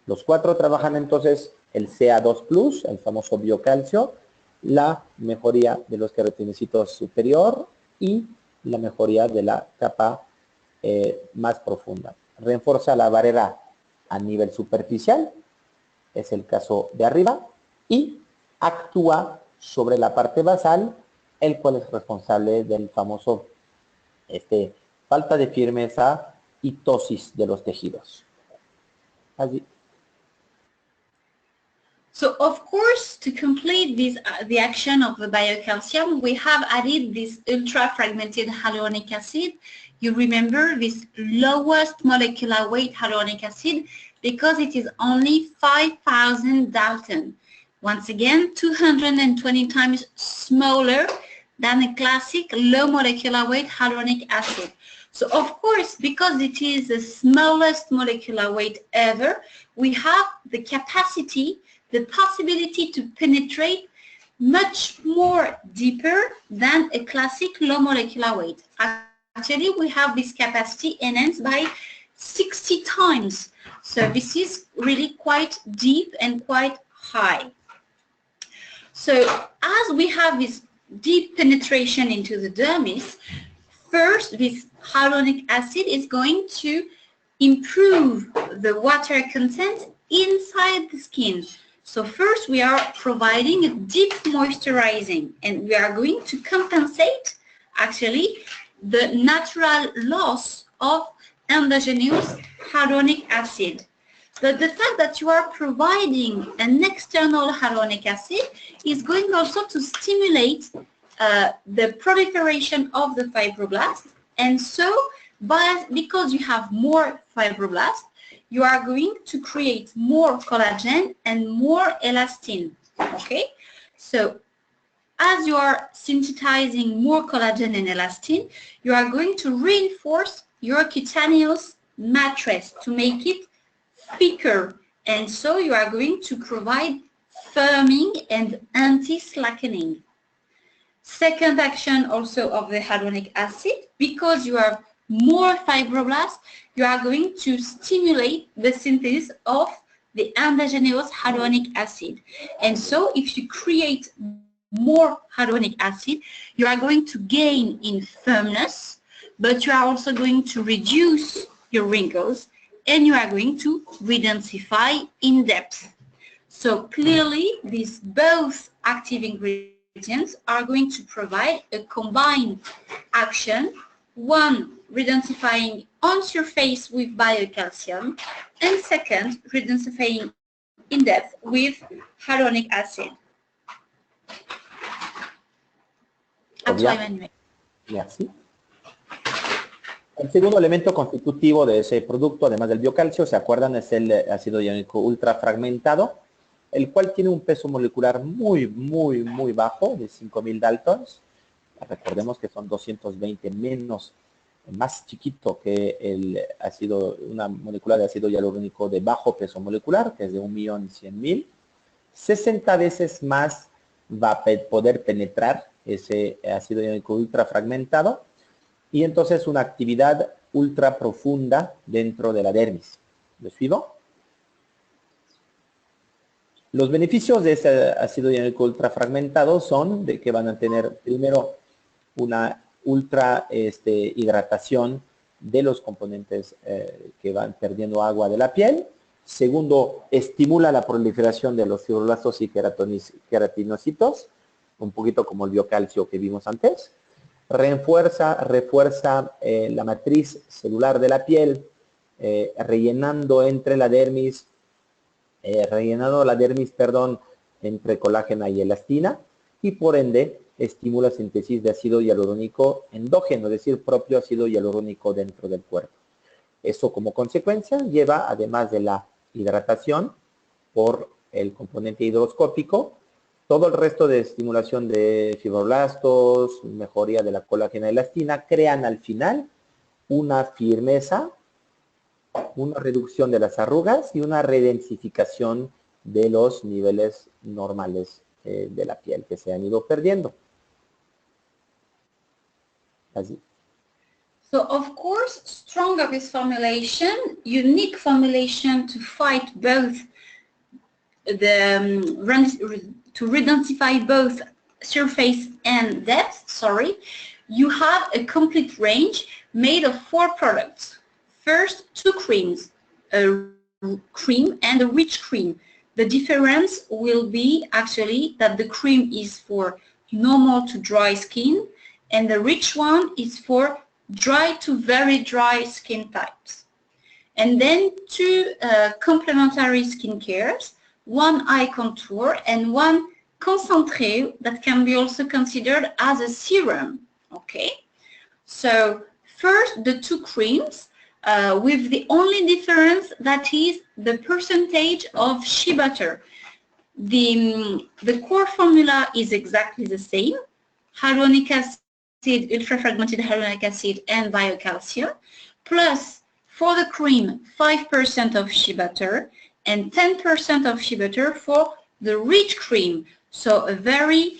Los 4 trabajan entonces el Ca2+, el famoso biocalcio, la mejoría de los queratinocitos superior y la mejoría de la capa más profunda. Refuerza la barrera a nivel superficial, es el caso de arriba, y actúa sobre la parte basal, el cual es responsable del famoso falta de firmeza y tosis de los tejidos. Así. So, of course, to complete this, the action of the biocalcium, we have added this ultra-fragmented hyaluronic acid. You remember this lowest molecular weight hyaluronic acid because it is only 5,000 Dalton. Once again, 220 times smaller than a classic low molecular weight hyaluronic acid. So, of course, because it is the smallest molecular weight ever, we have the capacity, the possibility to penetrate much more deeper than a classic low molecular weight. Actually, we have this capacity enhanced by 60 times. So this is really quite deep and quite high. So as we have this deep penetration into the dermis, first this hyaluronic acid is going to improve the water content inside the skin. So first we are providing a deep moisturizing, and we are going to compensate actually the natural loss of endogenous hyaluronic acid. But the fact that you are providing an external hyaluronic acid is going also to stimulate the proliferation of the fibroblasts, and so because you have more fibroblasts, you are going to create more collagen and more elastin. Okay, so as you are synthesizing more collagen and elastin, you are going to reinforce your cutaneous matrix to make it thicker. And so you are going to provide firming and anti-slackening. Second action also of the hyaluronic acid, because you have more fibroblasts, you are going to stimulate the synthesis of the endogenous hyaluronic acid. And so if you create more hyaluronic acid, you are going to gain in firmness, but you are also going to reduce your wrinkles, and you are going to redensify in depth. So clearly, these both active ingredients are going to provide a combined action, one redensifying on surface with biocalcium, and second, redensifying in depth with hyaluronic acid. Merci. El segundo elemento constitutivo de ese producto, además del biocalcio, ¿se acuerdan? Es el ácido hialurónico ultrafragmentado, el cual tiene un peso molecular muy bajo, de 5000 daltons. Recordemos que son 220 menos, más chiquito que el ácido, una molécula de ácido hialurónico de bajo peso molecular, que es de 1.100.000. 60 veces más va a poder penetrar ese ácido hialurónico ultrafragmentado, y entonces una actividad ultra profunda dentro de la dermis. ¿Me sigo? Los beneficios de ese ácido hialurónico ultrafragmentado son de que van a tener primero una ultra hidratación de los componentes que van perdiendo agua de la piel. Segundo, estimula la proliferación de los fibroblastos y queratinocitos, un poquito como el biocalcio que vimos antes. Refuerza la matriz celular de la piel, rellenando la dermis, entre colágena y elastina, y por ende estimula síntesis de ácido hialurónico endógeno, es decir, propio ácido hialurónico dentro del cuerpo. Eso como consecuencia lleva, además de la hidratación por el componente higroscópico, todo el resto de estimulación de fibroblastos, mejoría de la colágena elastina, crean al final una firmeza, una reducción de las arrugas y una redensificación de los niveles normales de la piel que se han ido perdiendo. Así. So of course, stronger this formulation, unique formulation to fight both to redensify both surface and depth, you have a complete range made of 4 products. First, 2 creams, a cream and a rich cream. The difference will be actually that the cream is for normal to dry skin, and the rich one is for dry to very dry skin types. And then 2 complementary skincares, one eye contour and one concentré that can be also considered as a serum. Okay, so first the 2 creams with the only difference that is the percentage of shea butter. The core formula is exactly the same: hyaluronic acid, ultra-fragmented hyaluronic acid, and biocalcium, plus for the cream 5% of shea butter and 10% of shea butter for the rich cream. So a very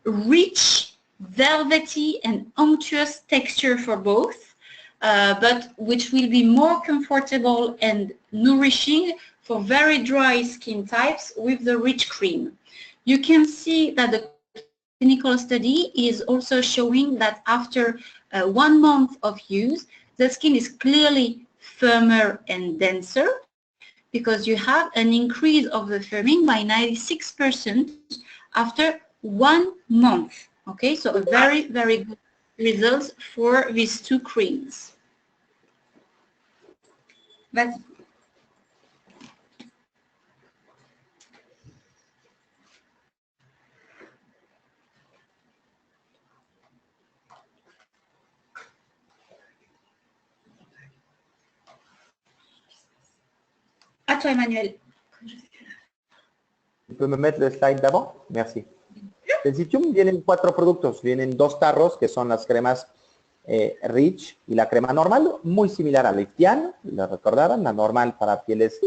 rich, velvety and unctuous texture for both, but which will be more comfortable and nourishing for very dry skin types with the rich cream. You can see that the clinical study is also showing that after 1 month of use, the skin is clearly firmer and denser, because you have an increase of the firming by 96% after 1 month. Okay, so a very good results for these 2 creams. That's à toi, Emmanuel. Tu peux me mettre le slide d'avant? Merci. Del Citium vienen 4 productos, vienen 2 tarros, que son las cremas Rich y la crema normal, muy similar a la Liftian, la recordaban, la normal para pieles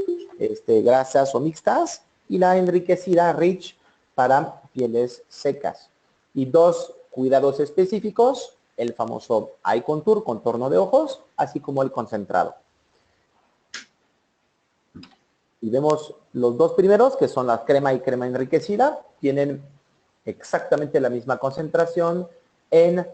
grasas o mixtas, y la enriquecida Rich para pieles secas. Y 2 cuidados específicos, el famoso Eye Contour, contorno de ojos, así como el concentrado. Y vemos los 2 primeros, que son la crema y crema enriquecida, tienen exactamente la misma concentración en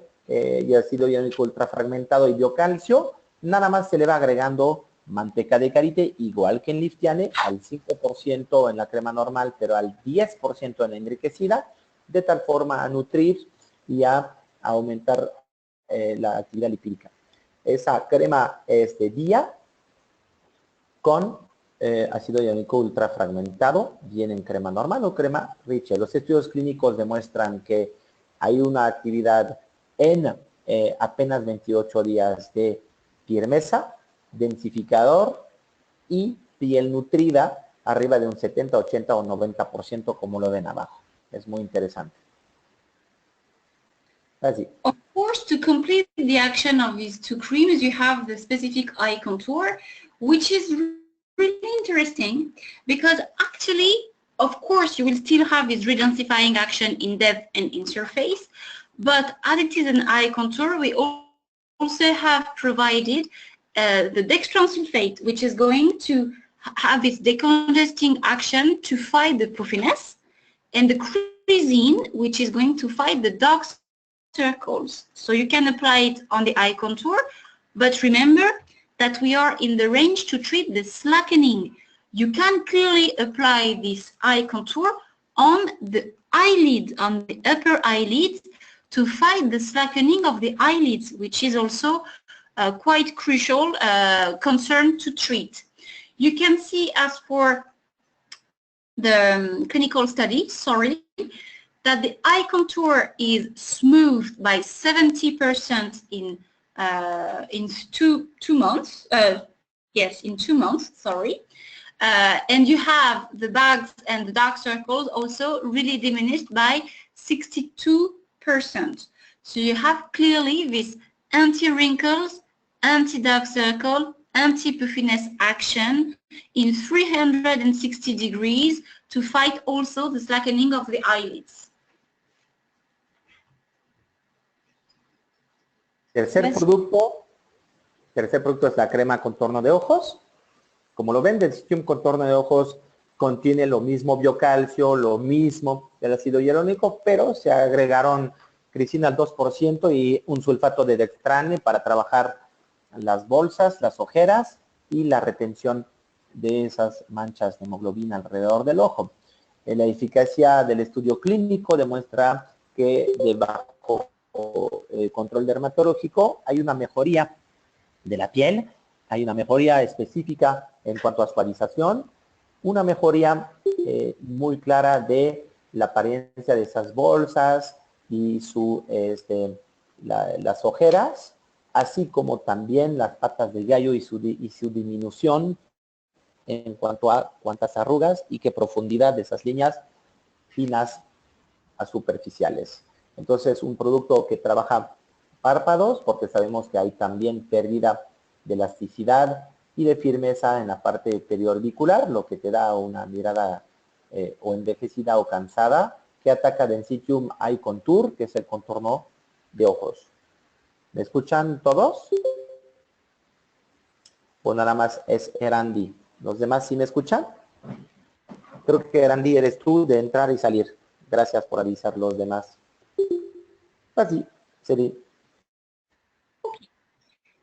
ácido hialurónico ultrafragmentado y biocalcio, nada más se le va agregando manteca de karité, igual que en Liftiane, al 5% en la crema normal, pero al 10% en la enriquecida, de tal forma a nutrir y a aumentar la actividad lipídica. Esa crema es de día con ácido hialurónico ultrafragmentado, viene en crema normal o crema Rich. Los estudios clínicos demuestran que hay una actividad en apenas 28 días de firmeza, densificador y piel nutrida arriba de un 70, 80 o 90%, como lo ven abajo. Es muy interesante. Así. Of course, to complete the action of these 2 creams, you have the specific eye contour, which is really interesting because actually, of course, you will still have this redensifying action in depth and in surface, but as it is an eye contour, we also have provided the dextran sulfate, which is going to have this decongesting action to fight the puffiness, and the crizine, which is going to fight the dark circles. So you can apply it on the eye contour, but remember that we are in the range to treat the slackening. You can clearly apply this eye contour on the eyelid, on the upper eyelids, to fight the slackening of the eyelids, which is also quite crucial concern to treat. You can see, as for the clinical study, that the eye contour is smoothed by 70% in 2 months. Yes, in 2 months, sorry. And you have the bags and the dark circles also really diminished by 62%. So you have clearly this anti-wrinkles, anti-dark circle, anti-puffiness action in 360 degrees to fight also the slackening of the eyelids. Tercer producto es la crema contorno de ojos. Como lo ven, del Citium contorno de ojos contiene lo mismo biocalcio, lo mismo del ácido hialurónico, pero se agregaron crisina al 2% y un sulfato de dextrane para trabajar las bolsas, las ojeras y la retención de esas manchas de hemoglobina alrededor del ojo. La eficacia del estudio clínico demuestra que debajo control dermatológico hay una mejoría de la piel, hay una mejoría específica en cuanto a suavización, una mejoría muy clara de la apariencia de esas bolsas y las ojeras, así como también las patas de gallo y su disminución en cuanto a cuántas arrugas y qué profundidad de esas líneas finas a superficiales. Entonces, un producto que trabaja párpados, porque sabemos que hay también pérdida de elasticidad y de firmeza en la parte periorbicular, lo que te da una mirada o envejecida o cansada, que ataca Densitium Eye Contour, que es el contorno de ojos. ¿Me escuchan todos? O nada más es Erandi. ¿Los demás sí me escuchan? Creo que Erandi eres tú de entrar y salir. Gracias por avisar los demás. Así, sería.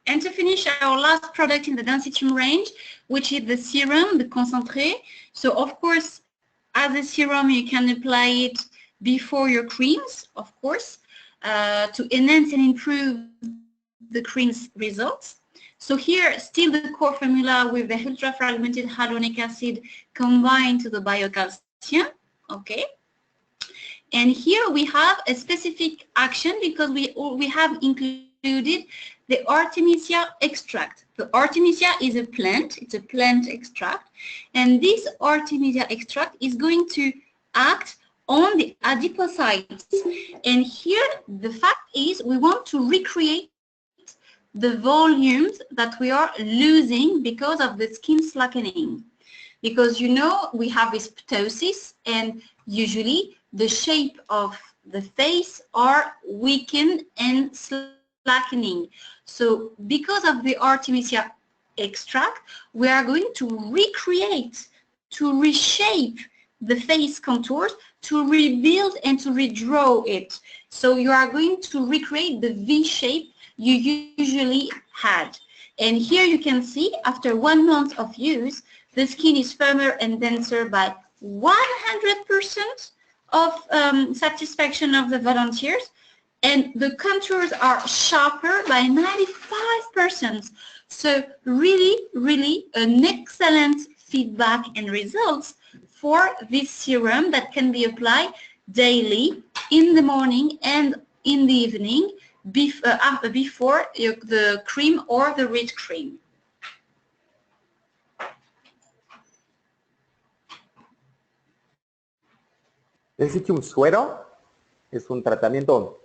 And to finish, our last product in the Densitium range, which is the serum, the concentré. So of course, as a serum, you can apply it before your creams, of course, to enhance and improve the cream's results. So here, still the core formula with the ultra-fragmented hyaluronic acid combined to the biocalcium, okay? And here we have a specific action because we have included the Artemisia extract. The Artemisia is a plant, it's a plant extract, and this Artemisia extract is going to act on the adipocytes. And here, the fact is we want to recreate the volumes that we are losing because of the skin slackening. Because you know we have this ptosis, and usually the shape of the face are weakened and slackening. So because of the Artemisia extract, we are going to recreate, to reshape the face contours, to rebuild and to redraw it. So you are going to recreate the V shape you usually had. And here you can see after 1 month of use, the skin is firmer and denser by 100% of satisfaction of the volunteers, and the contours are sharper by 95%. So really, really an excellent feedback and results for this serum that can be applied daily in the morning and in the evening before the cream or the rich cream. Densitium suero es un tratamiento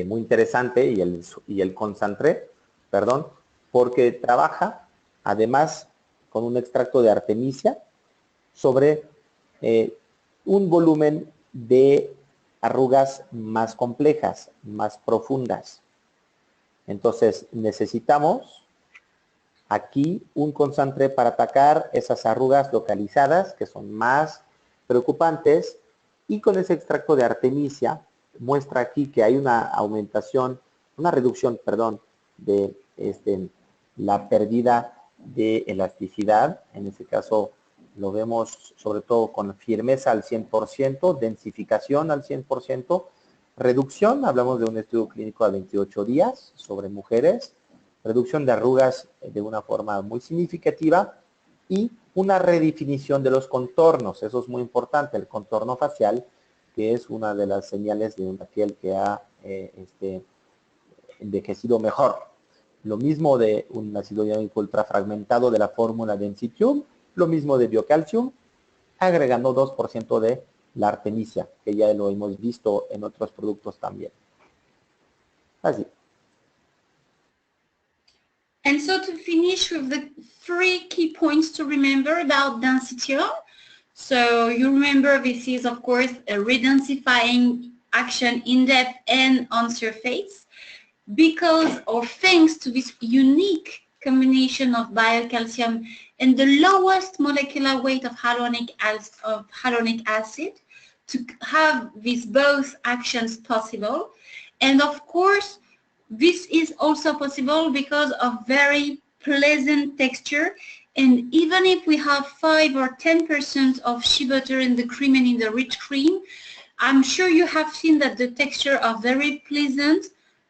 muy interesante y el concentré, perdón, porque trabaja además con un extracto de artemisia sobre un volumen de arrugas más complejas, más profundas. Entonces necesitamos aquí un concentré para atacar esas arrugas localizadas que son más preocupantes, y con ese extracto de artemisia muestra aquí que hay una reducción, perdón, de la pérdida de elasticidad. En este caso lo vemos sobre todo con firmeza al 100%, densificación al 100%, reducción, hablamos de un estudio clínico a 28 días sobre mujeres, reducción de arrugas de una forma muy significativa y una redefinición de los contornos. Eso es muy importante, el contorno facial, que es una de las señales de una piel que ha envejecido mejor. Lo mismo de un ácido hialurónico ultrafragmentado de la fórmula Densitium, lo mismo de biocalcium, agregando 2% de la artemisia, que ya lo hemos visto en otros productos también. Así. And so to finish with the 3 key points to remember about Densitium. So you remember this is of course a redensifying action in depth and on surface, because or thanks to this unique combination of biocalcium and the lowest molecular weight of hyaluronic acid to have these both actions possible. And of course, this is also possible because of very pleasant texture. And even if we have 5 or 10% of shea butter in the cream and in the rich cream, I'm sure you have seen that the texture are very pleasant,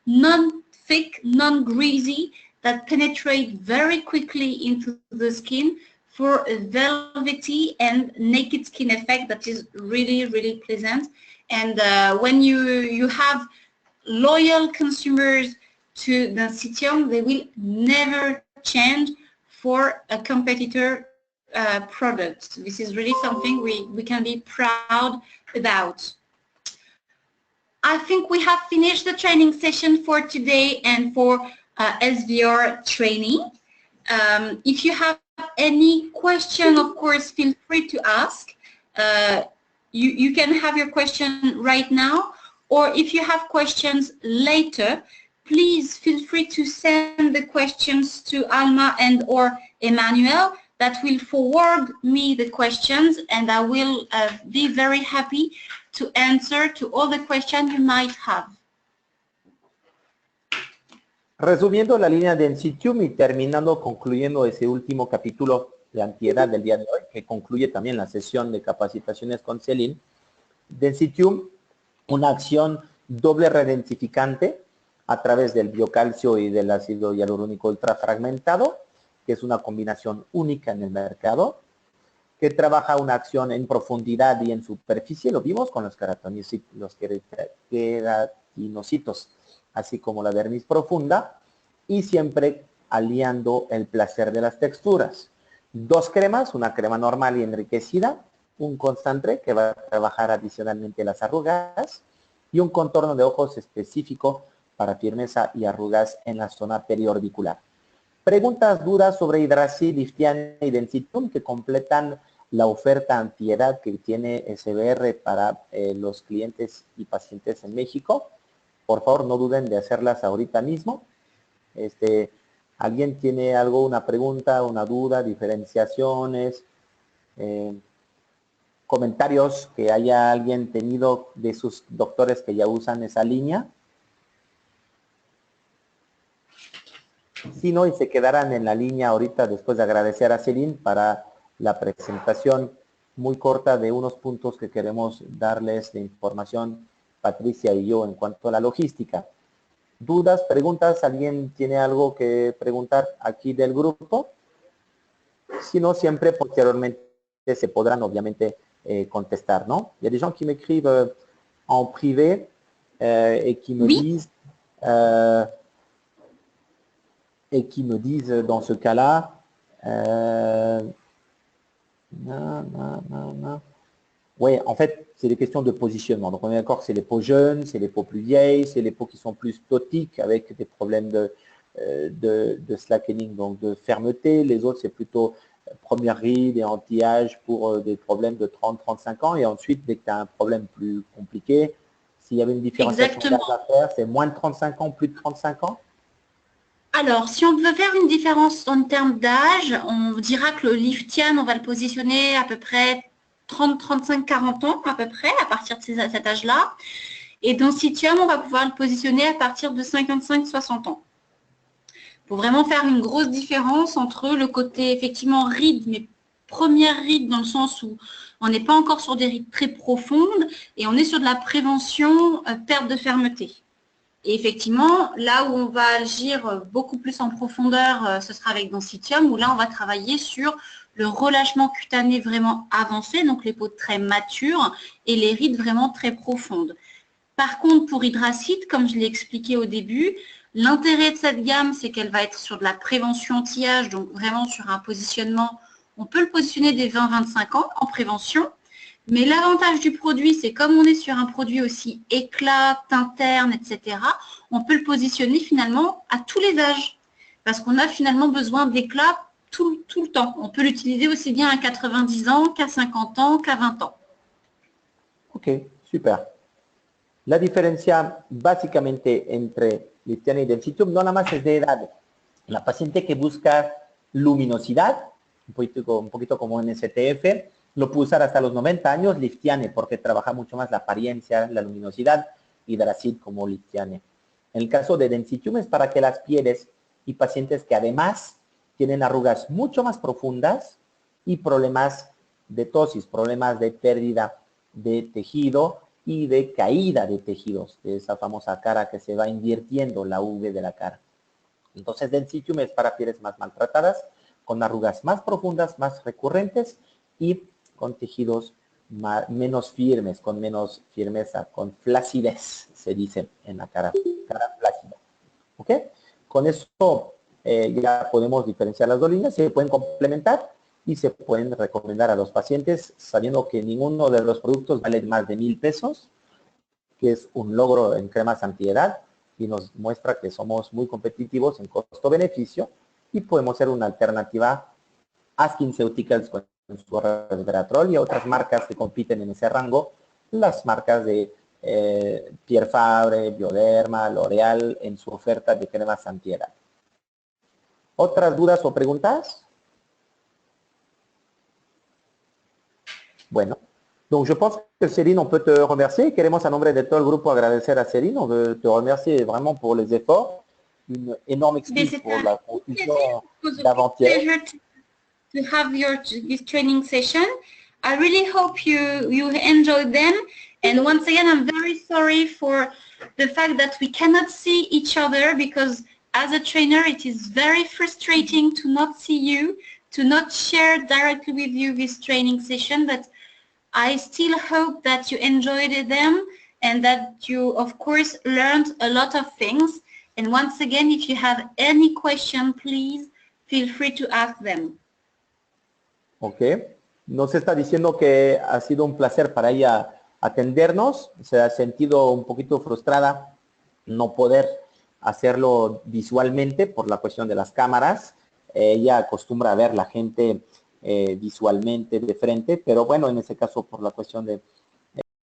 non-thick, non-greasy, that penetrate very quickly into the skin for a velvety and naked skin effect that is really, really pleasant. And when you have loyal consumers to Densitium, they will never change for a competitor product. This is really something we can be proud about. I think we have finished the training session for today and for SVR training. If you have any question, of course, feel free to ask. You can have your question right now, or if you have questions later, please feel free to send the questions to Alma and or Emmanuel. That will forward me the questions, and I will be very happy to answer to all the questions you might have. Resumiendo la línea de Densitium y concluyendo ese último capítulo de antiedad del día de hoy, que concluye también la sesión de capacitaciones con Celine. Densitium, una acción doble redensificante a través del biocalcio y del ácido hialurónico ultrafragmentado, que es una combinación única en el mercado, que trabaja una acción en profundidad y en superficie, lo vimos con los queratinocitos, así como la dermis profunda, y siempre aliando el placer de las texturas. 2 cremas, una crema normal y enriquecida, un concentré que va a trabajar adicionalmente las arrugas y un contorno de ojos específico para firmeza y arrugas en la zona periorbicular. Preguntas, dudas sobre Hidrasil, Liftiane y Densitium que completan la oferta antiedad que tiene SBR para los clientes y pacientes en México. Por favor, no duden de hacerlas ahorita mismo. ¿Alguien tiene algo, una pregunta, una duda, diferenciaciones, comentarios que haya alguien tenido de sus doctores que ya usan esa línea? Si no, y se quedarán en la línea ahorita después de agradecer a Celine para la presentación muy corta de unos puntos que queremos darles de información, Patricia y yo, en cuanto a la logística. ¿Dudas, preguntas? ¿Alguien tiene algo que preguntar aquí del grupo? Si no, siempre posteriormente se podrán obviamente contestar, ¿no? Il y a des gens qui m'écrivent en privé et qui me disent dans ce cas-là, oui, en fait, c'est des questions de positionnement. Donc, on est d'accord que c'est les peaux jeunes, c'est les peaux plus vieilles, c'est les peaux qui sont plus totiques avec des problèmes de slackening, donc de fermeté. Les autres, c'est plutôt première ride et anti-âge pour des problèmes de 30-35 ans. Et ensuite, dès que tu as un problème plus compliqué, s'il y avait une différenciation d'âge à faire, c'est moins de 35 ans, plus de 35 ans? Alors, si on veut faire une différence en termes d'âge, on dira que le Liftian, on va le positionner à peu près 30, 35, 40 ans à peu près, à partir de cet âge-là. Et dans Densitium, on va pouvoir le positionner à partir de 55, 60 ans. Il faut vraiment faire une grosse différence entre le côté effectivement ride, mais première ride dans le sens où on n'est pas encore sur des rides très profondes et on est sur de la prévention perte de fermeté. Et effectivement, là où on va agir beaucoup plus en profondeur, ce sera avec Densitium, où là, on va travailler sur le relâchement cutané vraiment avancé, donc les peaux très matures, et les rides vraiment très profondes. Par contre, pour Hydracide, comme je l'ai expliqué au début, l'intérêt de cette gamme, c'est qu'elle va être sur de la prévention anti-âge, donc vraiment sur un positionnement, on peut le positionner des 20-25 ans en prévention. Mais l'avantage du produit, c'est comme on est sur un produit aussi éclat, teint terne, etc., on peut le positionner finalement à tous les âges. Parce qu'on a finalement besoin d'éclat tout le temps. On peut l'utiliser aussi bien à 90 ans qu'à 50 ans, qu'à 20 ans. Ok, super. La diferencia básicamente entre Liftiane y Densitium no nada más es de edad. La paciente que busca luminosidad, un poquito como en STF, lo puede usar hasta los 90 años, Liftiane, porque trabaja mucho más la apariencia, la luminosidad, y Hydrasil como Liftiane. En el caso de Densitium es para que las pieles y pacientes que además tienen arrugas mucho más profundas y problemas de tosis, problemas de pérdida de tejido y de caída de tejidos, de esa famosa cara que se va invirtiendo la V de la cara. Entonces, Densitium es para pieles más maltratadas, con arrugas más profundas, más recurrentes y con tejidos menos firmes, con menos firmeza, con flacidez, se dice en la cara flácida. ¿Ok? Con eso ya podemos diferenciar las dos líneas, se pueden complementar y se pueden recomendar a los pacientes sabiendo que ninguno de los productos vale más de 1,000 pesos, que es un logro en cremas antiedad y nos muestra que somos muy competitivos en costo-beneficio y podemos ser una alternativa a SkinCeuticals con su resveratrol y a otras marcas que compiten en ese rango, las marcas de Pierre Fabre, Bioderma, L'Oréal en su oferta de cremas antiedad. ¿Otras dudas o preguntas? Bueno, donc je pense que Céline, on peut te remercier. Queremos a nombre de todo el grupo agradecer a Céline. On veut te remercier vraiment pour les efforts. Une énorme excuse pour la confusion d'avant-hier. To have this training session. I really hope you enjoyed them. And once again, I'm very sorry for the fact that we cannot see each other because as a trainer, it is very frustrating to not see you, to not share directly with you this training session. But I still hope that you enjoyed them and that you, of course, learned a lot of things. And once again, if you have any question, please feel free to ask them. Ok. nos está diciendo que ha sido un placer para ella atendernos, se ha sentido un poquito frustrada no poder hacerlo visualmente por la cuestión de las cámaras. Ella acostumbra a ver la gente visualmente de frente, pero bueno, en ese caso por la cuestión